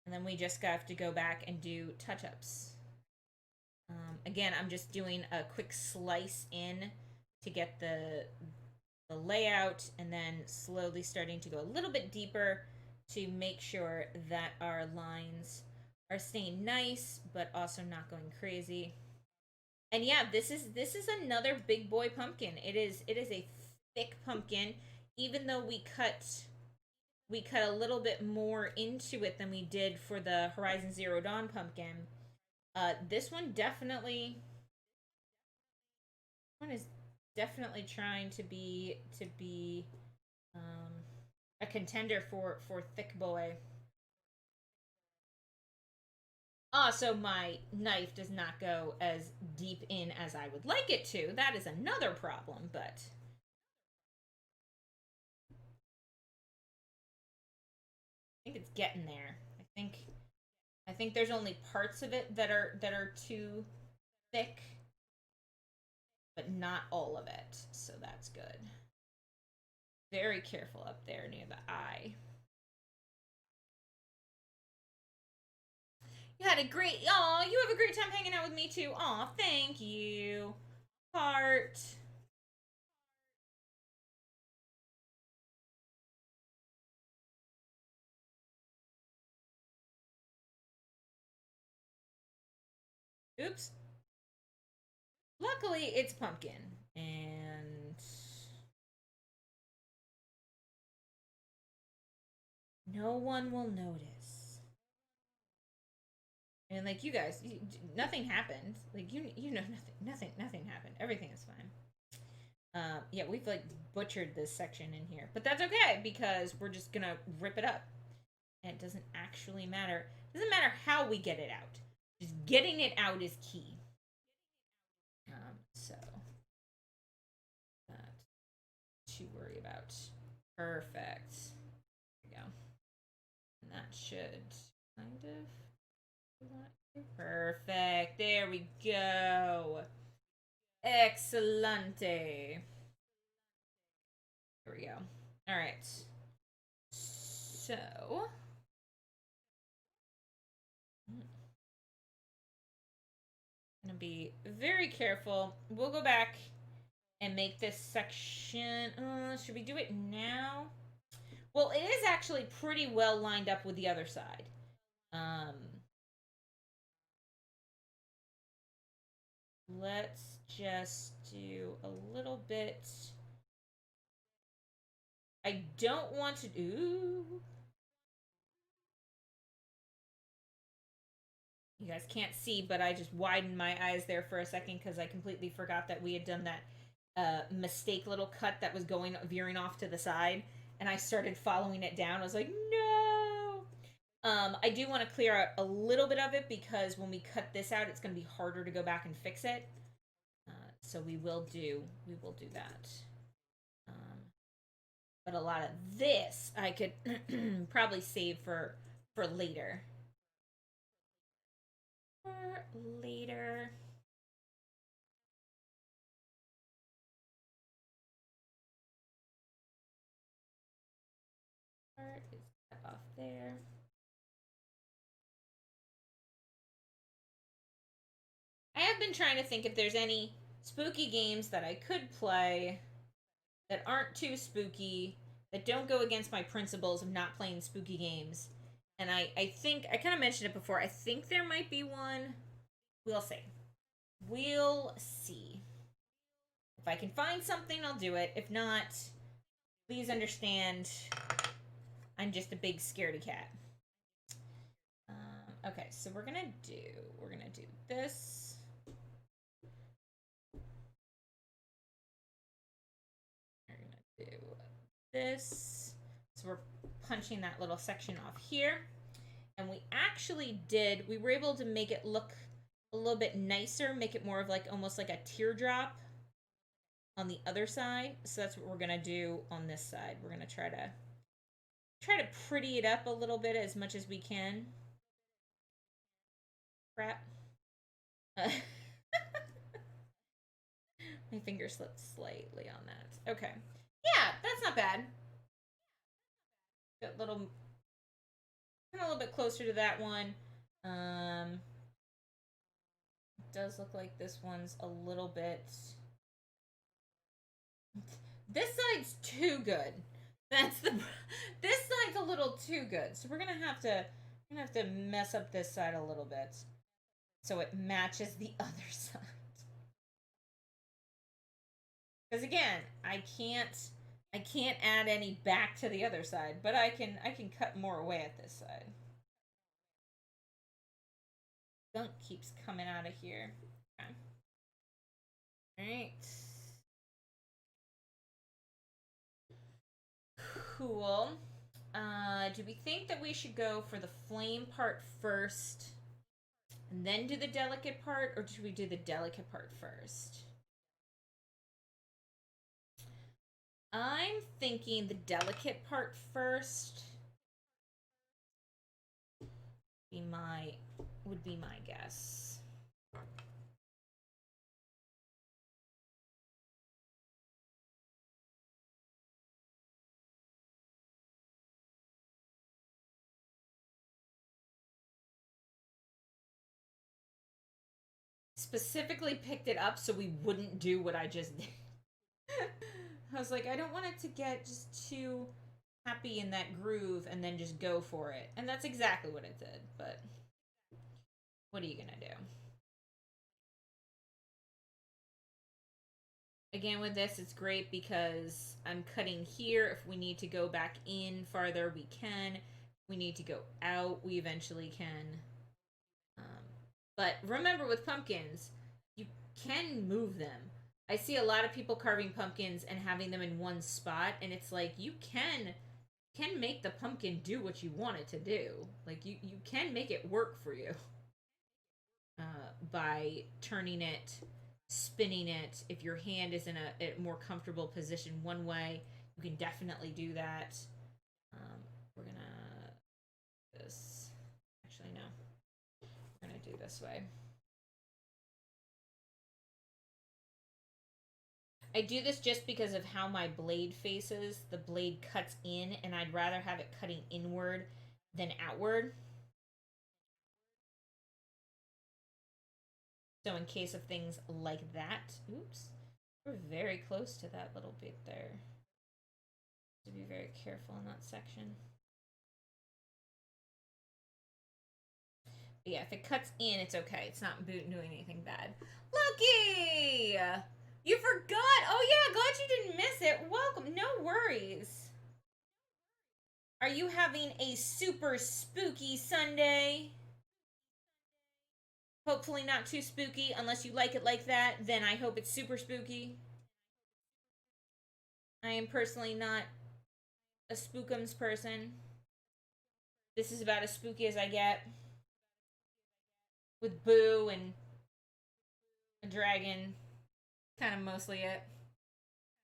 and then we just have to go back and do touch-ups. Again, I'm just doing a quick slice in to get the layout, and then slowly starting to go a little bit deeper to make sure that our lines are staying nice but also not going crazy. And yeah, this is another big boy pumpkin. It is a thick pumpkin, even though we cut a little bit more into it than we did for the Horizon Zero Dawn pumpkin. This one is definitely trying to be um, a contender for thick boy. Also, my knife does not go as deep in as I would like it to. That is another problem, but I think it's getting there. I think there's only parts of it that are too thick, but not all of it. So that's good. Very careful up there near the eye. You had a great, oh, you have a great time hanging out with me too. Aw, thank you. Heart. Oops. Luckily, it's pumpkin. And no one will notice. And like you guys, nothing happened. Like you know nothing happened. Everything is fine. Yeah, we've like butchered this section in here, but that's okay because we're just gonna rip it up, and it doesn't actually matter. It doesn't matter how we get it out. Just getting it out is key. So not to worry about. Perfect. There we go. And that should kind of. Perfect. There we go. Excellente. There we go. All right. So. I'm gonna be very careful. We'll go back and make this section. Should we do it now? Well, it is actually pretty well lined up with the other side. Let's just do a little bit. I don't want to do. You guys can't see, but I just widened my eyes there for a second because I completely forgot that we had done that mistake little cut that was veering off to the side, and I started following it down. I was like, no. I do want to clear out a little bit of it because when we cut this out, it's going to be harder to go back and fix it. So we will do that. But a lot of this I could probably save for later. For later. Part is cut off there. I have been trying to think if there's any spooky games that I could play that aren't too spooky, that don't go against my principles of not playing spooky games. And I think, I kind of mentioned it before, I think there might be one. We'll see. We'll see. If I can find something, I'll do it. If not, please understand, I'm just a big scaredy cat. Okay, so we're gonna do this. We're gonna do this. So we're punching that little section off here. And we were able to make it look a little bit nicer, make it more of like almost like a teardrop. on the other side. So that's what we're gonna do on this side. We're gonna try to pretty it up a little bit as much as we can. Crap. My finger slipped slightly on that. Okay. Yeah, that's not bad. Got a little, kind of a little bit closer to that one. It does look like this one's a little bit. This side's too good. That's the. This side's a little too good, so we're gonna have to mess up this side a little bit, so it matches the other side. Because again, I can't add any back to the other side, but I can cut more away at this side. Gunk keeps coming out of here. Okay. All right. Cool. Do we think that we should go for the flame part first and then do the delicate part, or should we do the delicate part first? I'm thinking the delicate part first would be my guess. Specifically picked it up so we wouldn't do what I just did. I was like, I don't want it to get just too happy in that groove and then just go for it. And that's exactly what it did, but what are you gonna do? Again, with this, it's great because I'm cutting here. If we need to go back in farther, we can. If we need to go out, we eventually can. But remember, with pumpkins, you can move them. I see a lot of people carving pumpkins and having them in one spot, and it's like you can make the pumpkin do what you want it to do. Like you can make it work for you by turning it, spinning it. If your hand is in a more comfortable position one way, you can definitely do that. We're gonna this. Actually, no. We're gonna do this way. I do this just because of how my blade faces. The blade cuts in, and I'd rather have it cutting inward than outward. So in case of things like that, oops, we're very close to that little bit there. To be very careful in that section. But yeah, if it cuts in, it's okay. It's not doing anything bad. Lucky! You forgot! Oh yeah, glad you didn't miss it. Welcome. No worries. Are you having a super spooky Sunday? Hopefully not too spooky. Unless you like it like that, then I hope it's super spooky. I am personally not a spookums person. This is about as spooky as I get. With Boo and a dragon. Kind of mostly it.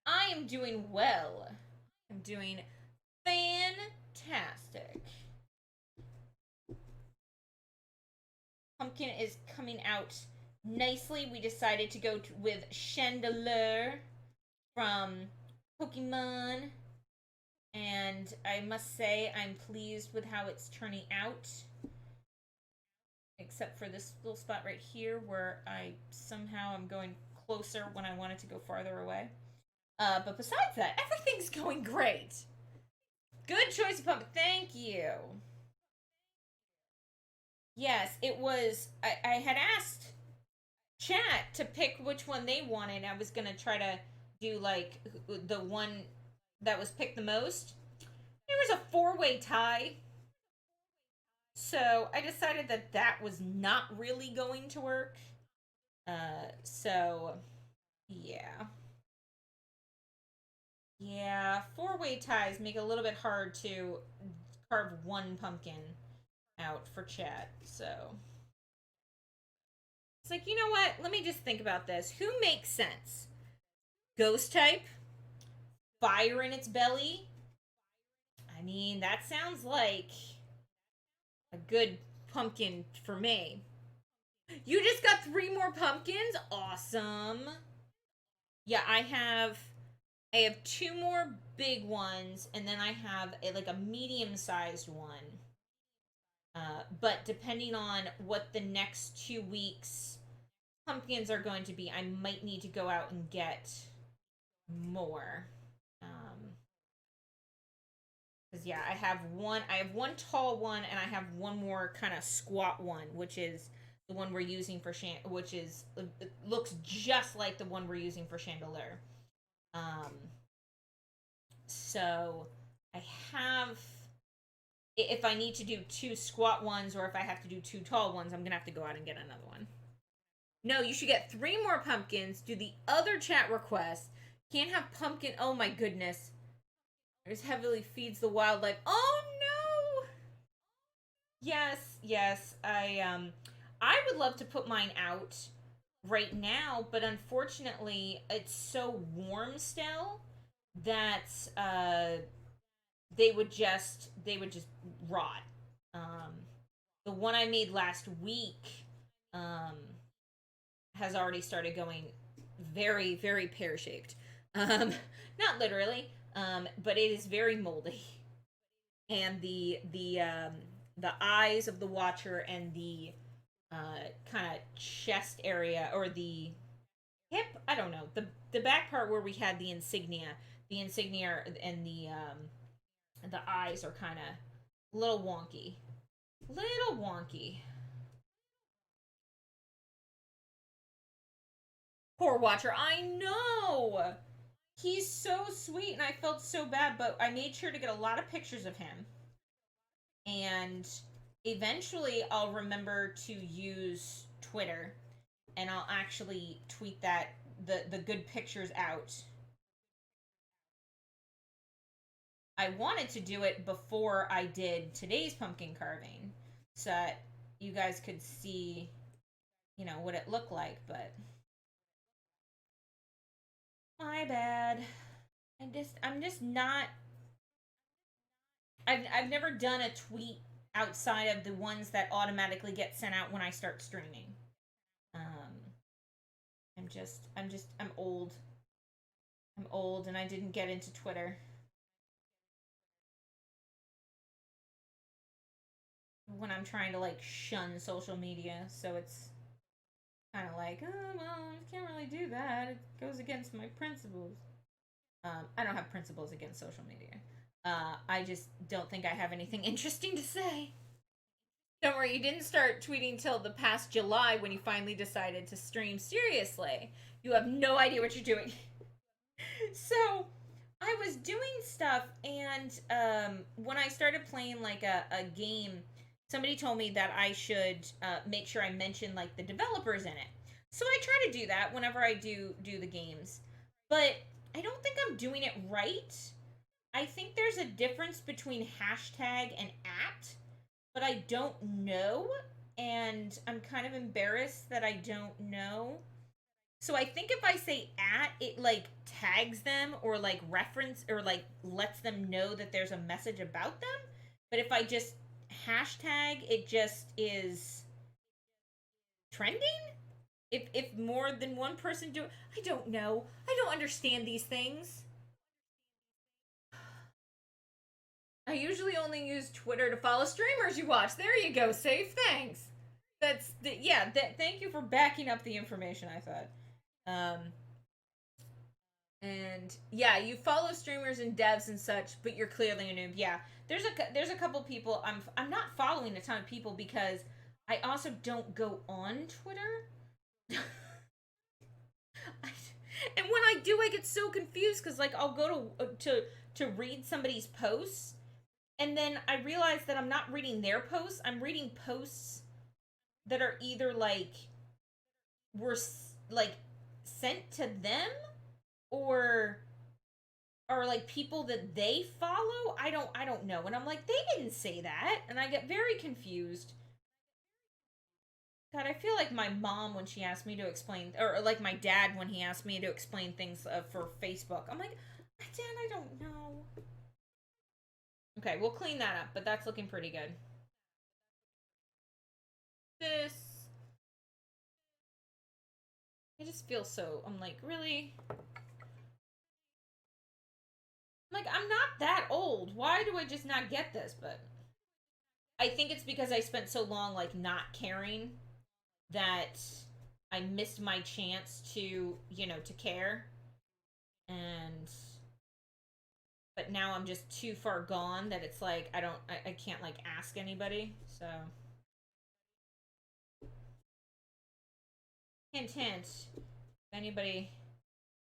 I am doing well. I'm doing fantastic. Pumpkin is coming out nicely. We decided to go with Chandelure from Pokemon. And I must say, I'm pleased with how it's turning out. Except for this little spot right here where I somehow am going closer when I wanted to go farther away. But besides that, everything's going great. Good choice of pumpkin. Thank you. Yes, it was. I had asked chat to pick which one they wanted. I was gonna try to do like the one that was picked the most. There was a four-way tie. So I decided that that was not really going to work. So yeah. Yeah, four-way ties make it a little bit hard to carve one pumpkin out for chat. So it's like, you know what? Let me just think about this. Who makes sense? Ghost type, fire in its belly. I mean, that sounds like a good pumpkin for me. You just got 3 more pumpkins? Awesome. Yeah, I have 2 more big ones, and then I have like a medium-sized one. But depending on what the next 2 weeks pumpkins are going to be, I might need to go out and get more. Because yeah, I have one tall one, and I have one more kind of squat one, which is the one we're using for which is it looks just like the one we're using for Chandelure. Um, so I have, if I need to do 2 squat ones, or if I have to do 2 tall ones, I'm gonna have to go out and get another one. No, you should get 3 more pumpkins. Do the other chat request. Can't have pumpkin. Oh my goodness. There's heavily feeds the wildlife. Oh no. Yes, yes. I would love to put mine out right now, but unfortunately, it's so warm still that they would just rot. Um, the one I made last week um, has already started going very, very pear shaped. Um, not literally, but it is very moldy, and the eyes of the watcher and the kind of chest area, or the hip, I don't know, the back part where we had the insignia and the eyes are kind of little wonky, little wonky. Poor watcher, I know. He's so sweet, and I felt so bad, but I made sure to get a lot of pictures of him, and eventually I'll remember to use Twitter, and I'll actually tweet the good pictures out. I wanted to do it before I did today's pumpkin carving, so that you guys could see, what it looked like, but my bad. I'm just not. I've never done a tweet outside of the ones that automatically get sent out when I start streaming. Um, I'm old. I'm old, and I didn't get into Twitter when I'm trying to like shun social media. So it's kind of like, oh well, I can't really do that. It goes against my principles. I don't have principles against social media. I just don't think I have anything interesting to say. Don't worry, you didn't start tweeting till the past July when you finally decided to stream seriously. You have no idea what you're doing. So, I was doing stuff, and when I started playing like a game, somebody told me that I should make sure I mention like the developers in it. So I try to do that whenever I do the games, but I don't think I'm doing it right. I think there's a difference between hashtag and at, but I don't know, and I'm kind of embarrassed that I don't know. So I think if I say at, it like tags them, or like reference, or like lets them know that there's a message about them. But if I just hashtag, it just is trending. If more than one person do it, I don't know. I don't understand these things. I usually only use Twitter to follow streamers you watch. There you go. Safe. Thanks. Yeah. Thank you for backing up the information. I thought. Um, and yeah, you follow streamers and devs and such, but you're clearly a noob. Yeah, there's a couple people. I'm not following a ton of people because I also don't go on Twitter. And when I do, I get so confused because like I'll go to read somebody's posts, and then I realize that I'm not reading their posts. I'm reading posts that are either like were like sent to them, or are like people that they follow. I don't know. And I'm like, they didn't say that, and I get very confused. God, I feel like my mom when she asked me to explain, or like my dad when he asked me to explain things for Facebook. I'm like, Dad, I don't know. Okay, we'll clean that up, but that's looking pretty good. This, I just feel so. I'm like, really? I'm like, I'm not that old. Why do I just not get this? But I think it's because I spent so long like not caring that I missed my chance to, to care. And but now I'm just too far gone that it's like I can't like ask anybody. So hint hint. If anybody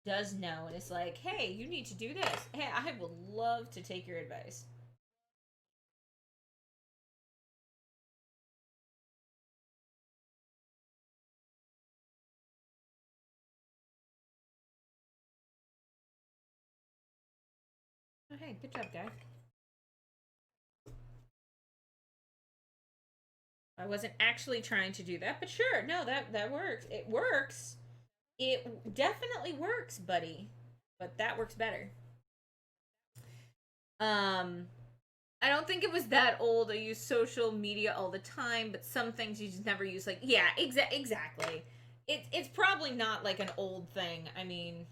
does know and it's like, hey, you need to do this. Hey, I would love to take your advice. Oh, hey, good job, guy. I wasn't actually trying to do that, but sure, no, that works. It works. It definitely works, buddy. But that works better. Um, I don't think it was that old. I use social media all the time, but some things you just never use. Like, yeah, exactly. It's probably not like an old thing. I mean,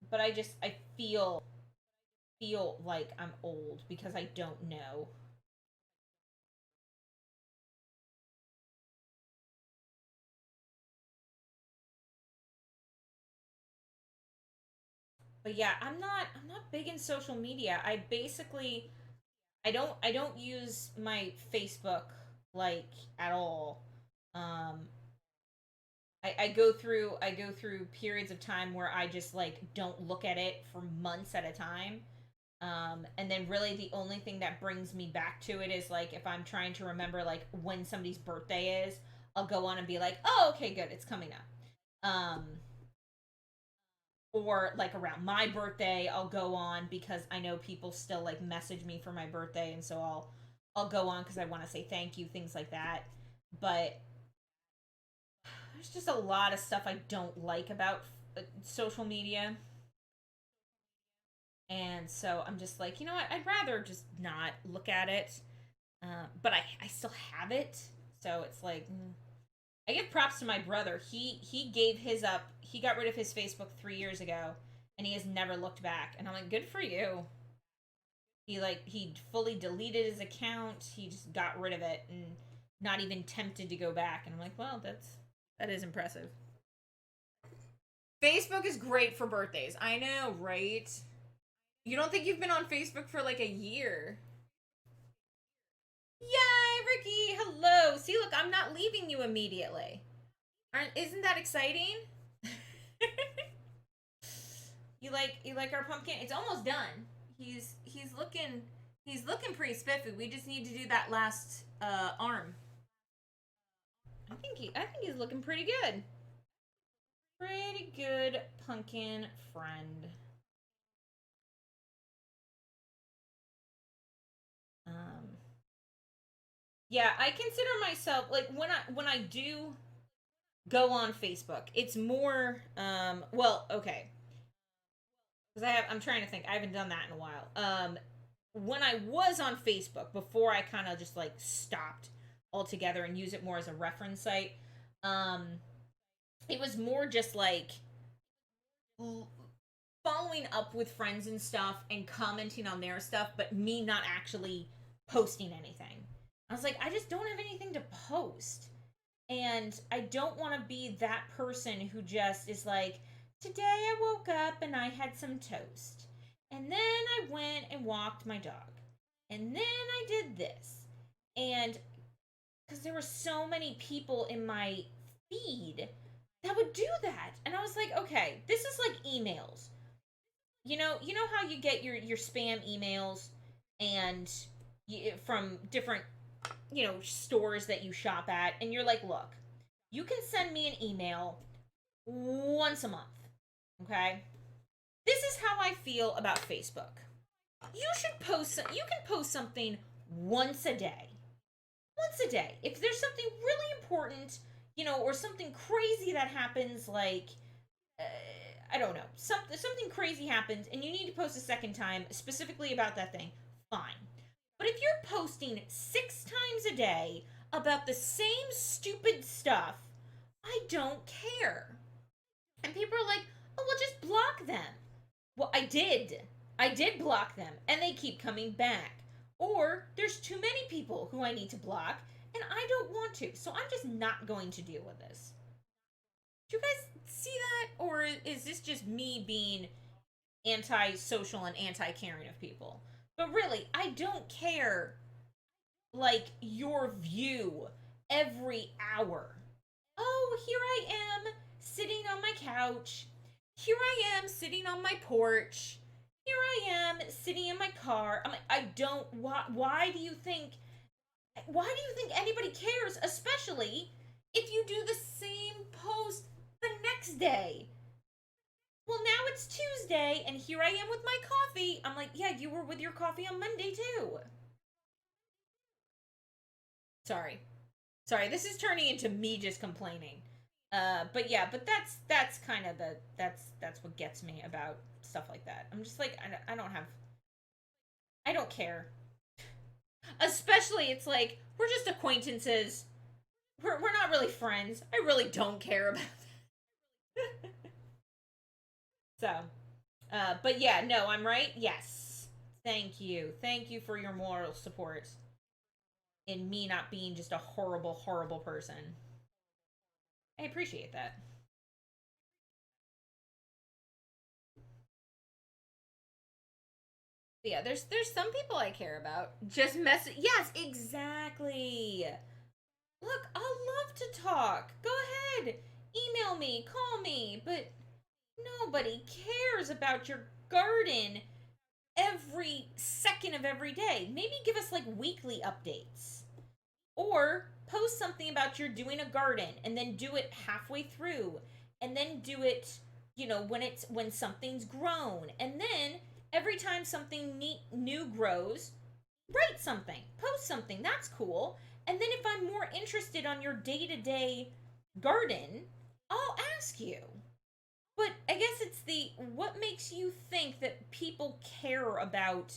but I feel like I'm old because I don't know. But yeah, I'm not big in social media. I don't use my Facebook like at all. Um, I go through periods of time where I just like don't look at it for months at a time. And then really the only thing that brings me back to it is like if I'm trying to remember like when somebody's birthday is, I'll go on and be like, oh, okay, good, it's coming up. Or like around my birthday, I'll go on because I know people still like message me for my birthday, and so I'll go on because I want to say thank you, things like that. But there's just a lot of stuff I don't like about social media. And so I'm just like, you know what? I'd rather just not look at it. But I still have it. So it's like, I give props to my brother. He gave his up. He got rid of his Facebook 3 years ago, and he has never looked back. And I'm like, good for you. He fully deleted his account. He just got rid of it and not even tempted to go back. And I'm like, well, that is impressive. Facebook is great for birthdays. I know, right? You don't think you've been on Facebook for like a year? Yay, Ricky! Hello. See, look, I'm not leaving you immediately. Isn't that exciting? You like our pumpkin? It's almost done. He's looking pretty spiffy. We just need to do that last arm. I think he's looking pretty good. Pretty good pumpkin friend. Um yeah, I consider myself like when I do go on Facebook, it's more well, okay. Because I'm trying to think. I haven't done that in a while. When I was on Facebook before I kind of just like stopped altogether and use it more as a reference site, um, it was more just like following up with friends and stuff and commenting on their stuff, but me not actually posting anything. I was like, I just don't have anything to post. And I don't want to be that person who just is like, today I woke up and I had some toast. And then I went and walked my dog. And then I did this. And because there were so many people in my feed that would do that. And I was like, okay, this is like emails. You know how you get your spam emails and from different stores that you shop at, and you're like, look, you can send me an email once a month, okay? This is how I feel about Facebook. You can post something once a day. Once a day. If there's something really important, you know, or something crazy that happens, like, uh, I don't know, something crazy happens and you need to post a second time specifically about that thing, fine. But if you're posting 6 times a day about the same stupid stuff, I don't care. And people are like, oh, well, just block them. Well, I did. I did block them, and they keep coming back. Or there's too many people who I need to block, and I don't want to. So I'm just not going to deal with this. Do you guys see that? Or is this just me being anti-social and anti-caring of people? But really, I don't care, like, your view every hour. Oh, here I am sitting on my couch. Here I am sitting on my porch. Here I am sitting in my car. I'm like, I don't. Why do you think? Why do you think anybody cares? Especially if you do the same post the next day. Well, now it's Tuesday, and here I am with my coffee. I'm like, yeah, you were with your coffee on Monday too. Sorry. Sorry, this is turning into me just complaining. But yeah, but that's kind of that's what gets me about stuff like that. I'm just like, I don't care. Especially, it's like we're just acquaintances. We're not really friends. I really don't care about that. So, but yeah, no, I'm right. Yes, thank you for your moral support in me not being just a horrible, horrible person. I appreciate that. But yeah, there's some people I care about. Just mess. Yes, exactly. Look, I'll love to talk. Go ahead, email me, call me, but nobody cares about your garden every second of every day. Maybe give us like weekly updates. Or post something about you're doing a garden and then do it halfway through and then do it, you know, when something's grown. And then every time something new grows, write something, post something. That's cool. And then if I'm more interested on your day-to-day garden, I'll ask you. But I guess it's the what makes you think that people care about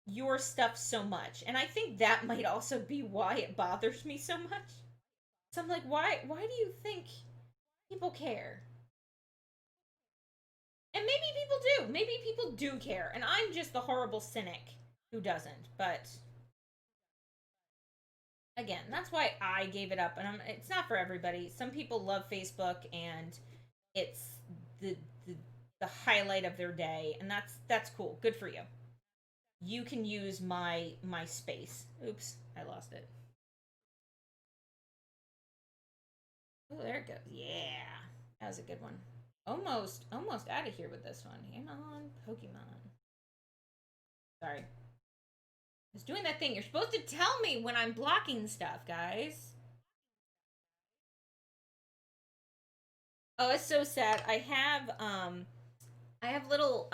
your stuff so much. And I think that might also be why it bothers me so much. So I'm like, why do you think people care? And maybe people do. Maybe people do care. And I'm just the horrible cynic who doesn't. But again, that's why I gave it up. And it's not for everybody. Some people love Facebook and it's the the, the highlight of their day, and that's cool. Good for you. You can use my space. Oops, I lost it. Oh, there it goes. Yeah. That was a good one. Almost out of here with this one. Hang on, Pokemon. Sorry. I was doing that thing. You're supposed to tell me when I'm blocking stuff, guys. Oh, it's so sad. I have little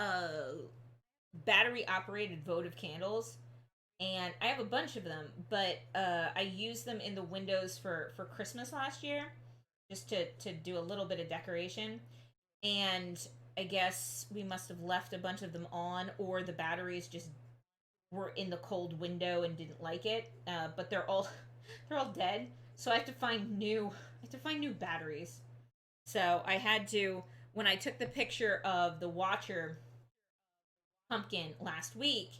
battery operated votive candles, and I have a bunch of them, but I used them in the windows for Christmas last year just to do a little bit of decoration. And I guess we must have left a bunch of them on, or the batteries just were in the cold window and didn't like it. But they're all they're all dead, so I have to find new batteries. So I had to when I took the picture of the Watcher pumpkin last week.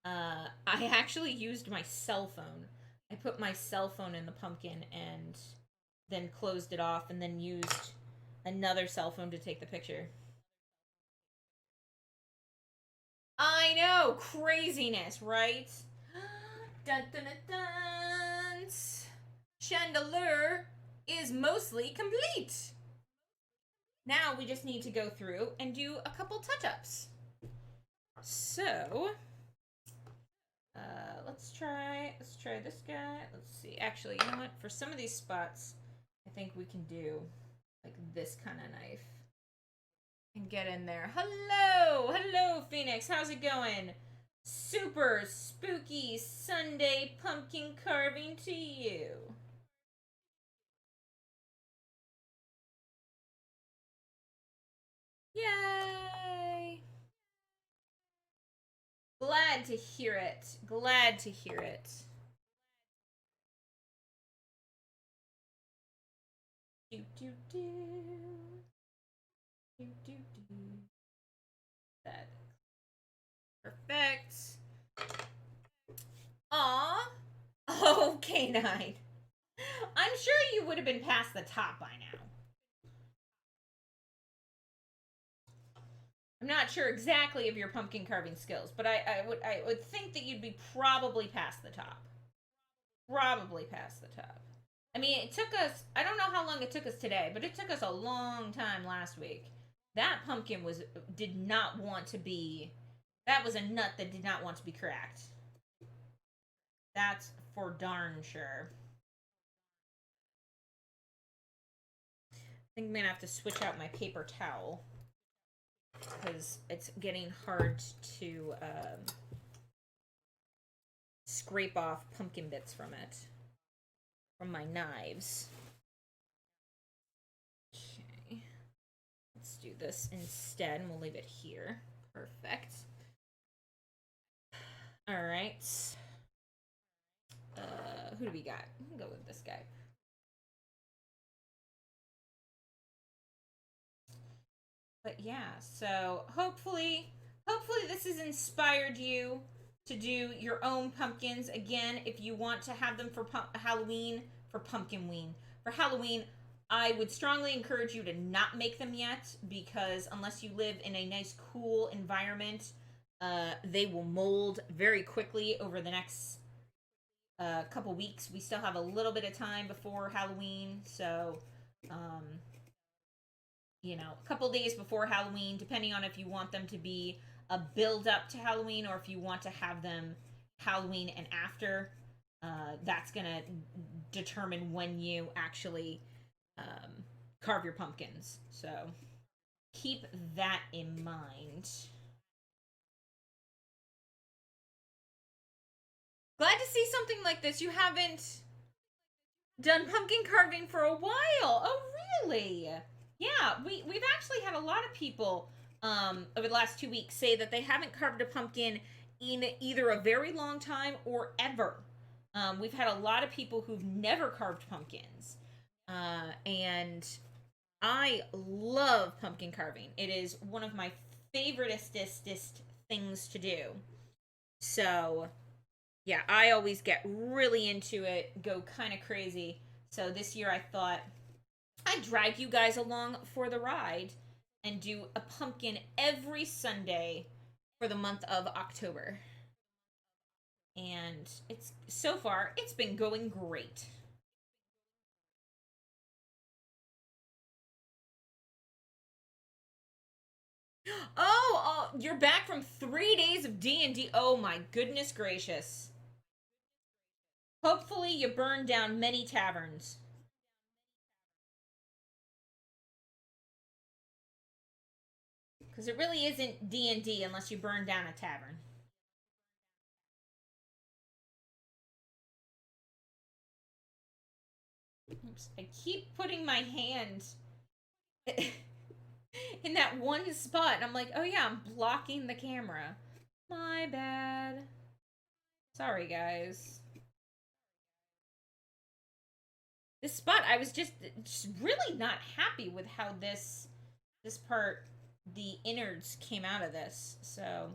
I actually used my cell phone. I put my cell phone in the pumpkin and then closed it off and then used another cell phone to take the picture. I know, craziness, right? Dun dun dun dun. Chandelure is mostly complete. Now we just need to go through and do a couple touch-ups. So, let's try this guy. Let's see. Actually, you know what? For some of these spots, I think we can do like this kind of knife and get in there. Hello, Phoenix. How's it going? super spooky Sunday pumpkin carving to you. Yay! Glad to hear it. Glad to hear it. Do do do. Do do do. That. Perfect. Aw. Oh, K9. I'm sure you would have been past the top by now. I'm not sure exactly of your pumpkin carving skills, but I would think that you'd be probably past the top. Probably past the top. I mean, it took us, I don't know how long it took us today, but it took us a long time last week. That pumpkin did not want to be, that was a nut that did not want to be cracked. That's for darn sure. I think I'm gonna have to switch out my paper towel because it's getting hard to scrape off pumpkin bits from it, from my knives. Okay, let's do this instead, and we'll leave it here. Perfect. All right. Who do we got? We can go with this guy. But yeah, so hopefully this has inspired you to do your own pumpkins. Again, if you want to have them for Halloween, for Pumpkinween, for Halloween, I would strongly encourage you to not make them yet, because unless you live in a nice, cool environment, they will mold very quickly over the next couple weeks. We still have a little bit of time before Halloween, so a couple days before Halloween, depending on if you want them to be a build up to Halloween or if you want to have them Halloween and after. That's gonna determine when you actually carve your pumpkins. So keep that in mind. Glad to see something like this. You haven't done pumpkin carving for a while. Oh, really? Yeah, we've actually had a lot of people over the last 2 weeks say that they haven't carved a pumpkin in either a very long time or ever. We've had a lot of people who've never carved pumpkins, and I love pumpkin carving. It is one of my favoriteest things to do. So yeah, I always get really into it, go kind of crazy. So this year I thought I'd drag you guys along for the ride and do a pumpkin every Sunday for the month of October. And so far it's been going great. Oh, you're back from 3 days of D&D. Oh my goodness gracious. Hopefully you burned down many taverns. Because it really isn't D&D unless you burn down a tavern. Oops, I keep putting my hand in that one spot. And I'm like, oh yeah, I'm blocking the camera. My bad. Sorry, guys. This spot, I was just really not happy with how this part, the innards came out of this. So,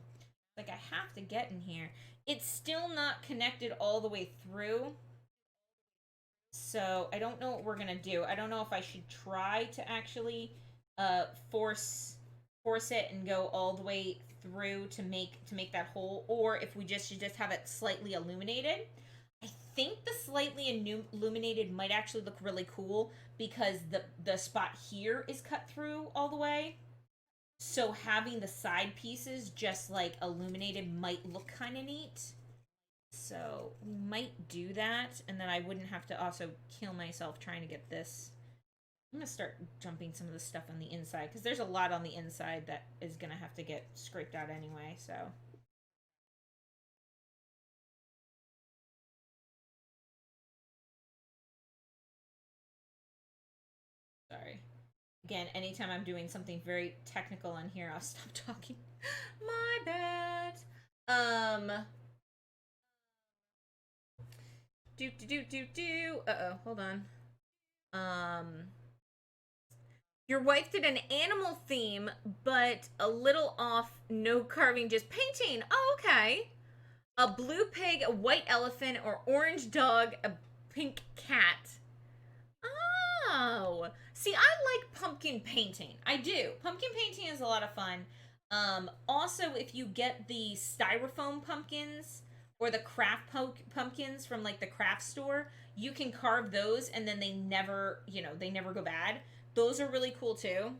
like, I have to get in here. It's still not connected all the way through. So, I don't know what we're going to do. I don't know if I should try to actually force it and go all the way through to make that hole, or if we should just have it slightly illuminated. I think the slightly illuminated might actually look really cool because the spot here is cut through all the way. So having the side pieces just like illuminated might look kind of neat. So we might do that, and then I wouldn't have to also kill myself trying to get this. I'm gonna start jumping some of the stuff on the inside because there's a lot on the inside that is gonna have to get scraped out anyway. So Again, anytime I'm doing something very technical on here, I'll stop talking. My bad. Um, Uh-oh, hold on. Um, your wife did an animal theme, but a little off. No carving, just painting. Oh, okay. A blue pig, a white elephant, or orange dog, a pink cat. Oh, see, I like pumpkin painting. I do. Pumpkin painting is a lot of fun. Also, if you get the styrofoam pumpkins or the craft pumpkins from like the craft store, you can carve those, and then they never go bad. Those are really cool too.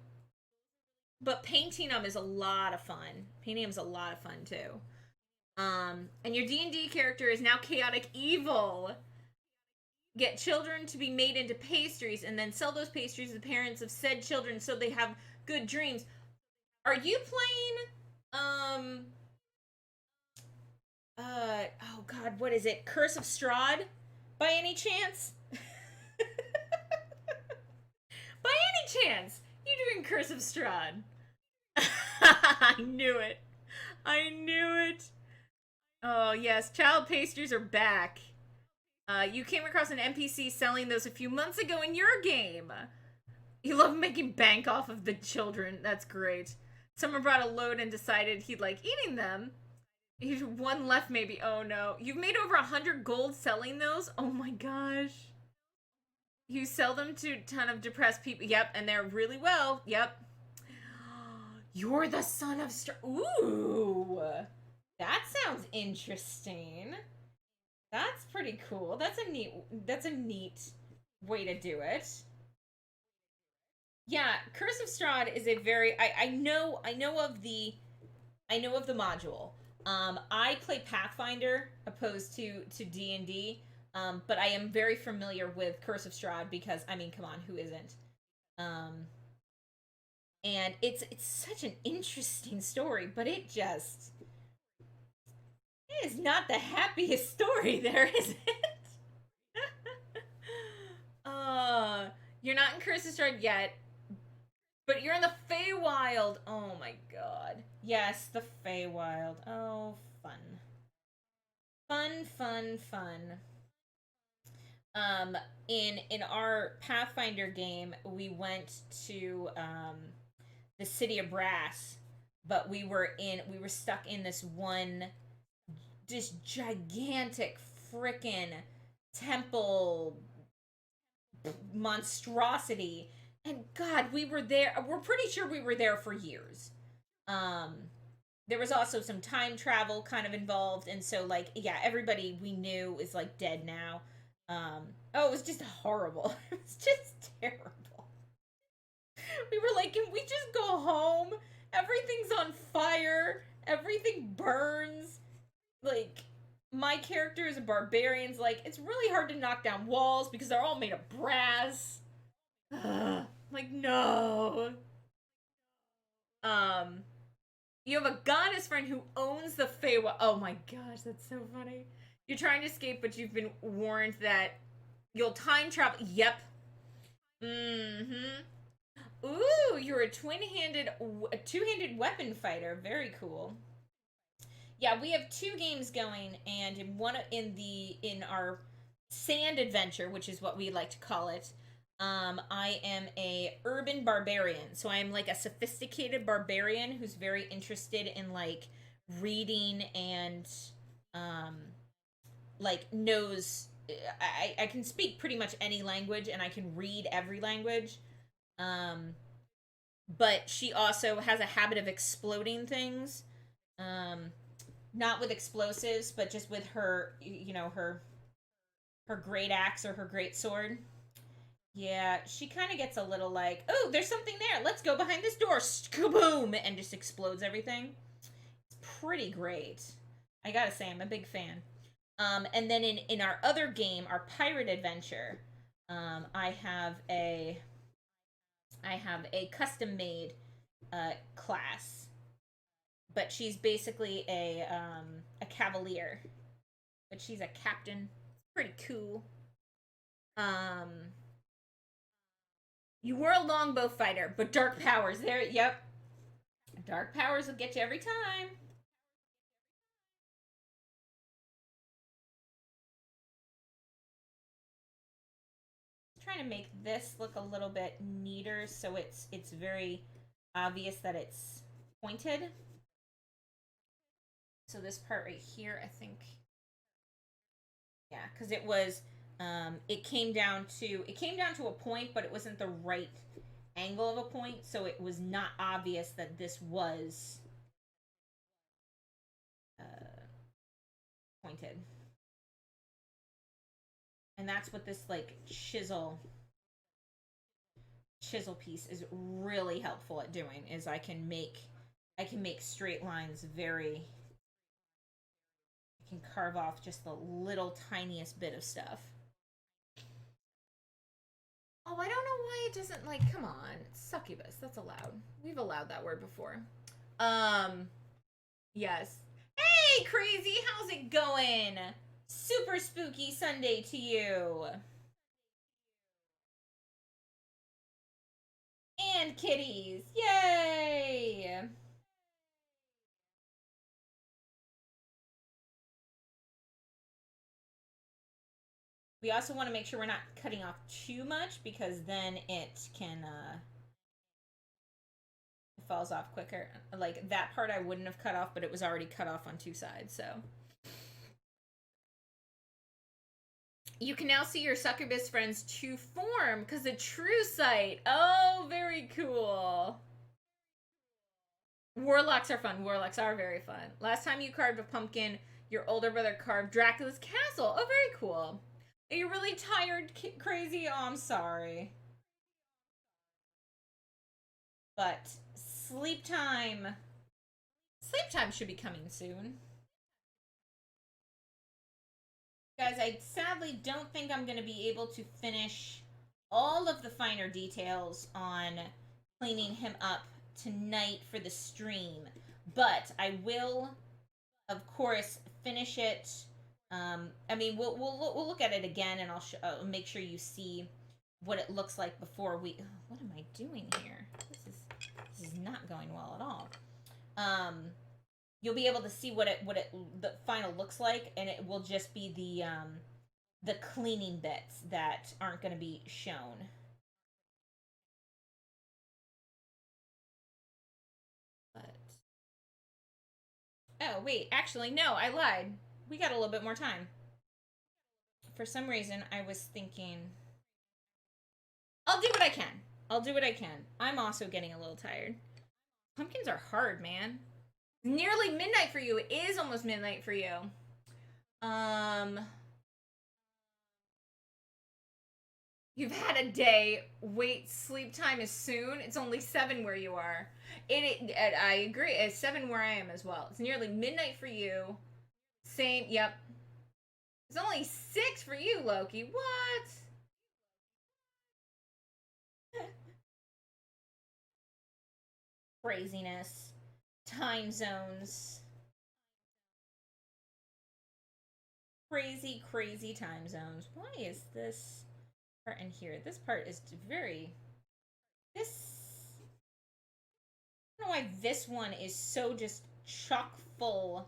But painting them is a lot of fun. Painting them is a lot of fun too. And your D&D character is now chaotic evil. Get children to be made into pastries and then sell those pastries to the parents of said children so they have good dreams. Are you playing oh god, what is it? Curse of Strahd by any chance? By any chance? You doing Curse of Strahd? I knew it. I knew it. Oh, yes, child pastries are back. You came across an NPC selling those a few months ago in your game. You love making bank off of the children. That's great. Someone brought a load and decided he'd like eating them. He's one left, maybe. Oh no. You've made over 100 gold selling those? Oh my gosh. You sell them to a ton of depressed people. Yep, and they're really well. Yep. You're the son of Ooh. That sounds interesting. That's pretty cool. That's a neat way to do it. Yeah, Curse of Strahd is a very I know of the module. I play Pathfinder opposed to D&D. But I am very familiar with Curse of Strahd because I mean, come on, who isn't? Um and it's such an interesting story, but it is not the happiest story there, is it? uh you're not in Curse of Strahd yet. But you're in the Feywild. Oh my god. Yes, the Feywild. Oh, fun. Fun, fun, fun. In our Pathfinder game, we went to the City of Brass, but we were stuck in this gigantic frickin' temple monstrosity. And God, we were there. We're pretty sure we were there for years. Um, there was also some time travel kind of involved, and so like yeah, everybody we knew is like dead now. Oh, it was just horrible. It was just terrible. We were like, can we just go home? Everything's on fire. Everything burns. Like my character is a barbarian's like it's really hard to knock down walls because they're all made of brass. Like no. Um, you have a goddess friend who owns the Feywild. Oh my gosh, that's so funny. You're trying to escape, but you've been warned that you'll time travel. Yep. Mm-hmm. Ooh, you're a two-handed weapon fighter. Very cool. Yeah, we have two games going, and in our sand adventure, which is what we like to call it. I am a urban barbarian, so I am like a sophisticated barbarian who's very interested in like reading and um, like knows. I can speak pretty much any language and I can read every language. Um, but she also has a habit of exploding things. Um, not with explosives, but just with her great axe or her great sword. Yeah, she kind of gets a little like, oh, there's something there. Let's go behind this door. Kaboom! And just explodes everything. It's pretty great. I gotta say, I'm a big fan. And then in our other game, our pirate adventure, I have a custom made class, but she's basically a cavalier, but she's a captain. It's pretty cool. Um, You were a longbow fighter, but dark powers there. Yep. Dark powers will get you every time. Trying to make this look a little bit neater so it's very obvious that it's pointed. So this part right here, I think, yeah, because it was it came down to a point, but it wasn't the right angle of a point, so it was not obvious that this was pointed. And that's what this like chisel piece is really helpful at doing, is I can make straight lines very, I can carve off just the little tiniest bit of stuff. Oh, I don't know why it doesn't, like, come on. Succubus, that's allowed. We've allowed that word before. Yes. Hey, Crazy, how's it going? Super spooky Sunday to you. And kitties. Yay! We also want to make sure we're not cutting off too much, because then it can it falls off quicker. Like that part I wouldn't have cut off, but it was already cut off on two sides, so. You can now see your succubus friends to form because the true sight. Oh, very cool. Warlocks are fun. Warlocks are very fun. Last time you carved a pumpkin, your older brother carved Dracula's castle. Oh, very cool. Are you really tired, Crazy? Oh, I'm sorry. But sleep time. Sleep time should be coming soon. Guys, I sadly don't think I'm going to be able to finish all of the finer details on cleaning him up tonight for the stream. But I will, of course, finish it. I mean, we'll look at it again, and I'll make sure you see what it looks like before we. What am I doing here? This is not going well at all. You'll be able to see what the final looks like, and it will just be the cleaning bits that aren't going to be shown. But oh wait, actually no, I lied. We got a little bit more time. For some reason, I was thinking I'll do what I can. I'll do what I can. I'm also getting a little tired. Pumpkins are hard, man. Nearly midnight for you. It is almost midnight for you. You've had a day. Wait, sleep time is soon. It's only 7 where you are. I agree. It's 7 where I am as well. It's nearly midnight for you. Same. Yep. It's only 6 for you, Loki. What? Craziness. Time zones. Crazy time zones. Why is this part in here? This part is very. I don't know why this one is so just chock full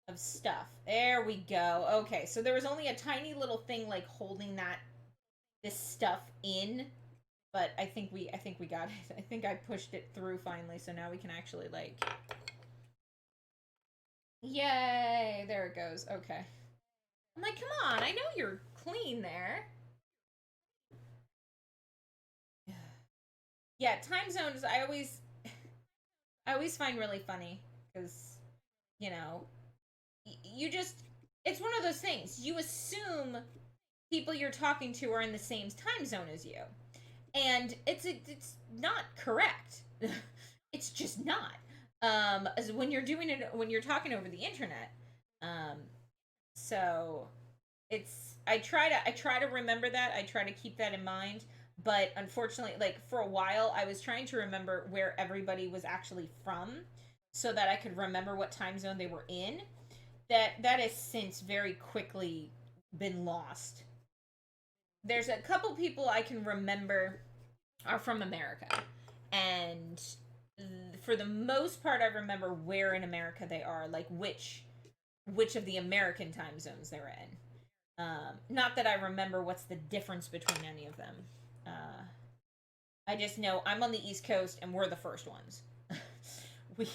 of stuff. There we go. Okay, so there was only a tiny little thing like holding this stuff in, but I think we got it. I think I pushed it through finally, so now we can actually like. Yay! There it goes. Okay. I'm like, come on! I know you're clean there. Yeah, time zones. I always find really funny because, you know, you just, it's one of those things. You assume people you're talking to are in the same time zone as you, and it's not correct. It's just not. As when you're doing it, when you're talking over the internet. So I try to remember that. I try to keep that in mind. But unfortunately, like for a while, I was trying to remember where everybody was actually from, so that I could remember what time zone they were in. That has since very quickly been lost. There's a couple people I can remember are from America. And for the most part, I remember where in America they are, like which of the American time zones they're in. Not that I remember what's the difference between any of them. Uh, I just know I'm on the East Coast and we're the first ones. we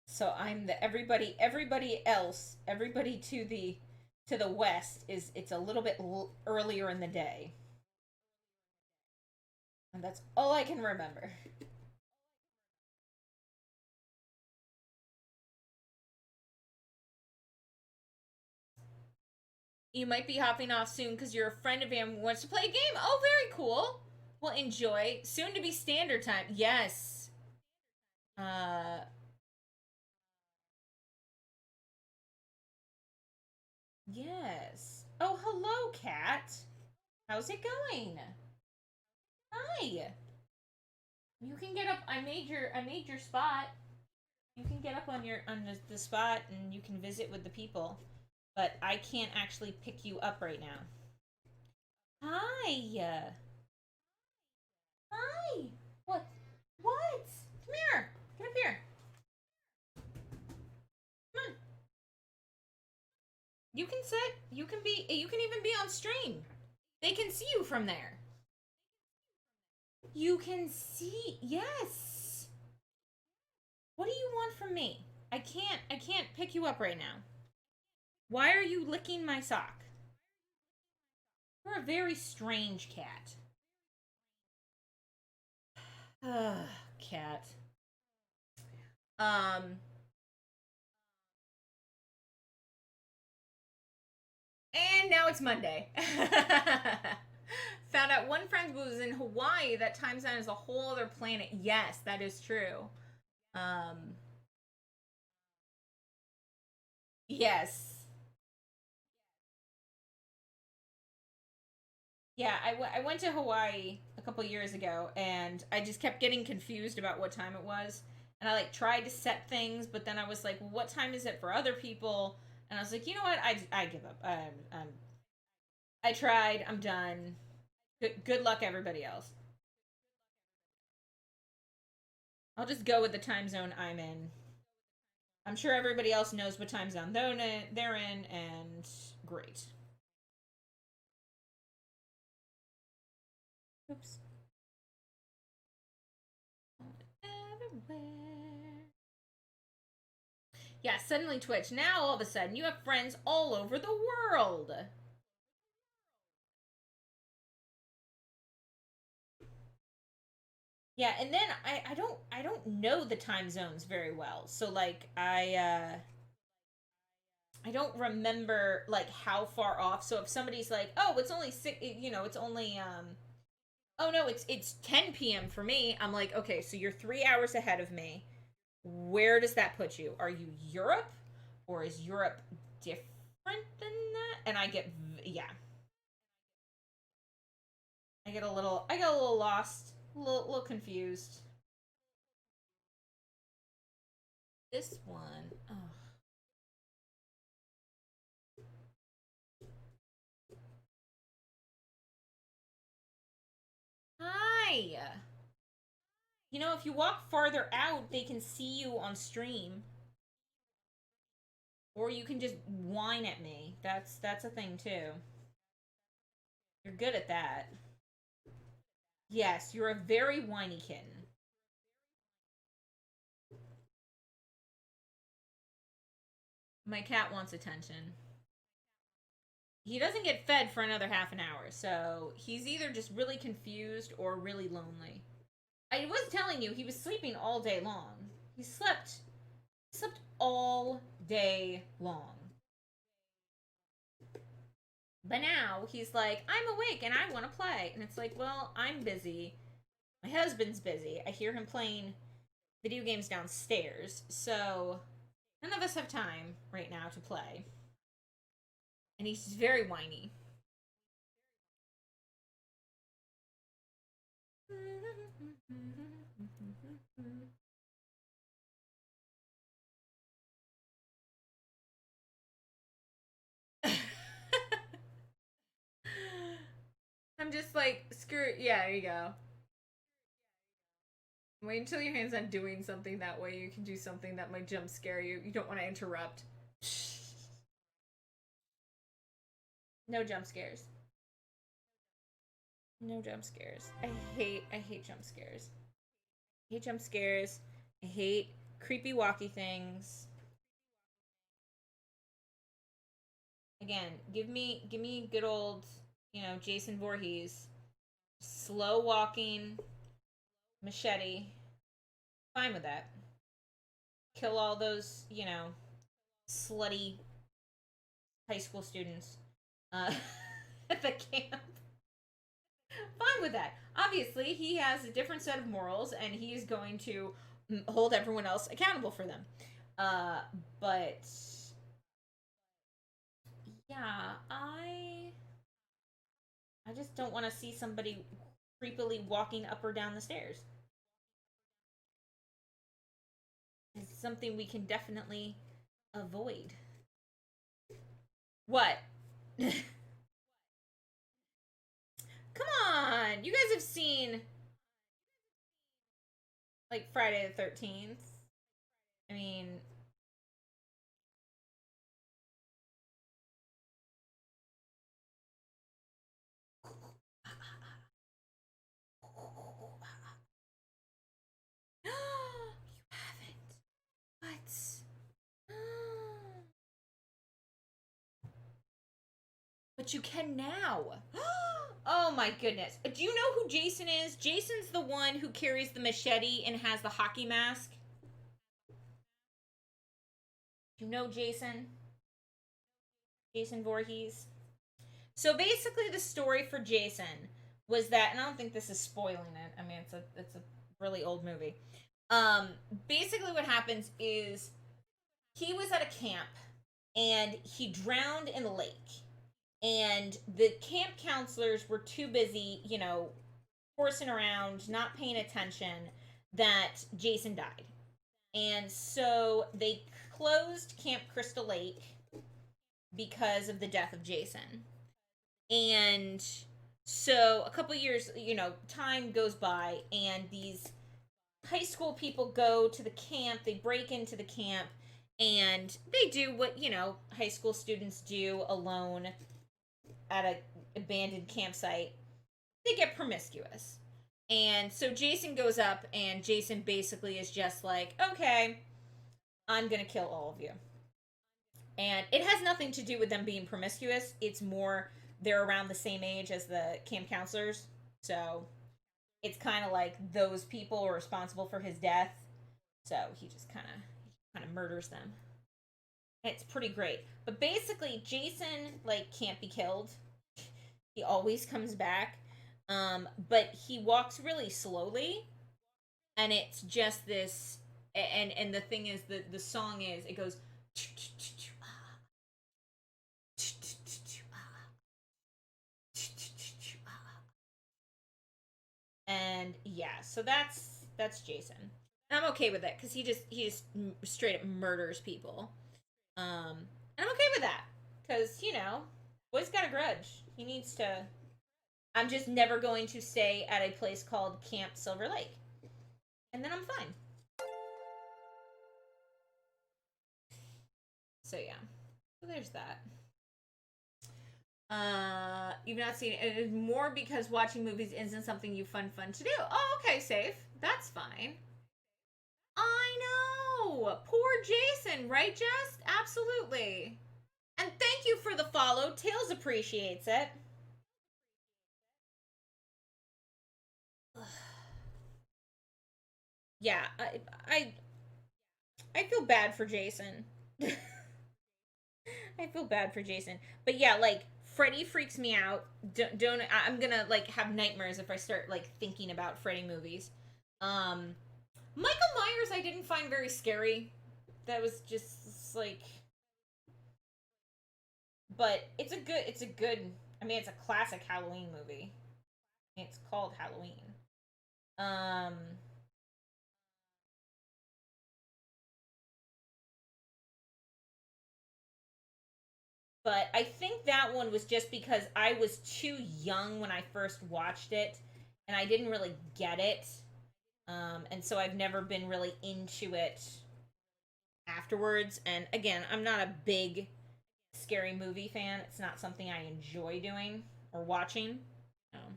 so I'm the everybody else, everybody to the west is it's a little bit earlier in the day. And that's all I can remember. You might be hopping off soon because you're a friend of him who wants to play a game. Oh, very cool. Well, enjoy. Soon to be standard time. Yes. Uh, yes. Oh, hello, cat. How's it going? Hi. You can get up. I made your spot. You can get up on the spot and you can visit with the people. But I can't actually pick you up right now. Hi. Hi. What? What? Come here. Get up here. Come on. You can sit. You can be. You can even be on stream. They can see you from there. You can see. Yes. What do you want from me? I can't. I can't pick you up right now. Why are you licking my sock? You're a very strange cat. Cat. Um. And now it's Monday. Found out one friend was in Hawaii. That time zone is a whole other planet. Yes, that is true. Um. Yes. Yeah, I went to Hawaii a couple years ago and I just kept getting confused about what time it was. And I like tried to set things, but then I was like, well, what time is it for other people? And I was like, you know what? I give up. I tried. I'm done. Good luck, everybody else. I'll just go with the time zone I'm in. I'm sure everybody else knows what time zone they're in, and great. Oops. Everywhere. Yeah, suddenly Twitch. Now all of a sudden you have friends all over the world. Yeah, and then I don't know the time zones very well. So like I don't remember like how far off. So if somebody's like, "Oh, it's only six, it's only oh no, it's 10 p.m. for me." I'm like, "Okay, so you're 3 hours ahead of me. Where does that put you? Are you Europe or is Europe different than that?" And I get yeah, I get a little lost, little confused. This one. Oh. Hi. If you walk farther out, they can see you on stream, or you can just whine at me. That's a thing too. You're good at that. Yes, you're a very whiny kitten. My cat wants attention. He doesn't get fed for another half an hour, so he's either just really confused or really lonely. I was telling you, he was sleeping all day long. He slept all day long. But now he's like, I'm awake and I want to play. And it's like, well, I'm busy. My husband's busy. I hear him playing video games downstairs. So none of us have time right now to play. And he's very whiny. I'm just like, screw it. Yeah, there you go. Wait until your hand's not doing something, that way you can do something that might jump scare you. You don't want to interrupt. No jump scares. No jump scares. I hate jump scares. I hate jump scares. I hate creepy walkie things. Again, give me good old, Jason Voorhees. Slow walking machete. Fine with that. Kill all those, slutty high school students uh, at the camp. Fine with that. Obviously, he has a different set of morals, and he is going to hold everyone else accountable for them. Uh, but yeah, I just don't want to see somebody creepily walking up or down the stairs. It's something we can definitely avoid. What? Come on, you guys have seen like Friday the 13th. I mean, you haven't. What? But you can now. Oh my goodness. Do you know who Jason is? Jason's the one who carries the machete and has the hockey mask. Do you know Jason? Jason Voorhees? So basically the story for Jason was that, and I don't think this is spoiling it. I mean, it's a really old movie. Um Basically what happens is he was at a camp and he drowned in the lake. And the camp counselors were too busy, horsing around, not paying attention, that Jason died. And so they closed Camp Crystal Lake because of the death of Jason. And so a couple years, time goes by, and these high school people go to the camp, they break into the camp, and they do what, high school students do alone at a abandoned campsite. They get promiscuous. And so Jason goes up, and Jason basically is just like, okay, I'm gonna kill all of you. And it has nothing to do with them being promiscuous. It's more they're around the same age as the camp counselors. So it's kind of like those people are responsible for his death. So he just kind of murders them. And it's pretty great. But basically, Jason like can't be killed. He always comes back. But he walks really slowly, and it's just this. And the thing is, the song is, it goes, and yeah, so that's Jason, and I'm okay with it because he just straight up murders people. And I'm okay with that because boy's got a grudge. He needs to. I'm just never going to stay at a place called Camp Silver Lake, and then I'm fine. So yeah, so there's that. You've not seen it. It is more because watching movies isn't something you fun to do. Oh, okay, safe. That's fine. I know. Poor Jason, right, Jess? Absolutely. And thank you for the follow. Tails appreciates it. Yeah, I feel bad for Jason. I feel bad for Jason. But yeah, like Freddy freaks me out. Don't I'm gonna like have nightmares if I start like thinking about Freddy movies. Um, Michael Myers I didn't find very scary. That was just like, but it's a good. I mean, it's a classic Halloween movie. It's called Halloween. Um, but I think that one was just because I was too young when I first watched it, and I didn't really get it. And so I've never been really into it afterwards. And again, I'm not a big scary movie fan. It's not something I enjoy doing or watching. Um,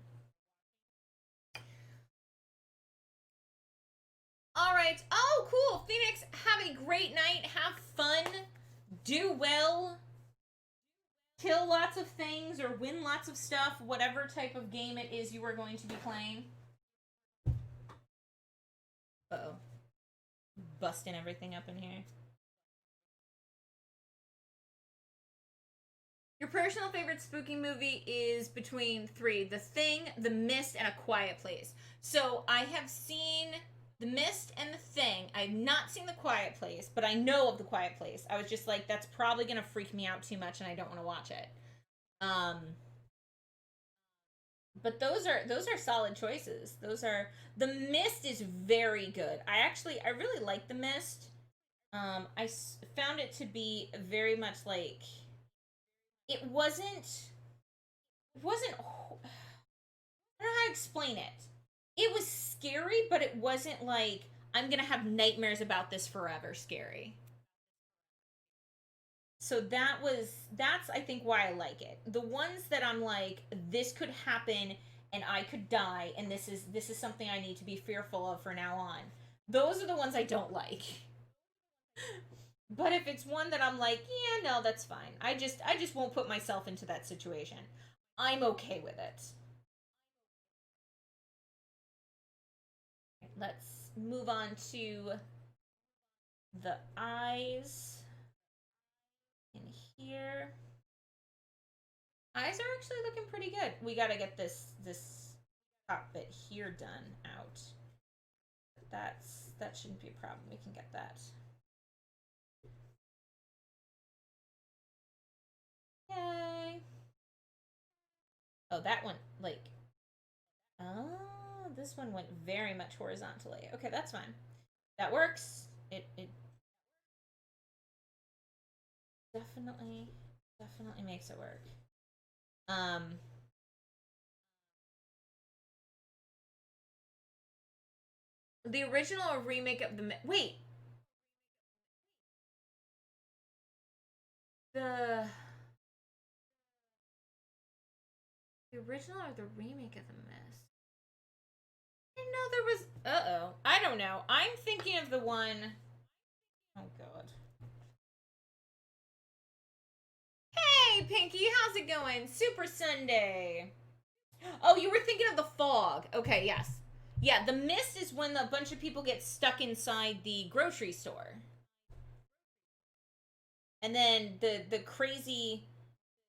all right. Oh, cool. Phoenix, have a great night. Have fun. Do well. Kill lots of things or win lots of stuff, whatever type of game it is you are going to be playing. Uh-oh. Busting everything up in here. Your personal favorite spooky movie is between three: The Thing, The Mist, and A Quiet Place. So I have seen The Mist and The Thing. I've not seen The Quiet Place, but I know of The Quiet Place. I was just like, that's probably gonna freak me out too much, and I don't want to watch it. Um, but those are solid choices. Those are The Mist is very good. I really like The Mist. Found it to be very much like it wasn't I don't know how to explain it. It was scary, but it wasn't like I'm gonna have nightmares about this forever scary. So that's I think why I like it. The ones that I'm like, this could happen and I could die, and this is something I need to be fearful of for now on. Those are the ones I don't like. But if it's one that I'm like, yeah, no, that's fine. I just won't put myself into that situation. I'm okay with it. Let's move on to the eyes in here. Eyes are actually looking pretty good. We got to get this top bit here done out. That shouldn't be a problem. We can get that. Yay. Oh, that one, like, oh, this one went very much horizontally. Okay, that's fine. That works. It definitely definitely makes it work. Um, the original or remake of wait, the the original or the remake of the Mist? I didn't know there was. Uh-oh. I don't know. I'm thinking of the one. Oh god. Hey, Pinky, how's it going? Super Sunday. Oh, you were thinking of the fog. Okay, yes. Yeah, the Mist is when a bunch of people get stuck inside the grocery store. And then the crazy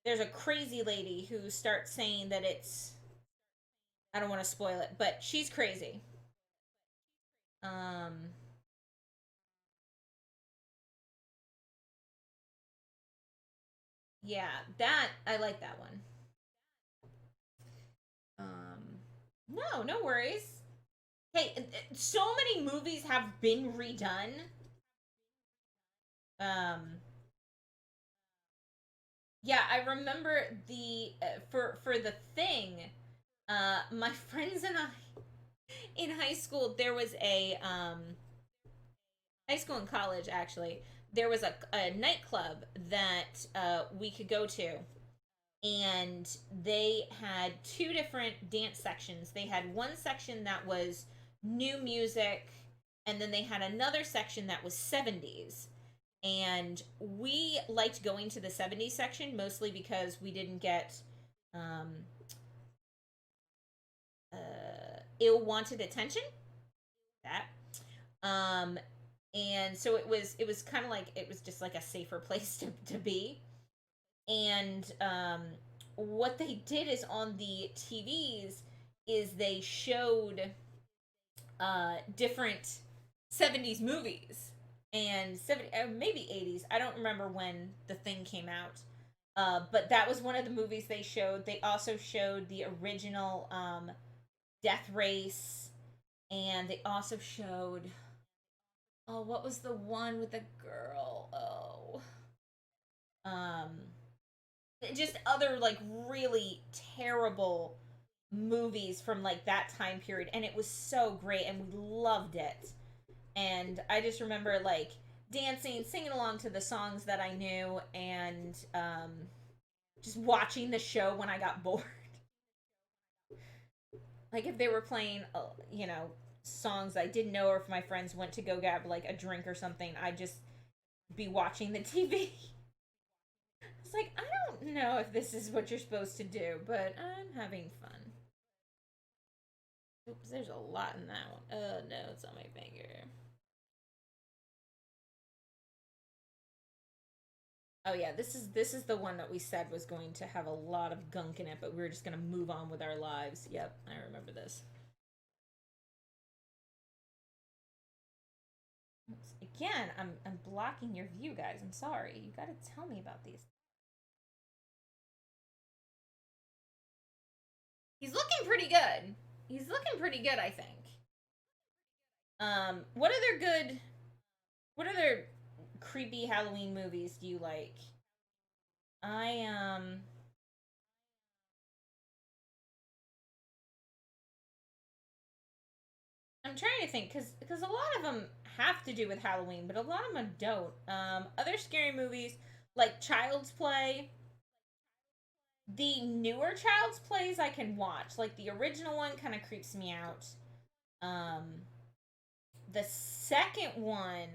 there's a crazy lady who starts saying that it's I don't want to spoil it, but she's crazy. Um yeah, that I like that one. No, no worries. Hey, so many movies have been redone. Um yeah, I remember the for the thing my friends and I in high school there was a high school and college actually there was a nightclub that we could go to, and they had two different dance sections. They had one section that was new music, and then they had another section that was 70s. And we liked going to the 70s section mostly because we didn't get um, ill-wanted attention. That um, and so it was kind of like it was just like a safer place to be. And what they did is on the TVs is they showed different 70s movies and 70 maybe 80s. I don't remember when the thing came out. But that was one of the movies they showed. They also showed the original Death Race, and they also showed, oh, what was the one with the girl? Oh, um, just other like really terrible movies from like that time period, and it was so great and we loved it. And I just remember like dancing, singing along to the songs that I knew, and just watching the show when I got bored. Like if they were playing, songs I didn't know, or if my friends went to go grab like a drink or something, I'd just be watching the TV. It's like, I don't know if this is what you're supposed to do, but I'm having fun. Oops, there's a lot in that one. Oh no, it's on my finger. Oh yeah, this is the one that we said was going to have a lot of gunk in it, but we were just gonna move on with our lives. Yep, I remember this. Again, I'm blocking your view, guys. I'm sorry. You gotta tell me about these. He's looking pretty good. He's looking pretty good, I think. What other what other creepy Halloween movies do you like? I I'm trying to think because a lot of them have to do with Halloween, but a lot of them don't. Other scary movies like Child's Play. The newer Child's Plays I can watch. Like the original one kind of creeps me out. Um, the second one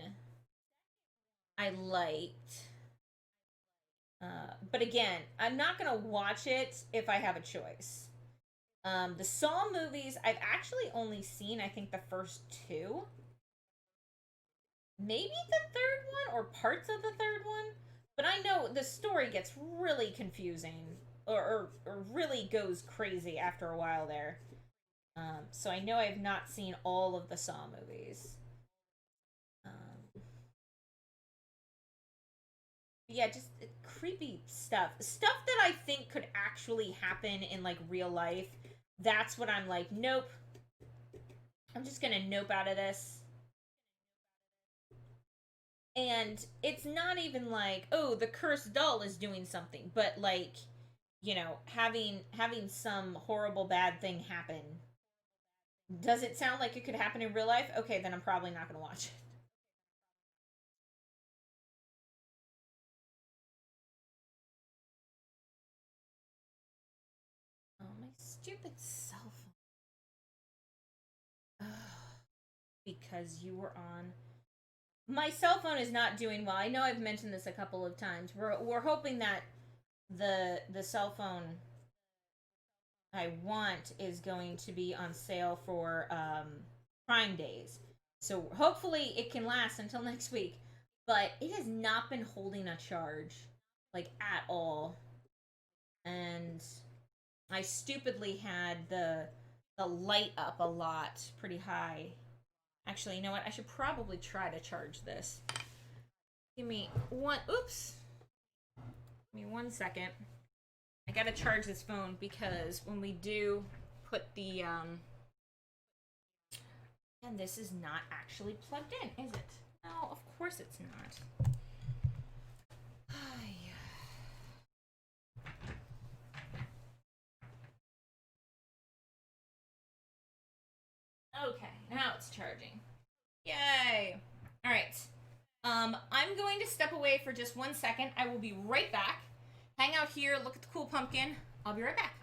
I liked. But again, I'm not gonna watch it if I have a choice. The Saw movies, I've actually only seen, I think, the first two. Maybe the third one or parts of the third one. But I know the story gets really confusing, or really goes crazy after a while there. So I know I've not seen all of the Saw movies. Um, yeah, just creepy stuff. Stuff that I think could actually happen in like real life. That's what I'm like, nope. I'm just gonna nope out of this. And it's not even like, oh, the cursed doll is doing something, but like, having some horrible bad thing happen. Does it sound like it could happen in real life? Okay, then I'm probably not gonna watch it. Oh, my stupid cell phone. Because you were on. My cell phone is not doing well. I know I've mentioned this a couple of times. We're hoping that the cell phone I want is going to be on sale for Prime Days. So hopefully it can last until next week. But it has not been holding a charge like at all. And I stupidly had the light up a lot, pretty high. Actually, you know what? I should probably try to charge this. Give me one. Oops. Give me 1 second. I gotta charge this phone because when we do put the and this is not actually plugged in, is it? No, of course it's not. Okay, now it's charging. Yay! All right. I'm going to step away for just 1 second. I will be right back. Hang out here, look at the cool pumpkin. I'll be right back.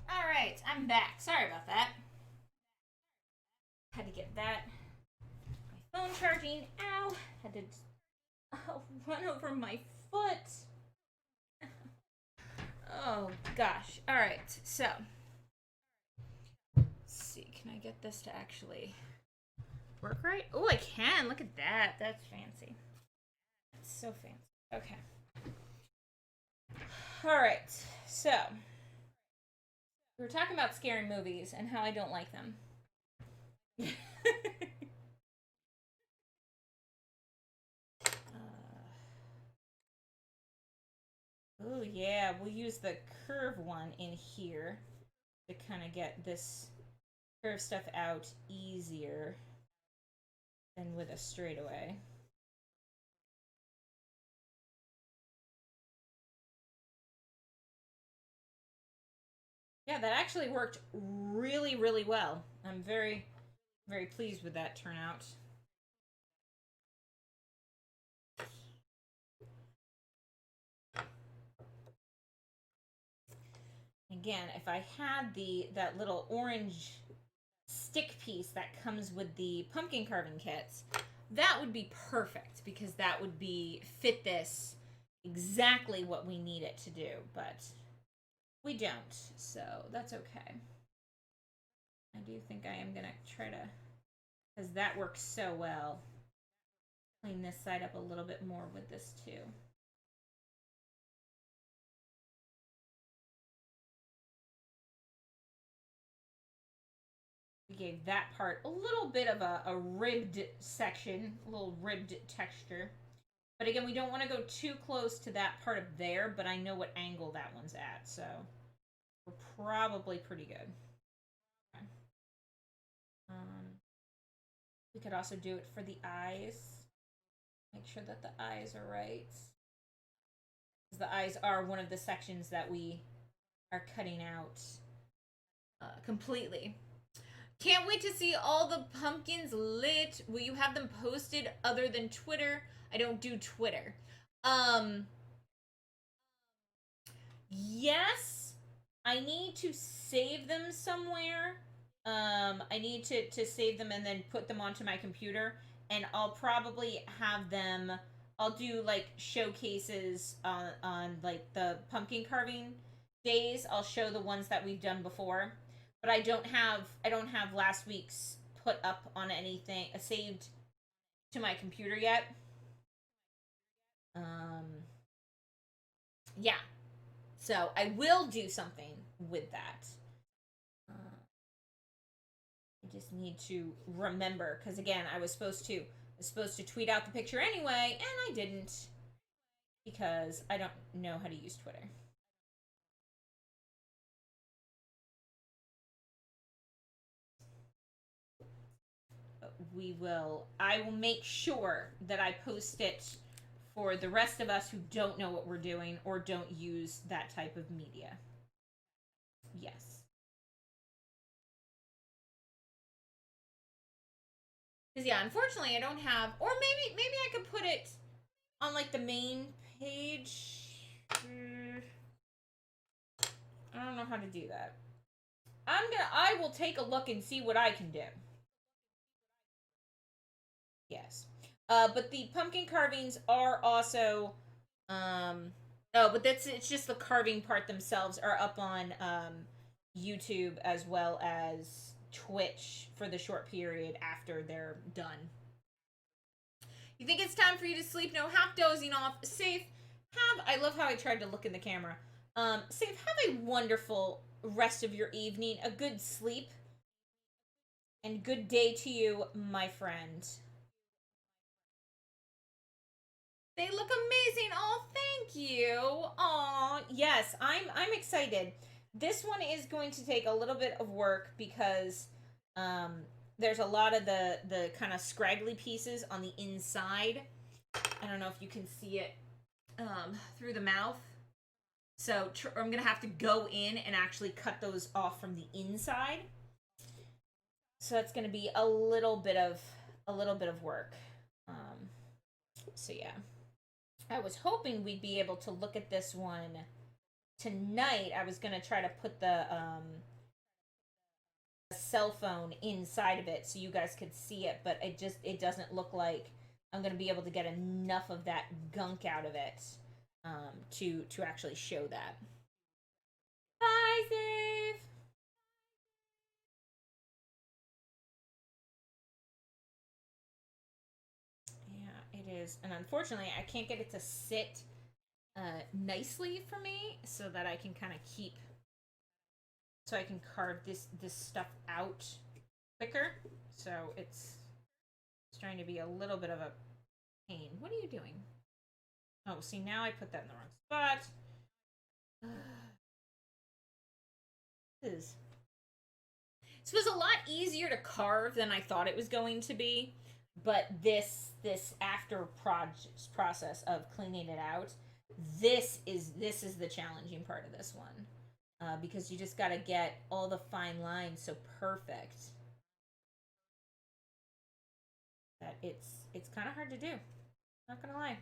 All right, I'm back. Sorry about that. Had to get that. My phone charging. Ow. Had to run over my foot. Oh gosh. All right. So, let's see. Can I get this to actually work right? Oh, I can. Look at that. That's fancy. That's so fancy. Okay. All right. So, we were talking about scary movies and how I don't like them. Oh yeah, we'll use the curve one in here to kind of get this curve stuff out easier than with a straightaway. Yeah, that actually worked really, really well. I'm very, very pleased with that turnout. Again, if I had that little orange stick piece that comes with the pumpkin carving kits, that would be perfect because that would be fit this exactly what we need it to do, but we don't, so that's okay. I do think I am gonna try to, because that works so well, clean this side up a little bit more with this too. We gave that part a little bit of a ribbed section, a little ribbed texture. But again, we don't want to go too close to that part of there, but I know what angle that one's at, so we're probably pretty good. Okay. We could also do it for the eyes. Make sure that the eyes are right. Because the eyes are one of the sections that we are cutting out completely. Can't wait to see all the pumpkins lit. Will you have them posted other than Twitter? I don't do Twitter. Yes, I need to save them somewhere. I need to save them and then put them onto my computer. And I'll probably have them. I'll do like showcases on like the pumpkin carving days. I'll show the ones that we've done before, but I don't have last week's put up on anything saved to my computer yet. Yeah, so I will do something with that. I just need to remember because again, I was supposed to tweet out the picture anyway, and I didn't because I don't know how to use Twitter. I will make sure that I post it for the rest of us who don't know what we're doing or don't use that type of media. Yes. Because yeah, unfortunately I don't have, or maybe I could put it on like the main page. I don't know how to do that. I will take a look and see what I can do. Yes. But the pumpkin carvings are also oh, but it's just the carving part themselves are up on YouTube as well as Twitch for the short period after they're done. You think it's time for you to sleep? No, half dozing off. Safe. I love how I tried to look in the camera. Safe, have a wonderful rest of your evening, a good sleep, and good day to you, my friend. They look amazing. Oh, thank you. Oh, yes, I'm excited. This one is going to take a little bit of work because there's a lot of the kind of scraggly pieces on the inside. I don't know if you can see it through the mouth. So I'm gonna have to go in and actually cut those off from the inside. So that's gonna be a little bit of work. So yeah. I was hoping we'd be able to look at this one tonight I was gonna try to put the cell phone inside of it so you guys could see it, but it doesn't look like I'm gonna be able to get enough of that gunk out of it to actually show that. Bye, Save. Yeah, it is, and unfortunately, I can't get it to sit nicely for me so that I can kind of keep, so I can carve this stuff out quicker. So it's trying to be a little bit of a pain. What are you doing? Oh, see, now I put that in the wrong spot. This was a lot easier to carve than I thought it was going to be, but this after process of cleaning it out, this is the challenging part of this one, because you just got to get all the fine lines so perfect that it's kind of hard to do. Not gonna lie.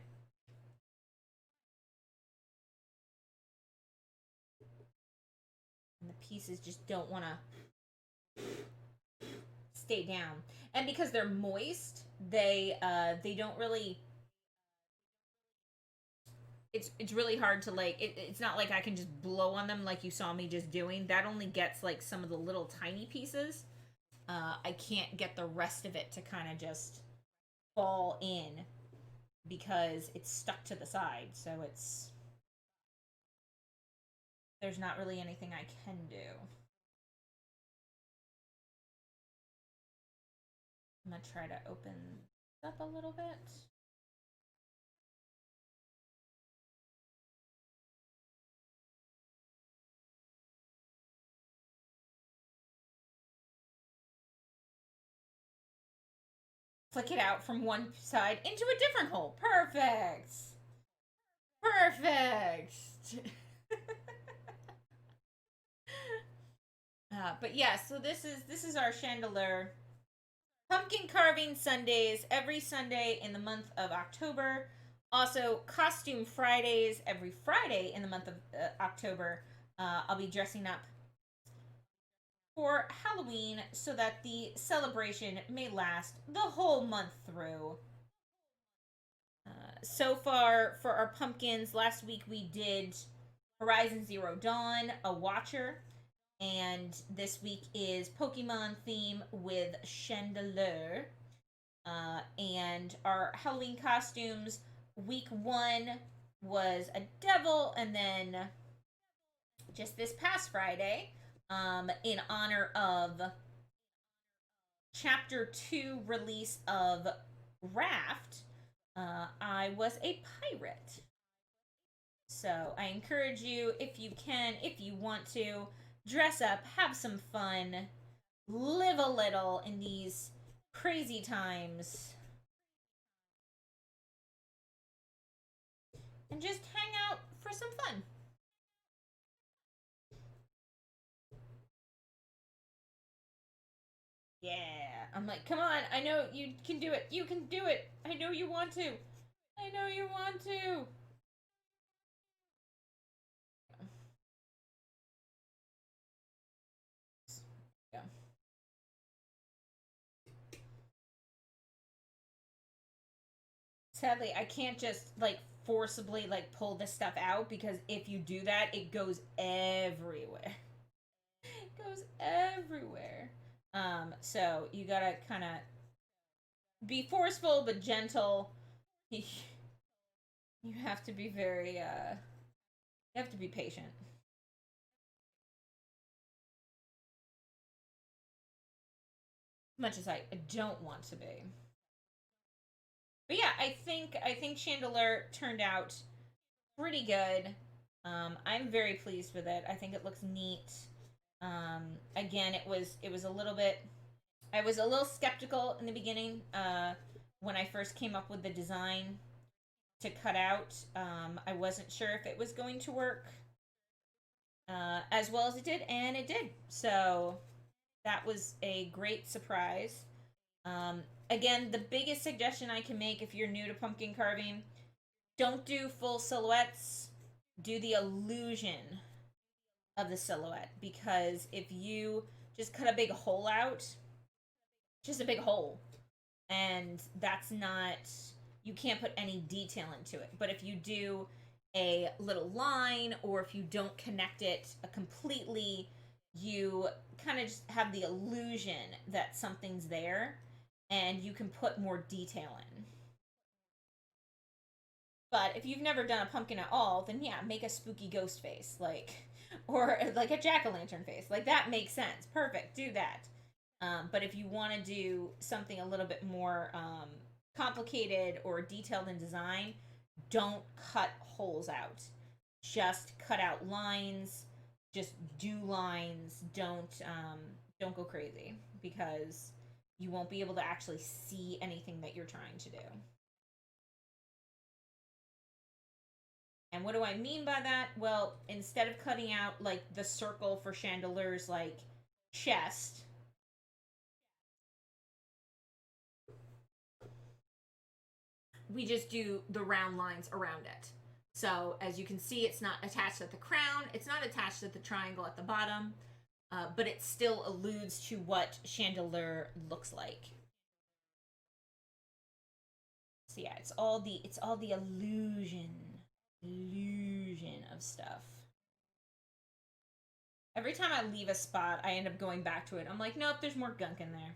And the pieces just don't want to stay down, and because they're moist, they don't really. It's really hard to like. It's not like I can just blow on them like you saw me just doing. That only gets like some of the little tiny pieces. I can't get the rest of it to kind of just fall in because it's stuck to the side. So there's not really anything I can do. I'm gonna try to open up a little bit. Flick it out from one side into a different hole. Perfect. Perfect. But yeah, so this is our Chandelure pumpkin carving Sundays every Sunday in the month of October. Also, costume Fridays every Friday in the month of October. I'll be dressing up for Halloween so that the celebration may last the whole month through. So far, for our pumpkins, last week we did Horizon Zero Dawn, a Watcher, and this week is Pokemon theme with Chandelure. And our Halloween costumes, week one was a devil, and then just this past Friday, in honor of chapter 2 release of Raft, I was a pirate. So I encourage you, if you can, if you want to, dress up, have some fun, live a little in these crazy times, and just hang out for some fun. Yeah. I'm like, come on, I know you can do it. You can do it. I know you want to. I know you want to. Yeah. Sadly, I can't just like forcibly like pull this stuff out because if you do that, it goes everywhere. It goes everywhere. So you gotta kind of be forceful but gentle. You have to be very you have to be patient. Much as I don't want to be. But yeah, I think Chandelure turned out pretty good. I'm very pleased with it. I think it looks neat. Again, it was a little bit. I was a little skeptical in the beginning when I first came up with the design to cut out. I wasn't sure if it was going to work as well as it did, and it did. So that was a great surprise. Again, the biggest suggestion I can make if you're new to pumpkin carving, don't do full silhouettes. do the illusion of the silhouette, because if you just cut a big hole out, just a big hole, and that's not, you can't put any detail into it. But if you do a little line, or if you don't connect it completely, you kind of just have the illusion that something's there, and you can put more detail in. But if you've never done a pumpkin at all, then yeah, make a spooky ghost face, like, or like a jack-o'-lantern face. Like, that makes sense. Perfect. Do that. But if you want to do something a little bit more complicated or detailed in design, don't cut holes out. Just cut out lines. Just do lines. Don't go crazy, because you won't be able to actually see anything that you're trying to do. And what do I mean by that? Well, instead of cutting out like the circle for Chandelure's like chest, we just do the round lines around it. So as you can see, it's not attached at the crown, it's not attached at the triangle at the bottom, but it still alludes to what Chandelure looks like. So yeah, it's all the illusion of stuff. Every time I leave a spot, I end up going back to it. I'm like, nope, there's more gunk in there.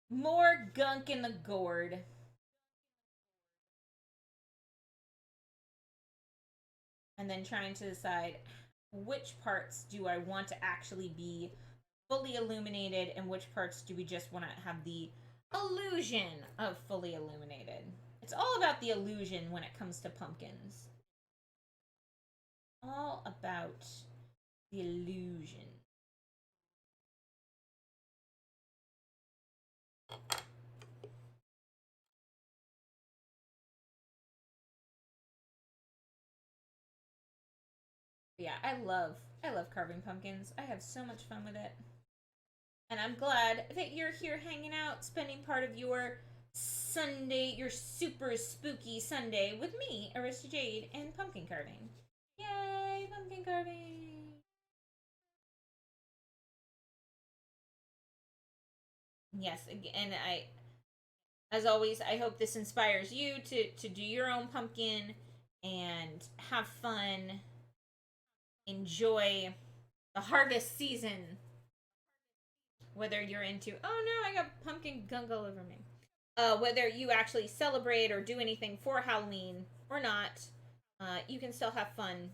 More gunk in the gourd. And then trying to decide which parts do I want to actually be fully illuminated, and which parts do we just want to have the illusion of fully illuminated. It's all about the illusion when it comes to pumpkins. All about the illusion. Yeah, I love carving pumpkins. I have so much fun with it. And I'm glad that you're here hanging out, spending part of your Sunday, your super spooky Sunday with me, Arista Jade, and pumpkin carving. Yay, pumpkin carving! Yes, and as always, I hope this inspires you to do your own pumpkin and have fun, enjoy the harvest season. Whether you're into, oh no, I got pumpkin gunk all over me. Whether you actually celebrate or do anything for Halloween or not, you can still have fun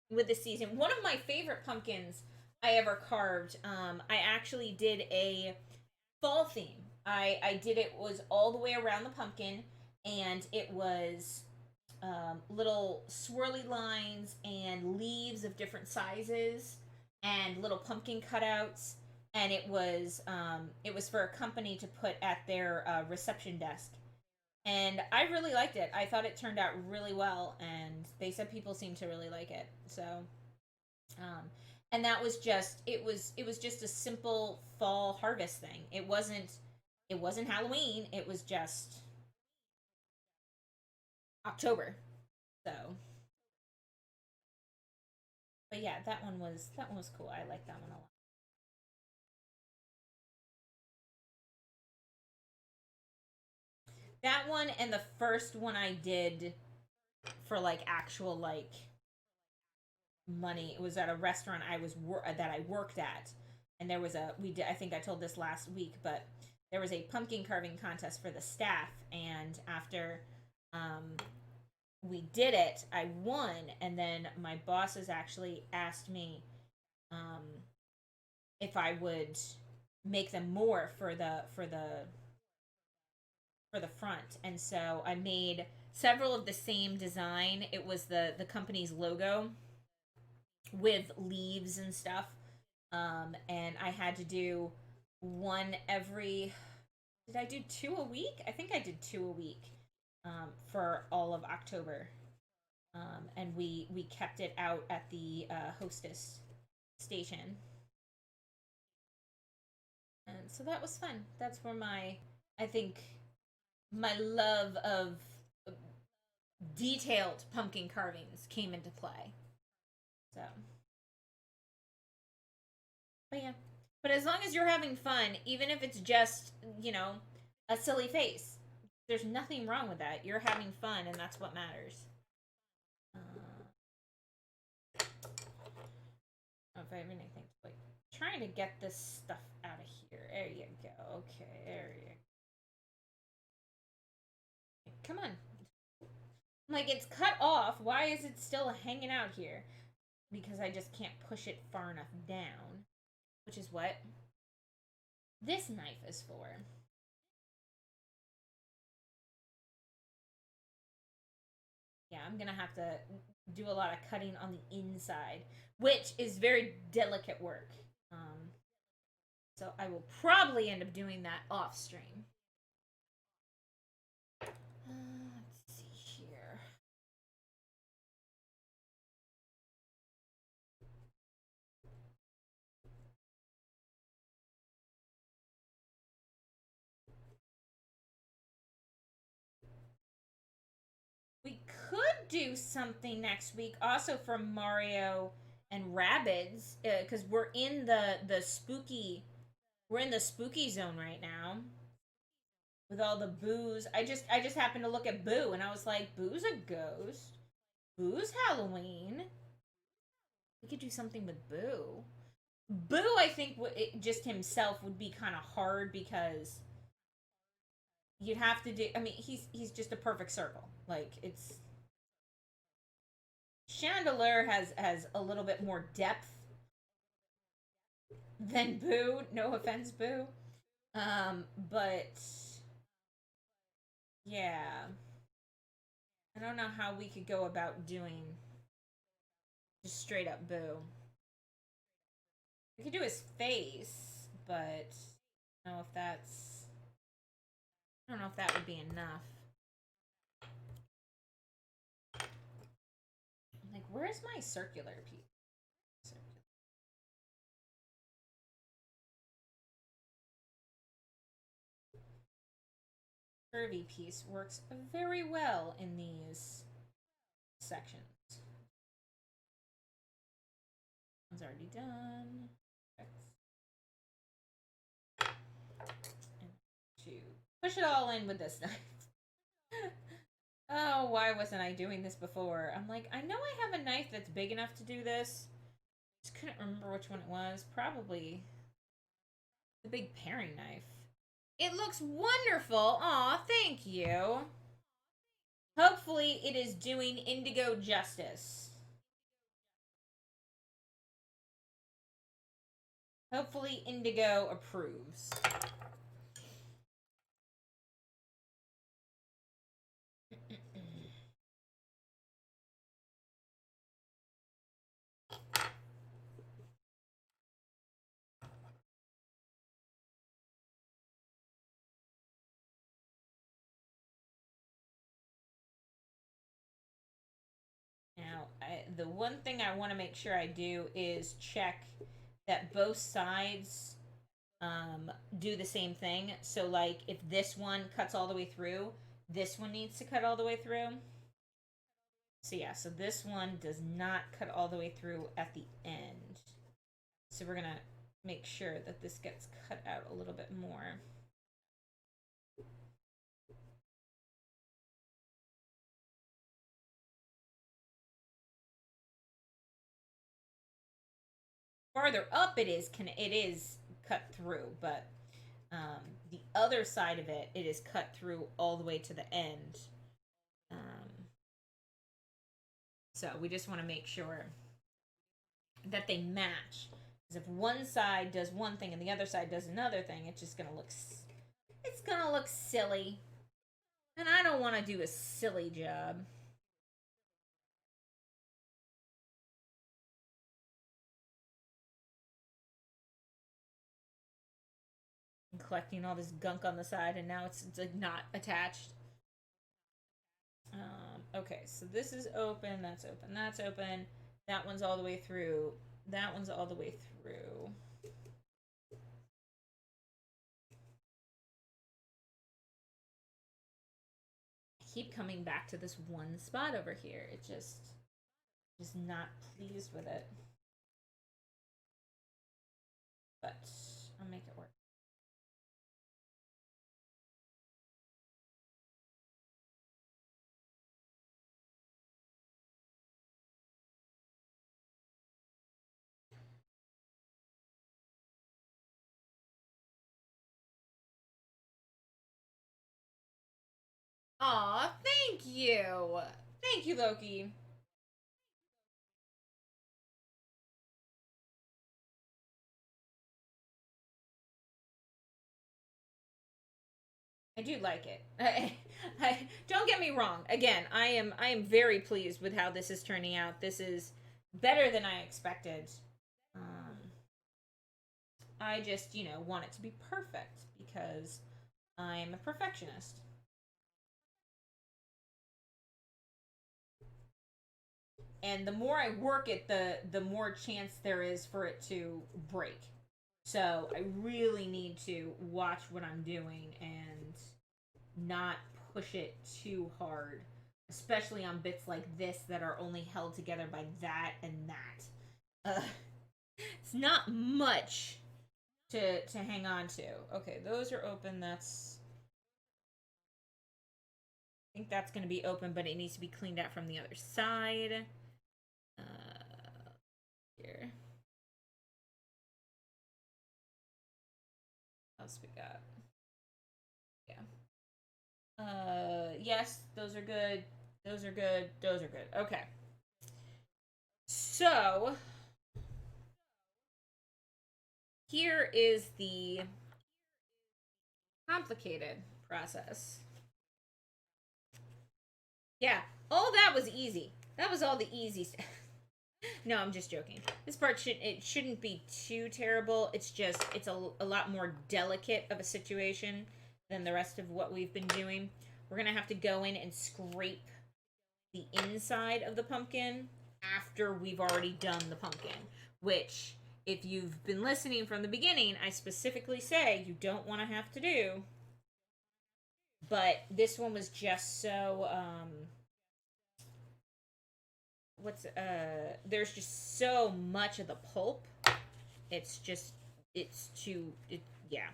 with the season. One of my favorite pumpkins I ever carved, I actually did a fall theme. I did it was all the way around the pumpkin, and it was little swirly lines and leaves of different sizes and little pumpkin cutouts. And it was for a company to put at their reception desk, and I really liked it. I thought it turned out really well, and they said people seem to really like it. So, um, and that was just it was just a simple fall harvest thing. It wasn't Halloween. It was just October. So, but yeah, that one was cool. I like that one a lot. That one and the first one I did for like actual like money. It was at a restaurant that I worked at, and there was a we did. I think I told this last week, but there was a pumpkin carving contest for the staff, and after um, we did it, I won, and then my bosses actually asked me um, if I would make them more for the front, and so I made several of the same design. It was the company's logo with leaves and stuff. And I had to do one every. Did I do two a week? I think I did two a week for all of October. And we kept it out at the hostess station, and so that was fun. That's where I think my love of detailed pumpkin carvings came into play. So, but yeah. But as long as you're having fun, even if it's just, you know, a silly face, there's nothing wrong with that. You're having fun, and that's what matters. If I have anything, like trying to get this stuff out of here. There you go. Okay, there you go. Come on. Like, it's cut off. Why is it still hanging out here? Because I just can't push it far enough down. Which is what this knife is for. Yeah, I'm gonna have to do a lot of cutting on the inside, which is very delicate work. So I will probably end up doing that off stream. Let's see here. We could do something next week also for Mario and Rabbids, because we're in the spooky, we're in the spooky zone right now with all the Boos. I just happened to look at Boo and I was like, Boo's a ghost. Boo's Halloween. We could do something with Boo. Boo, I think just himself would be kind of hard because you'd have to do. I mean, he's just a perfect circle. Like, it's Chandelure has a little bit more depth than Boo. No offense, Boo. But yeah, I don't know how we could go about doing just straight up Boo. We could do his face, but I don't know if that's. I don't know if that would be enough. Like, where's my circular piece? Curvy piece works very well in these sections. One's already done. And two. Push it all in with this knife. Oh, why wasn't I doing this before? I'm like, I know I have a knife that's big enough to do this. Just couldn't remember which one it was. Probably the big paring knife. It looks wonderful. Aw, thank you. Hopefully it is doing indigo justice. Hopefully indigo approves. Now, the one thing I want to make sure I do is check that both sides do the same thing. So, like, if this one cuts all the way through, this one needs to cut all the way through. So, yeah, so this one does not cut all the way through at the end. So, we're going to make sure that this gets cut out a little bit more. Farther up it is cut through, but the other side of it is cut through all the way to the end. So we just want to make sure that they match. Because if one side does one thing and the other side does another thing, it's just gonna look silly, and I don't want to do a silly job. Collecting all this gunk on the side, and now it's like not attached. Okay, so this is open, that's open, that's open. That one's all the way through. That one's all the way through. keep coming back to this one spot over here. It just not pleased with it. But I'll make it work. Aw, thank you. Thank you, Loki. I do like it. Don't get me wrong. Again, I am very pleased with how this is turning out. This is better than I expected. I just, want it to be perfect because I'm a perfectionist. And the more I work it, the more chance there is for it to break. So I really need to watch what I'm doing and not push it too hard, especially on bits like this that are only held together by that and that. It's not much to hang on to. Okay, those are open. I think that's going to be open, but it needs to be cleaned out from the other side. Here. What else we got? Yeah. Yes, those are good. Those are good. Those are good. Okay. So, here is the complicated process. Yeah. Oh, that was easy. That was all the easy stuff. No, I'm just joking. This part shouldn't be too terrible. It's a lot more delicate of a situation than the rest of what we've been doing. We're gonna have to go in and scrape the inside of the pumpkin after we've already done the pumpkin, which, if you've been listening from the beginning, I specifically say you don't want to have to do. But this one was just so there's just so much of the pulp. It's too yeah.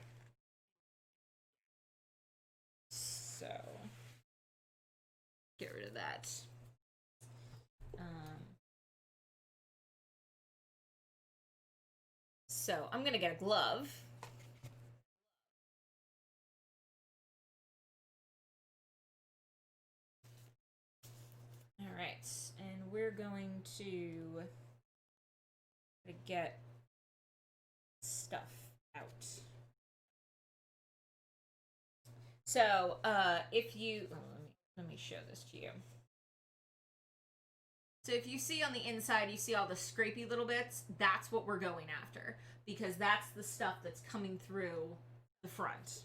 So get rid of that. So I'm gonna get a glove. All right, and we're going to get stuff out. So, if you let me show this to you. So if you see on the inside, you see all the scrapey little bits. That's what we're going after because that's the stuff that's coming through the front.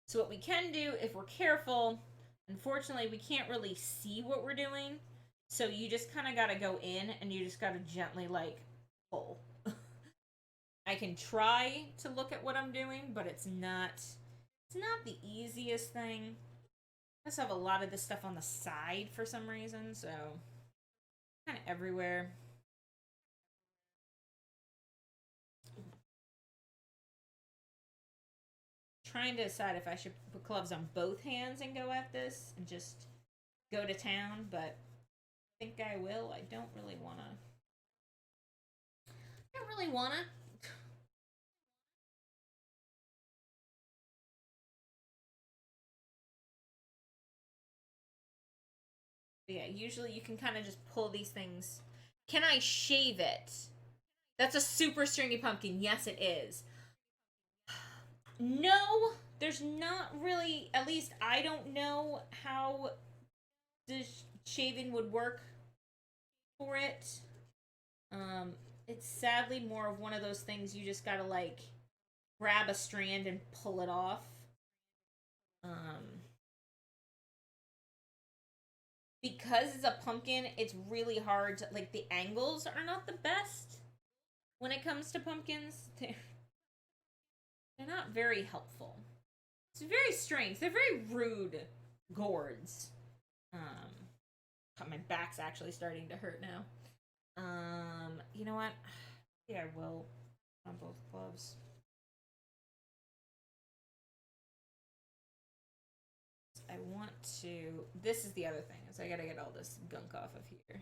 So what we can do, if we're careful, unfortunately, we can't really see what we're doing. So you just kind of got to go in and you just got to gently pull. I can try to look at what I'm doing, but it's not the easiest thing. I also have a lot of this stuff on the side for some reason, so kind of everywhere. Trying to decide if I should put gloves on both hands and go at this and just go to town, but I think I will. I don't really want to. But yeah, usually you can kind of just pull these things. Can I shave it? That's a super stringy pumpkin. Yes, it is. No, there's not really. At least I don't know how the shaving would work for it. It's sadly more of one of those things you just gotta grab a strand and pull it off. Because it's a pumpkin, it's really hard to, the angles are not the best when it comes to pumpkins. They're not very helpful. It's very strange. They're very rude. gourds. My back's actually starting to hurt now. You know what? Yeah, I will on both gloves. I want to. This is the other thing is I gotta get all this gunk off of here.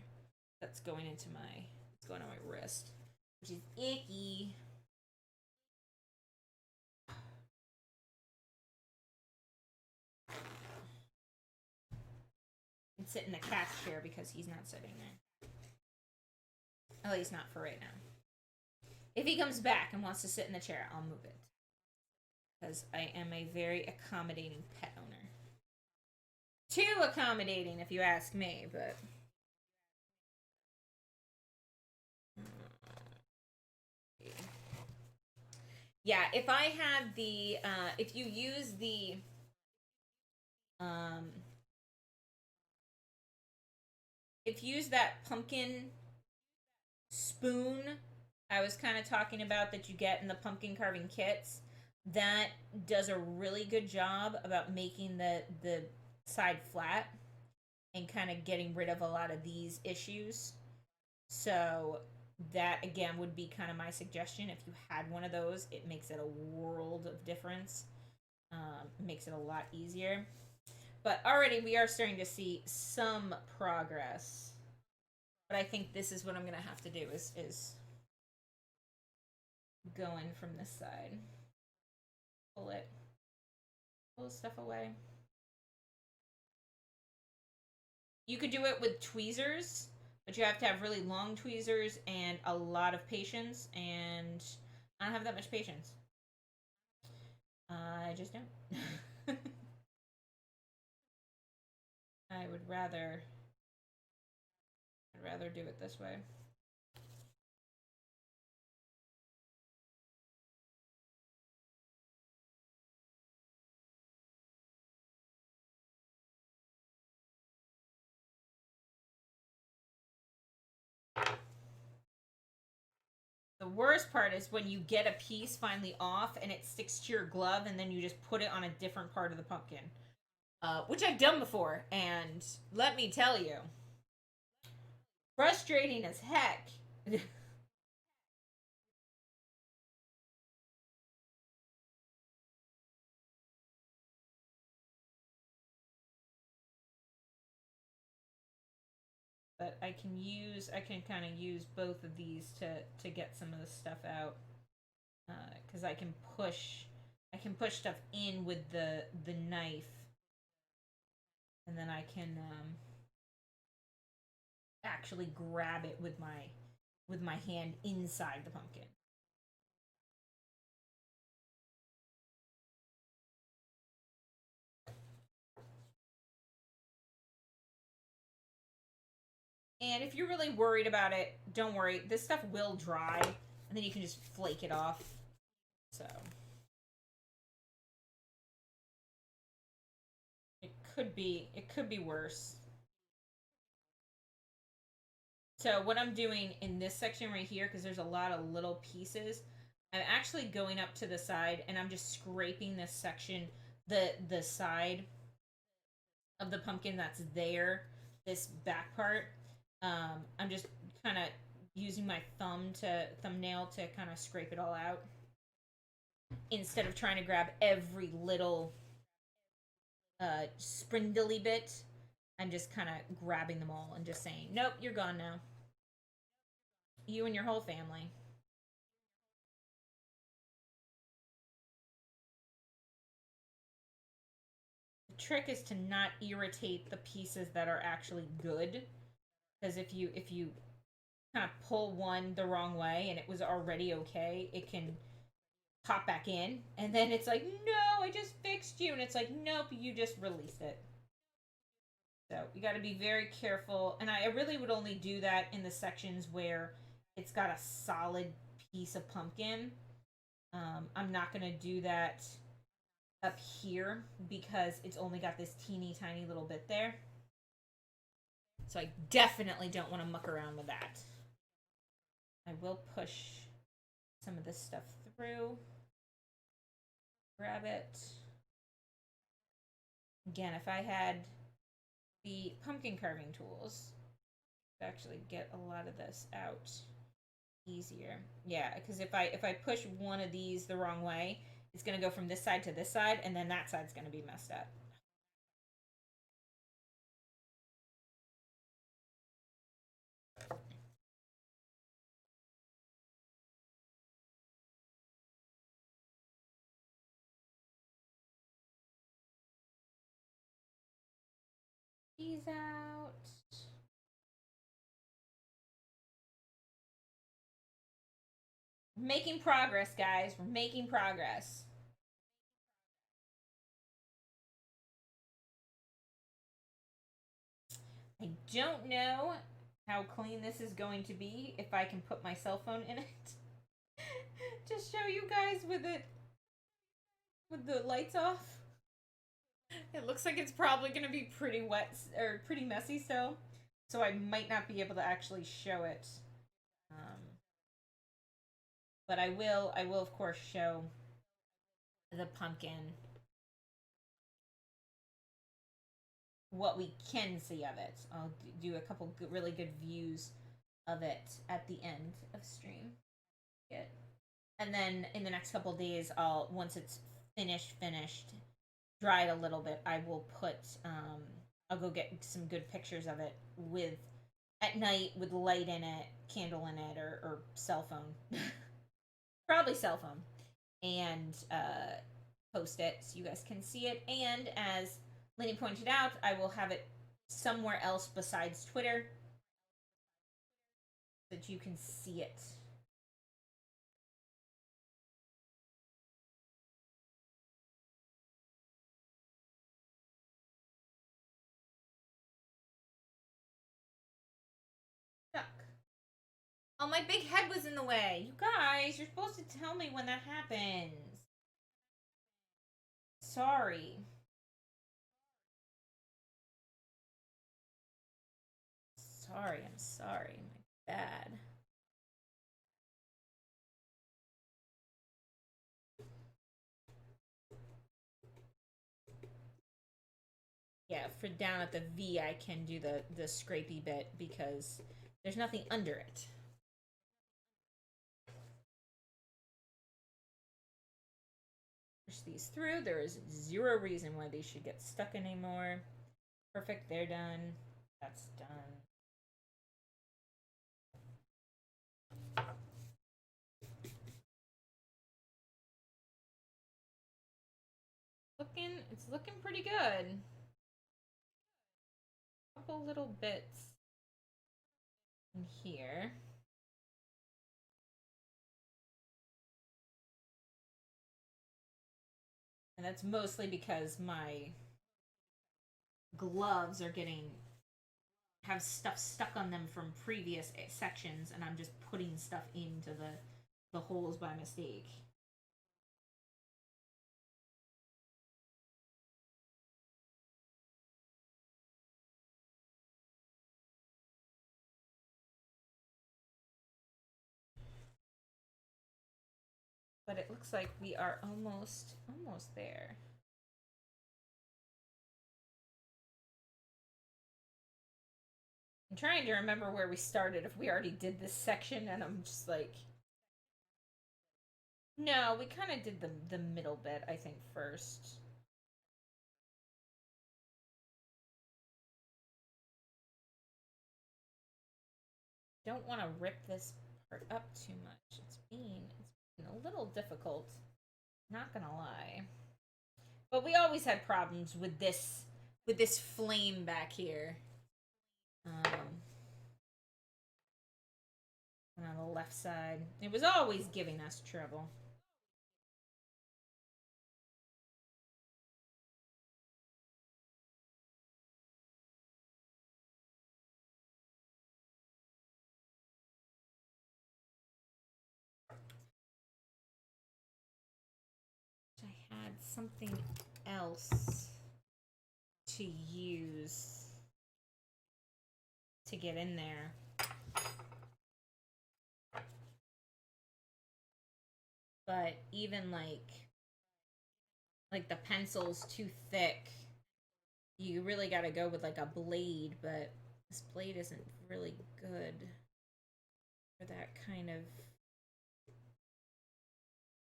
That's going into my. It's going on my wrist, which is icky. And sit in the cat's chair because he's not sitting there. At least not for right now. If he comes back and wants to sit in the chair, I'll move it. Because I am a very accommodating pet owner. Too accommodating, if you ask me, but. Yeah, if I had the. If you use the. If you use that pumpkin spoon I was kind of talking about that you get in the pumpkin carving kits, that does a really good job about making the side flat and kind of getting rid of a lot of these issues. So that again would be kind of my suggestion. If you had one of those, it makes it a world of difference. Makes it a lot easier. But already we are starting to see some progress. But I think this is what I'm gonna have to do is going from this side. Pull it. Pull stuff away. You could do it with tweezers, but you have to have really long tweezers and a lot of patience, and I don't have that much patience. I just don't. I would rather I'd rather do it this way. The worst part is when you get a piece finally off and it sticks to your glove and then you just put it on a different part of the pumpkin. Which I've done before, and let me tell you, frustrating as heck. But I can kind of use both of these to get some of the stuff out, because I can push stuff in with the knife, and then I can actually grab it with my hand inside the pumpkin. And if you're really worried about it, don't worry. This stuff will dry, and then you can just flake it off. So it could be worse. So what I'm doing in this section right here, because there's a lot of little pieces, I'm actually going up to the side and I'm just scraping this section, the side of the pumpkin that's there, this back part. I'm just kind of using my thumbnail to kind of scrape it all out instead of trying to grab every little spindly bit. I'm just kind of grabbing them all and just saying, nope, you're gone now. You and your whole family. The trick is to not irritate the pieces that are actually good, because if you kind of pull one the wrong way and it was already okay, it can pop back in, and then it's like, no, I just fixed you, and it's like, nope, you just released it. So you got to be very careful, and I really would only do that in the sections where it's got a solid piece of pumpkin. I'm not gonna do that up here because it's only got this teeny tiny little bit there. So I definitely don't want to muck around with that. I will push some of this stuff through. Grab it. Again, if I had the pumpkin carving tools, I'd actually get a lot of this out easier. Yeah, because if I push one of these the wrong way, it's gonna go from this side to this side, and then that side's gonna be messed up. These out. We're making progress, guys. We're making progress. I don't know how clean this is going to be if I can put my cell phone in it. Just show you guys with the lights off. It looks like it's probably going to be pretty wet or pretty messy still. So I might not be able to actually show it. But I will of course show the pumpkin, what we can see of it. I'll do a couple really good views of it at the end of stream. Good. And then in the next couple days, once it's finished, dried a little bit, I will put I'll go get some good pictures of it with at night with light in it, candle in it, or cell phone. Probably cell phone. And post it so you guys can see it. And as Lenny pointed out, I will have it somewhere else besides Twitter so that you can see it. Stuck. Oh, my big head was in the way. You guys, you're supposed to tell me when that happens. Sorry. I'm sorry. My bad. Yeah, for down at the V, I can do the scrapey bit because there's nothing under it. Push these through. There is zero reason why these should get stuck anymore. Perfect, they're done. That's done. It's looking pretty good. A couple little bits in here. And that's mostly because my gloves are have stuff stuck on them from previous sections, and I'm just putting stuff into the holes by mistake. But it looks like we are almost there. I'm trying to remember where we started, if we already did this section, and I'm just like, no, we kind of did the middle bit, I think, first. Don't want to rip this part up too much. It's been a little difficult, not gonna lie. But we always had problems with this flame back here. And on the left side, it was always giving us trouble. I had something else to use to get in there. But even like the pencil's too thick you really got to go with like a blade, but this blade isn't really good for that kind of.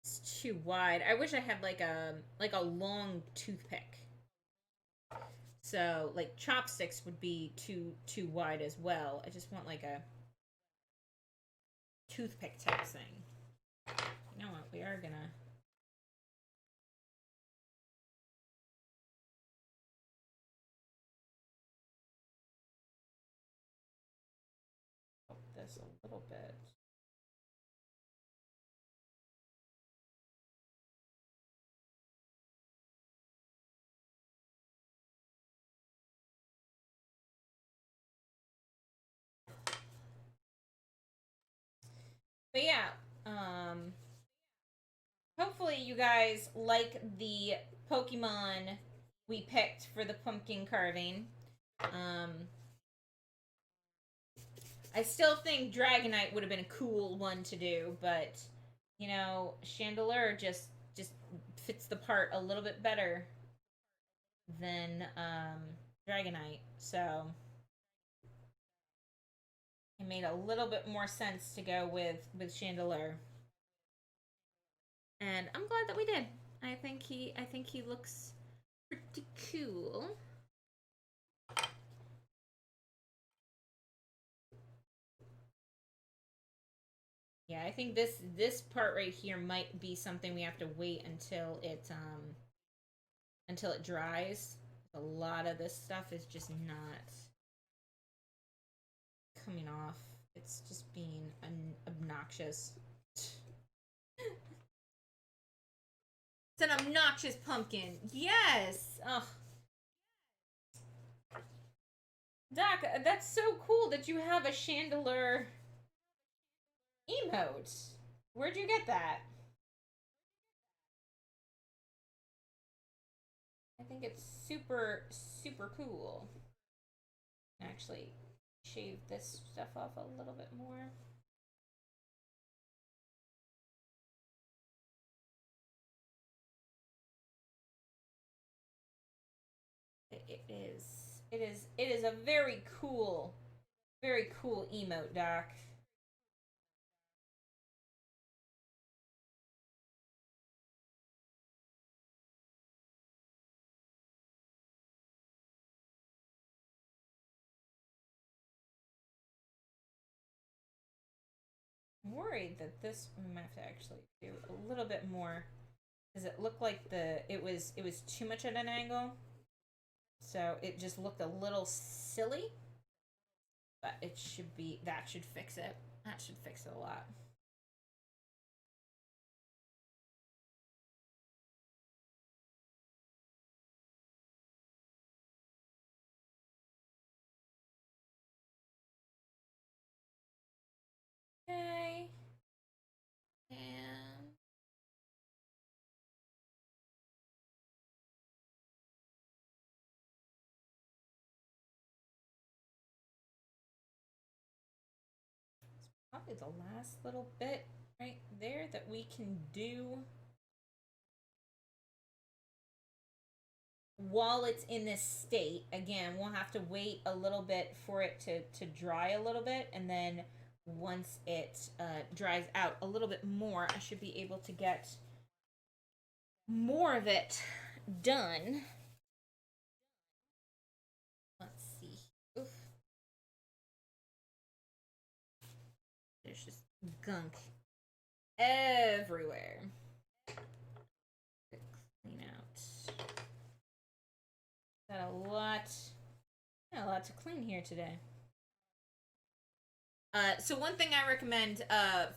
It's too wide. I wish I had like a long toothpick. So like chopsticks would be too wide as well. I just want like a toothpick type thing. You know what? We are gonna. This a little bit. But yeah, hopefully you guys like the Pokemon we picked for the pumpkin carving. Um, I still think Dragonite would have been a cool one to do, but you know, Chandelure just fits the part a little bit better than Dragonite. So it made a little bit more sense to go with Chandelure. And I'm glad that we did. I think he looks pretty cool. Yeah, I think this part right here might be something we have to wait until it dries. A lot of this stuff is just not coming off. It's just being obnoxious. It's an obnoxious pumpkin. Yes. Ugh. Doc, that's so cool that you have a Chandelure emote. Where'd you get that? I think it's super cool. Actually, shave this stuff off a little bit more. It is a very cool emote, Doc. I'm worried that this we might have to actually do a little bit more. Does it look like it was too much at an angle? So it just looked a little silly. But it should be that should fix it. That should fix it a lot. Okay. And probably the last little bit right there that we can do while it's in this state. Again, we'll have to wait a little bit for it to dry a little bit, and then once it dries out a little bit more, I should be able to get more of it done. Let's see. Oof. There's just gunk everywhere. Clean out. Got a lot to clean here today. So one thing I recommend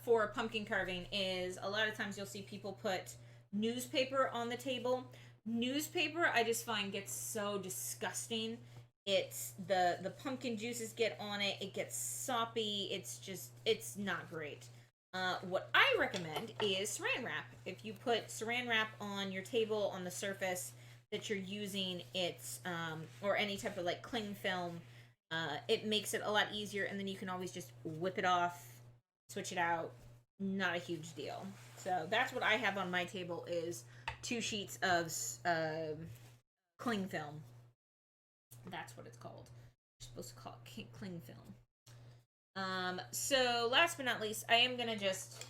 for pumpkin carving is a lot of times you'll see people put newspaper on the table. Newspaper I just find gets so disgusting. It's the pumpkin juices get on it. It gets soppy. It's not great. What I recommend is saran wrap. If you put saran wrap on your table on the surface that you're using, it's or any type of like cling film, it makes it a lot easier, and then you can always just whip it off, switch it out. Not a huge deal. So that's what I have on my table is 2 sheets of cling film. That's what it's called. You're supposed to call it cling film. So last but not least, I am gonna just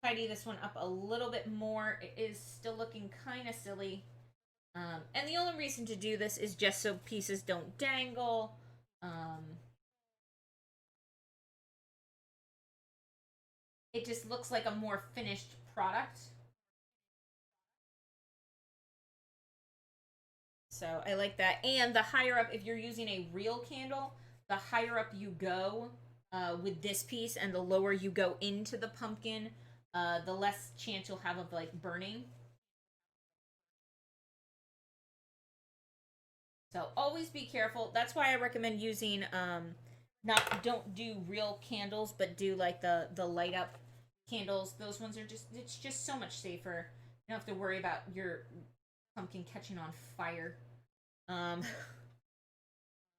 tidy this one up a little bit more. It is still looking kind of silly. And the only reason to do this is just so pieces don't dangle. It just looks like a more finished product. So I like that. And the higher up, if you're using a real candle, the higher up you go with this piece and the lower you go into the pumpkin, the less chance you'll have of like burning. So always be careful. That's why I recommend using don't do real candles, but do like the light up candles. Those ones are it's just so much safer. You don't have to worry about your pumpkin catching on fire. Because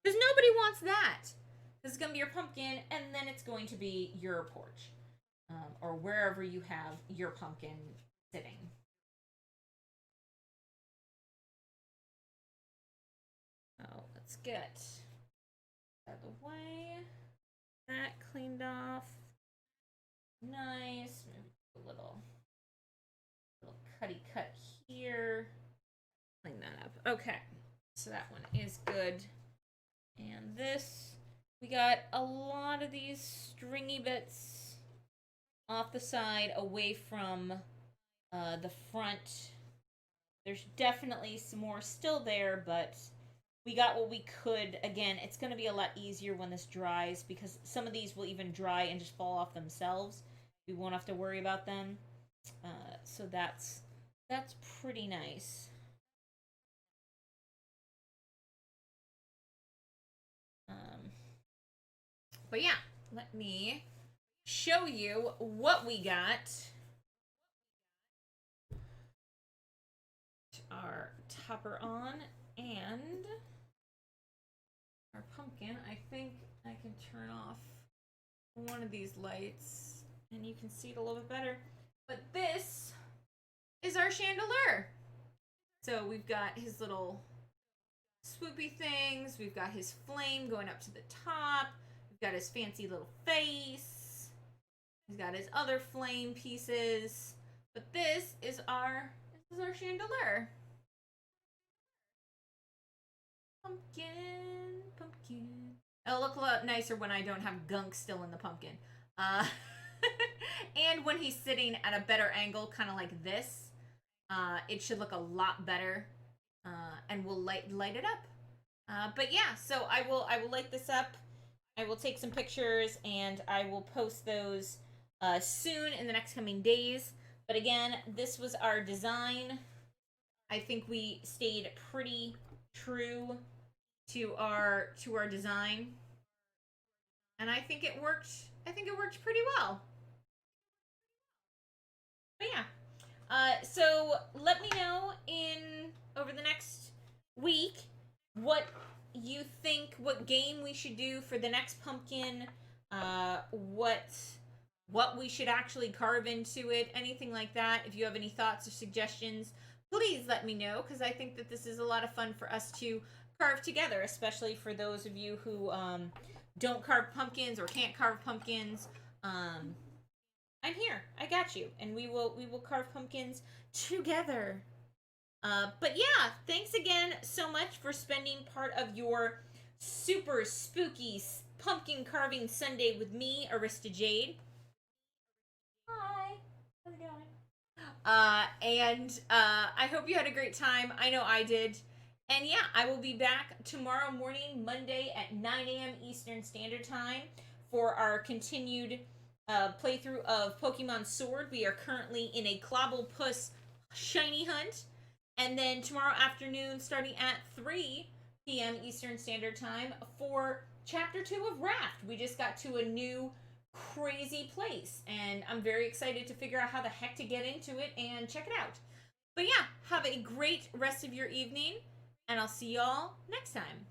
nobody wants that. This is gonna be your pumpkin, and then it's going to be your porch, or wherever you have your pumpkin sitting. Oh, let's get out of the way. That cleaned off. Nice. Maybe a little cutty cut here. Clean that up. Okay. So that one is good. And this, we got a lot of these stringy bits off the side away from the front. There's definitely some more still there, but we got what we could. Again, it's going to be a lot easier when this dries because some of these will even dry and just fall off themselves. We won't have to worry about them. So that's pretty nice. But yeah, let me show you what we got. Our topper on and our pumpkin. I think I can turn off one of these lights and you can see it a little bit better. But this is our Chandelure. So we've got his little swoopy things. We've got his flame going up to the top. We've got his fancy little face. He's got his other flame pieces. But this is our Chandelure. Pumpkin, pumpkin. It'll look a lot nicer when I don't have gunk still in the pumpkin. And when he's sitting at a better angle, kind of like this, it should look a lot better. And we'll light it up. But yeah, so I will light this up. I will take some pictures and I will post those soon in the next coming days. But again, this was our design. I think we stayed pretty true to our design. And I think it worked pretty well. But yeah. So let me know over the next week what you think, what game we should do for the next pumpkin, what we should actually carve into it, anything like that. If you have any thoughts or suggestions, please let me know, because I think that this is a lot of fun for us to carve together, especially for those of you who don't carve pumpkins or can't carve pumpkins. I'm here. I got you. And we will carve pumpkins together. But yeah, thanks again so much for spending part of your super spooky pumpkin carving Sunday with me, Arista Jade. Hi. How's it going? And I hope you had a great time. I know I did. And yeah, I will be back tomorrow morning, Monday at 9 a.m. Eastern Standard Time for our continued playthrough of Pokemon Sword. We are currently in a Clobblepuss shiny hunt. And then tomorrow afternoon, starting at 3 p.m. Eastern Standard Time for Chapter 2 of Raft. We just got to a new crazy place, and I'm very excited to figure out how the heck to get into it and check it out. But yeah, have a great rest of your evening, and I'll see y'all next time.